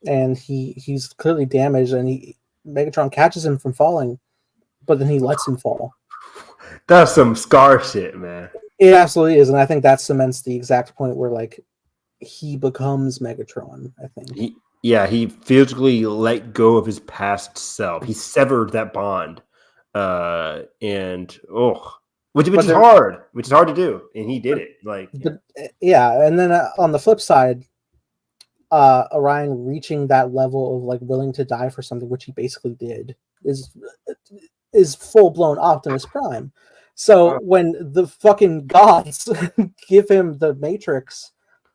and he's clearly damaged, and Megatron catches him from falling, but then he lets him fall. That's some Scar shit, man. It absolutely is, and I think that cements the exact point where like he becomes Megatron. I think. He physically let go of his past self. He severed that bond, which is hard to do, and he did it. And then on the flip side, Orion reaching that level of like willing to die for something, which he basically did, is full blown Optimus Prime. So when the fucking gods give him the Matrix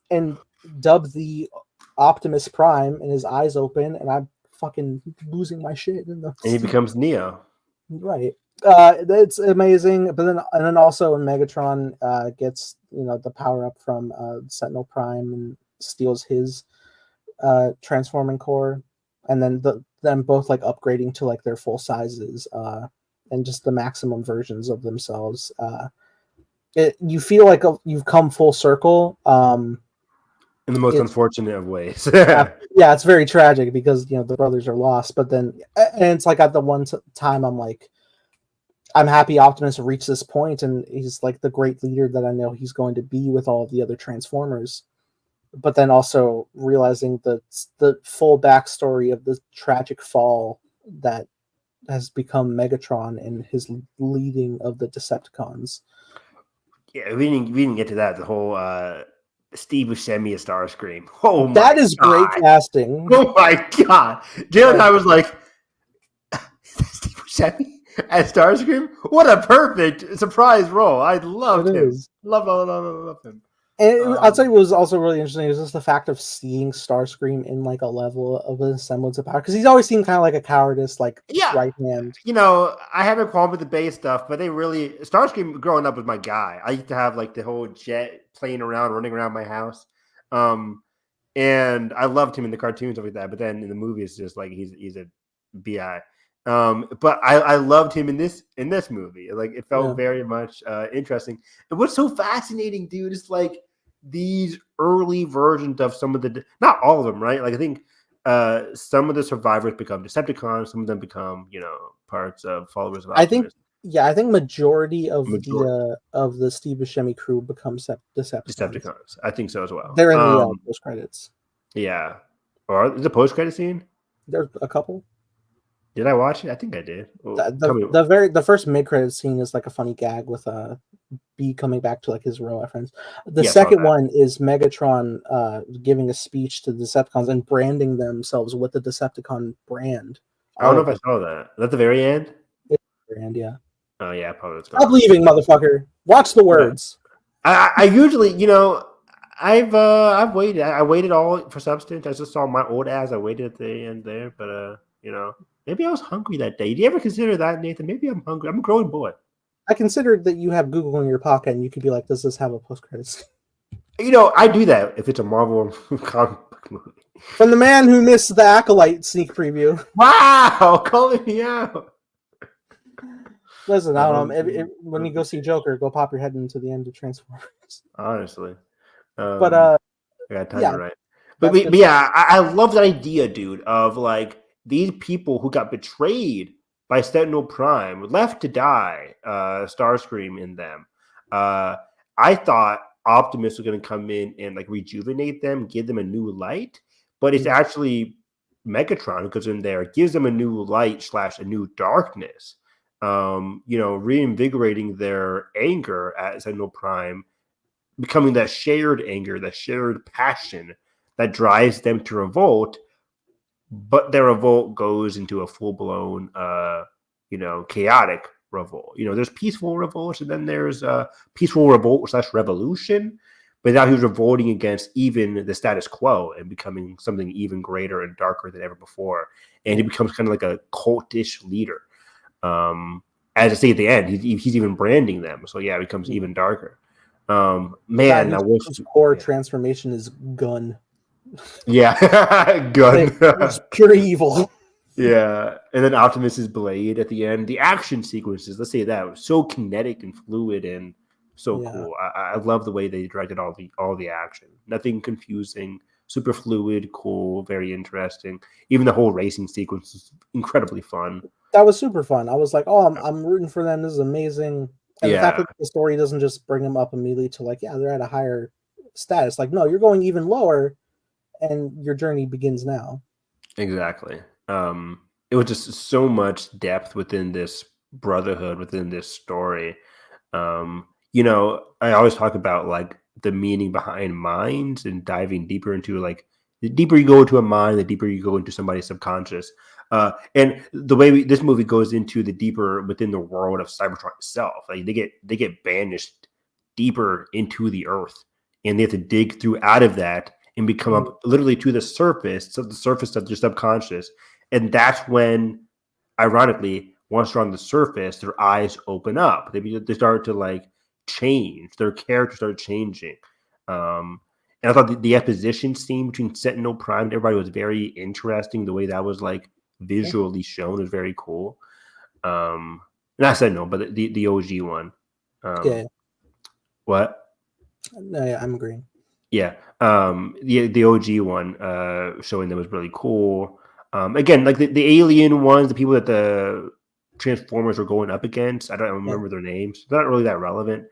and dub the Optimus Prime and his eyes open, and I'm fucking losing my shit. And he becomes Neo. Right. It's amazing. But then also when Megatron gets the power up from Sentinel Prime and steals his transforming core, and then them both like upgrading to like their full sizes, and just the maximum versions of themselves. You feel like you've come full circle. In the most unfortunate of ways. Yeah, it's very tragic because the brothers are lost. But then, and it's like at the one time I'm like, I'm happy Optimus reached this point, and he's like the great leader that I know he's going to be with all of the other Transformers. But then also realizing the full backstory of the tragic fall that has become Megatron and his leading of the Decepticons. Yeah, we didn't get to that. The whole Steve Buscemi as Starscream. Oh my That is God. great casting. Oh my God. Jalen and I was like, Steve Buscemi as Starscream? What a perfect surprise role. I loved him. Love him. And I'll tell you what was also really interesting is just the fact of seeing Starscream in like a level of a semblance of power, because he's always seemed kind of like a cowardice, like right hand. You know, I have a problem with the base stuff, but they really Starscream growing up was my guy. I used to have like the whole jet playing around, running around my house. And I loved him in the cartoons and stuff like that. But then in the movie, it's just like he's a bi. But I loved him in this movie. Like it felt very much interesting. And what's so fascinating, dude, is like these early versions of some of the, not all of them, right? Like I think some of the survivors become Decepticons, some of them become, you know, parts of followers of Optimus. I think majority of the Steve Buscemi crew becomes Decepticons. I think so as well. They're in the post credits. Yeah. Or the post credit scene? There's a couple. Did I watch it? I think I did. The first mid credit scene is like a funny gag with B coming back to like his real friends. The second one is Megatron giving a speech to the Decepticons and branding themselves with the Decepticon brand. I don't know if I saw that. Is that the very end? Brand, yeah. Oh yeah, probably. Stop leaving, motherfucker. Watch the words. I usually, you know, I've waited. I waited all for substance. I just saw my old ass. I waited at the end there, but you know, maybe I was hungry that day. Do you ever consider that, Nathan? Maybe I'm hungry. I'm a growing boy. I considered that you have Google in your pocket and you could be like, does this have a post credits? You know, I do that if it's a Marvel comic book movie. From the man who missed the Acolyte sneak preview. Wow, calling me out. Listen, I don't know. When you go see Joker, go pop your head into the end of Transformers. Honestly. But I got time right. But yeah, I love that idea, dude, of like these people who got betrayed by Sentinel Prime, left to die, Starscream in them. I thought Optimus was going to come in and like rejuvenate them, give them a new light, but it's actually Megatron who comes in there, gives them a new light / a new darkness. You know, reinvigorating their anger at Sentinel Prime, becoming that shared anger, that shared passion that drives them to revolt. But their revolt goes into a full-blown, you know, chaotic revolt. You know, there's peaceful revolt, and then there's peaceful revolt / revolution. But now he's revolting against even the status quo and becoming something even greater and darker than ever before. And he becomes kind of like a cultish leader. As I say at the end, he's even branding them. So yeah, it becomes even darker. Man, I wish his core transformation is gun. Yeah, gun. It's pure evil. Yeah, and then Optimus's blade at the end. The action sequences, let's say that, was so kinetic and fluid and so cool. I love the way they directed all the action. Nothing confusing, super fluid, cool, very interesting. Even the whole racing sequence is incredibly fun. That was super fun. I was like, oh, I'm rooting for them. This is amazing. And the fact that the story doesn't just bring them up immediately to like, yeah, they're at a higher status. Like, no, you're going even lower, and your journey begins now. Exactly. It was just so much depth within this brotherhood, within this story. You know, I always talk about like the meaning behind minds and diving deeper into like the deeper you go into a mind, the deeper you go into somebody's subconscious. And the way this movie goes into the deeper within the world of Cybertron itself, like they get banished deeper into the earth, and they have to dig through out of that and become up literally to the surface of their subconscious. And that's when, ironically, once they're on the surface, their eyes open up. They start to like change. Their characters start changing. And I thought the exposition scene between Sentinel Prime and everybody was very interesting. The way that was like visually shown is very cool. Not Sentinel, but the OG one. What? No, yeah, I'm agreeing. Yeah. The OG one showing them was really cool. Again, like the alien ones, the people that the Transformers were going up against, I don't remember their names. They're not really that relevant.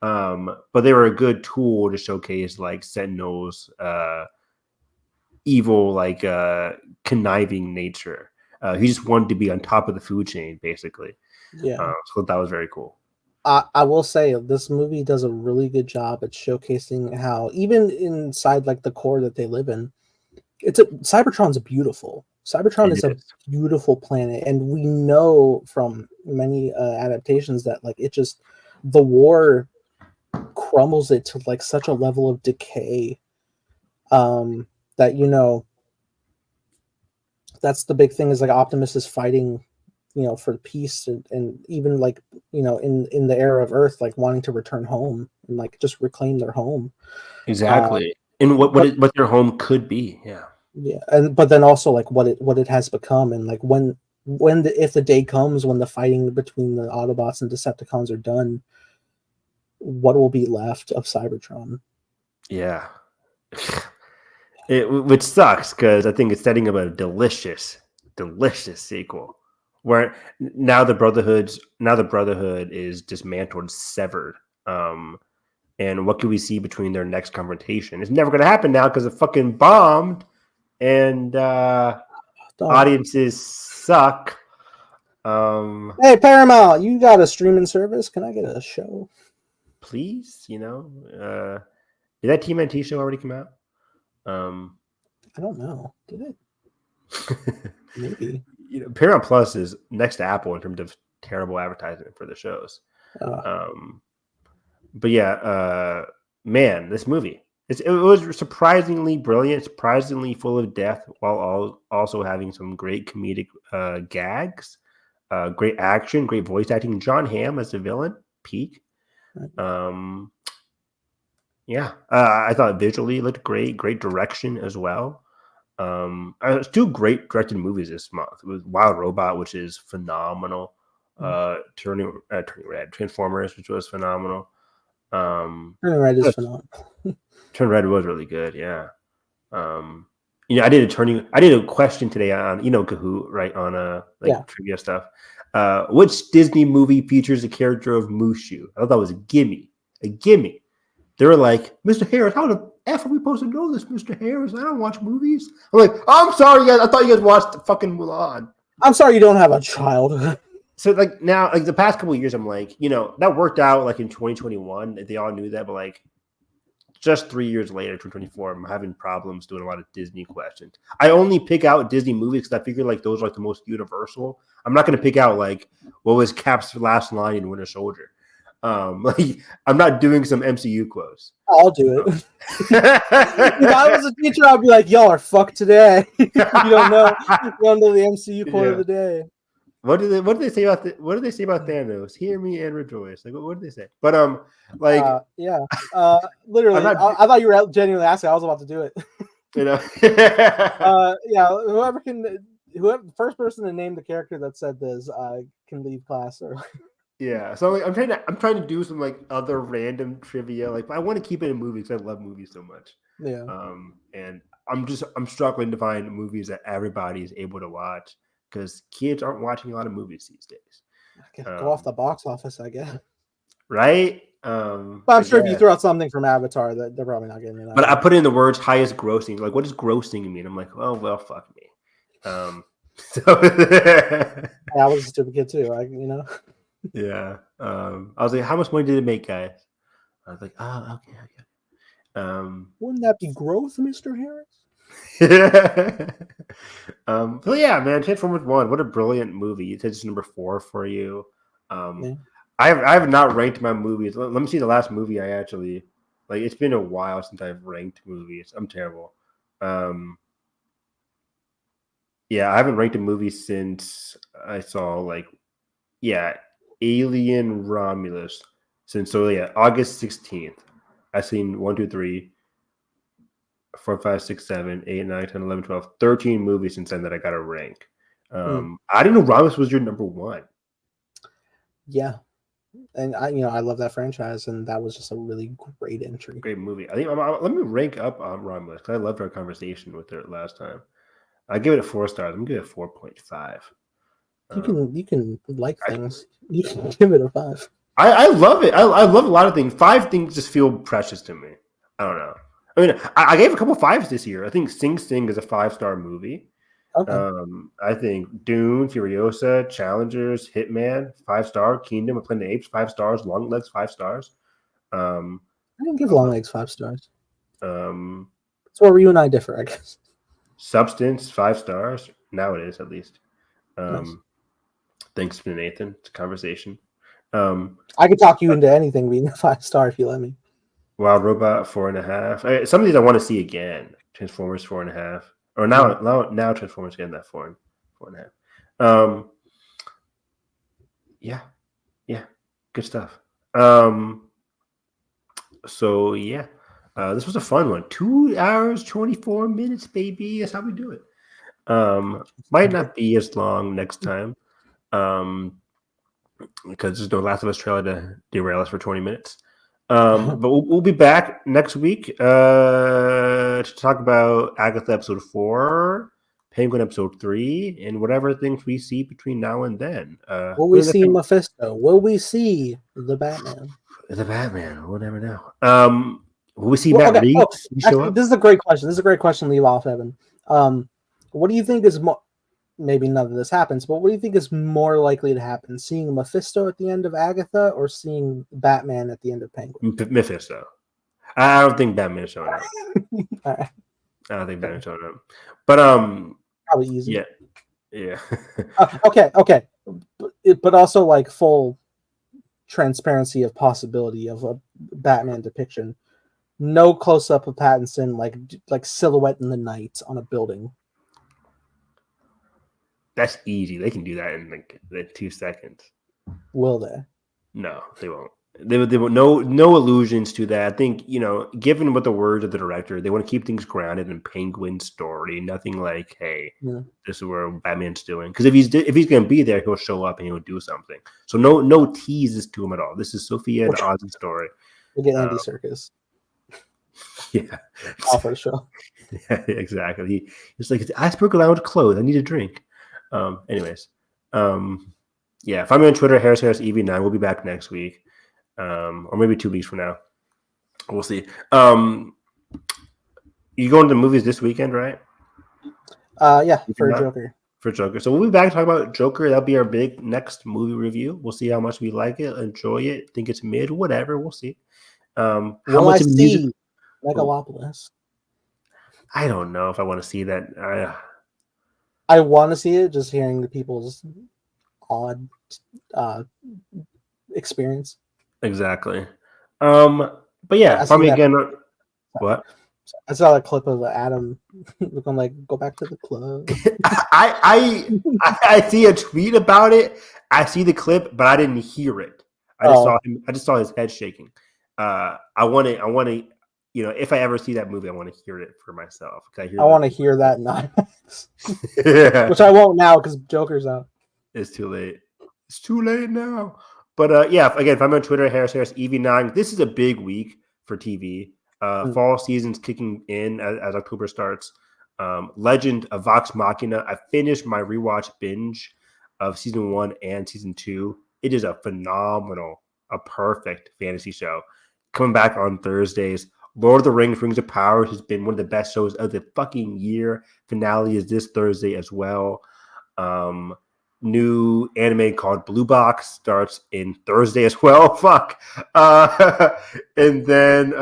But they were a good tool to showcase like Sentinel's evil, like conniving nature. He just wanted to be on top of the food chain, basically. Yeah. So that was very cool. I will say this movie does a really good job at showcasing how even inside like the core that they live in, Cybertron's beautiful. Cybertron is a beautiful planet, and we know from many adaptations that like the war crumbles it to like such a level of decay, that that's the big thing, is like Optimus is fighting, for peace, and even like, in the era of Earth, like wanting to return home and like just reclaim their home. Exactly. And what their home could be. Yeah. Yeah, but then also like what it has become, and like if the day comes when the fighting between the Autobots and Decepticons are done, what will be left of Cybertron? Yeah. Which sucks, because I think it's setting up a delicious sequel where now the Brotherhood is dismantled, severed. And what can we see between their next confrontation? It's never going to happen now because it fucking bombed, and audiences suck. Hey, Paramount, you got a streaming service? Can I get a show? Please, did that TMNT show already come out? I don't know. Did it? Maybe. Paramount Plus is next to Apple in terms of terrible advertising for the shows. But yeah, man, this movie, it was surprisingly brilliant, surprisingly full of depth, while also having some great comedic gags, great action, great voice acting. John Hamm as the villain, peak. I thought visually it looked great Direction as well. It's 2 great directed movies this month with Wild Robot, which is phenomenal. Turning Red, Transformers, which was phenomenal. Turning Red is phenomenal. Turning Red was really good. Yeah. I did a question today on Kahoot, right, on trivia stuff. Which Disney movie features the character of Mushu? I thought that was a gimme. They were like, Mr. Harris, how the F are we supposed to know this, Mr. Harris? I don't watch movies. I'm like, I'm sorry, guys. I thought you guys watched fucking Mulan. I'm sorry you don't have a child. So like now, like the past couple of years, I'm like, that worked out like in 2021. They all knew that, but like just 3 years later, 2024, I'm having problems doing a lot of Disney questions. I only pick out Disney movies because I figure like those are like the most universal. I'm not going to pick out like what was Cap's last line in Winter Soldier. Like I'm not doing some MCU quotes. I'll do it. If I was a teacher, I'd be like, "Y'all are fucked today." You don't know the MCU quote of the day. What do they say about Thanos? Hear me and rejoice. Like what do they say? But literally, I thought you were genuinely asking. I was about to do it. Whoever first person to name the character that said this can leave class early. Yeah, so like, I'm trying to do some like other random trivia. Like I want to keep it in movies because I love movies so much. Yeah. And I'm struggling to find movies that everybody is able to watch because kids aren't watching a lot of movies these days. Go off the box office, I guess. Right. But I'm sure if you throw out something from Avatar, that they're probably not getting it. But I put in the words highest grossing. Like, what does grossing mean? I'm like, oh well, fuck me. So I was a stupid kid too. Yeah. I was like, how much money did it make, guys? I was like, oh, okay. Wouldn't that be growth, Mr. Harris? So yeah, man, Transformers 1, what a brilliant movie. You said it's number 4 for you. I have not ranked my movies. Let me see the last movie I actually like. It's been a while since I've ranked movies. I'm terrible. Yeah, I haven't ranked a movie since I saw Alien Romulus. August 16th. I've seen 1, 2, 3, 4, 5, 6, 7, 8, 9, 10, 11, 12, 13 movies since then that I got to rank. I didn't know Romulus was your number 1. Yeah. And I love that franchise, and that was just a really great entry. Great movie. I think let me rank up on Romulus because I loved our conversation with her last time. I give it a 4 stars. I'm gonna give it a 4.5. You can like things. You can give it a 5. I love it. I love a lot of things. 5 things just feel precious to me. I don't know. I mean, I gave a couple 5s this year. I think Sing Sing is a 5-star movie. Okay. I think Dune, Furiosa, Challengers, Hitman, 5-star. Kingdom of Planet of the Apes, 5 stars. Long Legs, 5 stars. I didn't give Long Legs 5 stars. That's where you and I differ, I guess. Substance, 5 stars. Now it is, at least. Nice. Thanks to Nathan. It's a conversation. I could talk you into anything being a 5-star if you let me. Wild Robot 4.5. Some of these I want to see again. Transformers 4.5, or now Transformers again that 4.5. Yeah, good stuff. So yeah, this was a fun one. 2 hours 24 minutes, baby. That's how we do it. Might not be as long next time. Because there's no Last of Us trailer to derail us for 20 minutes. But we'll be back next week to talk about Agatha episode 4, Penguin episode 3, and whatever things we see between now and then. Will we see Mephisto? Will we see the Batman? The Batman. We'll never know. Will we see Matt Reeves show up? This is a great question. This is a great question to leave off, Evan. What do you think is more? Maybe none of this happens, but what do you think is more likely to happen? Seeing Mephisto at the end of Agatha or seeing Batman at the end of Penguin? Mephisto. I don't think Batman is showing up. Right. I don't think Batman's showing up. But probably easy. Yeah. Okay. But also like full transparency of possibility of a Batman depiction. No close up of Pattinson, like silhouette in the night on a building. That's easy. They can do that in like 2 seconds. Will they? No, they won't. They won't. No allusions to that. I think, given what the words of the director, they want to keep things grounded in Penguin's story. Nothing like, hey, this is where Batman's doing. Because if he's going to be there, he'll show up and he'll do something. So no teases to him at all. This is Sophia and Oz's story. We'll get Andy Serkis. Yeah, offer the show. Yeah, exactly. He's like, it's iceberg lounge clothes. I need a drink. Anyways, yeah, find me on Twitter, Harris EV9. We'll be back next week, or maybe 2 weeks from now. We'll see. You going to the movies this weekend, right? Yeah, for Joker. For Joker. So we'll be back talking about Joker. That'll be our big next movie review. We'll see how much we like it, enjoy it, think it's mid, whatever. We'll see. How much I see Megalopolis? I don't know if I want to see that. I want to see it, just hearing the people's odd experience. Exactly. But yeah, probably again. What? I saw a clip of Adam looking like, go back to the club. I see a tweet about it. I see the clip, but I didn't hear it. I just saw his head shaking. I want to. If I ever see that movie, I want to hear it for myself. I want to hear that in IMAX. Yeah. Which I won't now because Joker's out. It's too late. It's too late now. But yeah, again, if I'm on Twitter, Harris EV9, this is a big week for TV. Fall season's kicking in as October starts. Legend of Vox Machina. I finished my rewatch binge of season 1 and season 2. It is a perfect fantasy show. Coming back on Thursdays. Lord of the Rings, Rings of Power has been one of the best shows of the fucking year. Finale is this Thursday as well. New anime called Blue Box starts in Thursday as well. Fuck. And then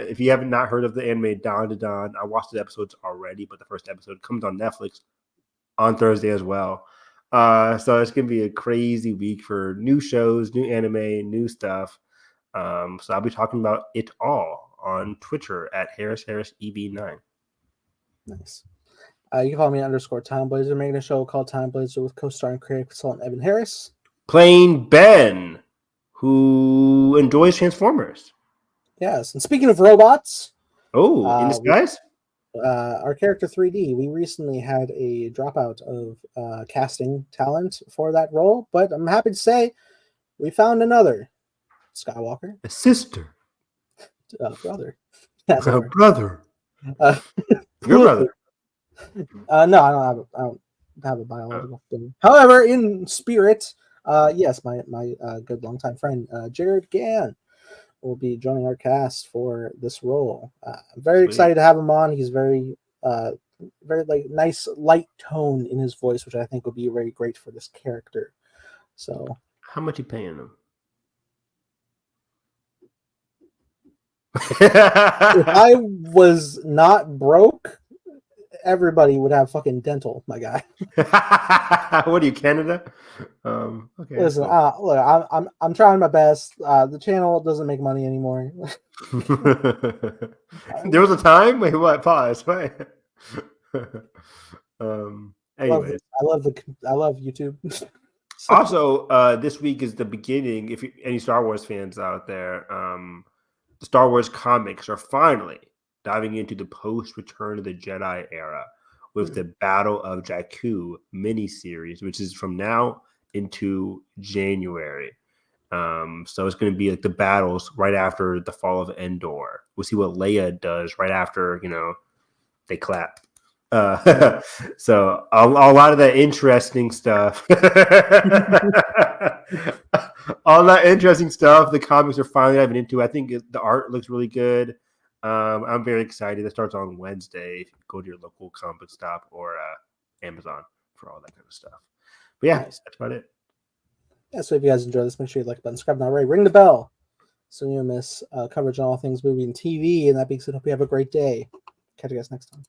if you haven't not heard of the anime Dawn to Dawn, I watched the episodes already, but the first episode comes on Netflix on Thursday as well. So it's going to be a crazy week for new shows, new anime, new stuff. So I'll be talking about it all on Twitter at HarrisEV9. Nice. You can follow me _TimeBlazer, making a show called Time Blazer with co-star and creative consultant Evan Harris. Playing Ben, who enjoys Transformers. Yes, and speaking of robots. Oh, in disguise? Our character 3D, we recently had a dropout of casting talent for that role, but I'm happy to say we found another Skywalker. A sister. Brother. Brother. Your brother. No, I don't have a biological thing. However, in spirit, yes, my good longtime friend Jared Gann will be joining our cast for this role. I'm very excited to have him on. He's very nice light tone in his voice, which I think will be very great for this character. So, how much you paying him? If I was not broke, everybody would have fucking dental, my guy. What are you, Canada? Okay. Listen, Cool. look, I'm trying my best. The channel doesn't make money anymore. There was a time. Wait, what? Pause. Wait. love Anyways, I love YouTube. So, also, this week is the beginning. If any Star Wars fans out there, the Star Wars comics are finally diving into the post Return of the Jedi era with the Battle of Jakku miniseries, which is from now into January. So it's going to be like the battles right after the fall of Endor. We'll see what Leia does right after, they clap. So a lot of that interesting stuff. All that interesting stuff. The comics are finally diving into. I think the art looks really good. I'm very excited. It starts on Wednesday. If you go to your local comic book stop or Amazon for all that kind of stuff. But yeah, nice. that's about it. Yeah, so if you guys enjoyed this, make sure you like the button, subscribe, not already, ring the bell so you don't miss coverage on all things movie and TV. And that being said, hope you have a great day. Catch you guys next time.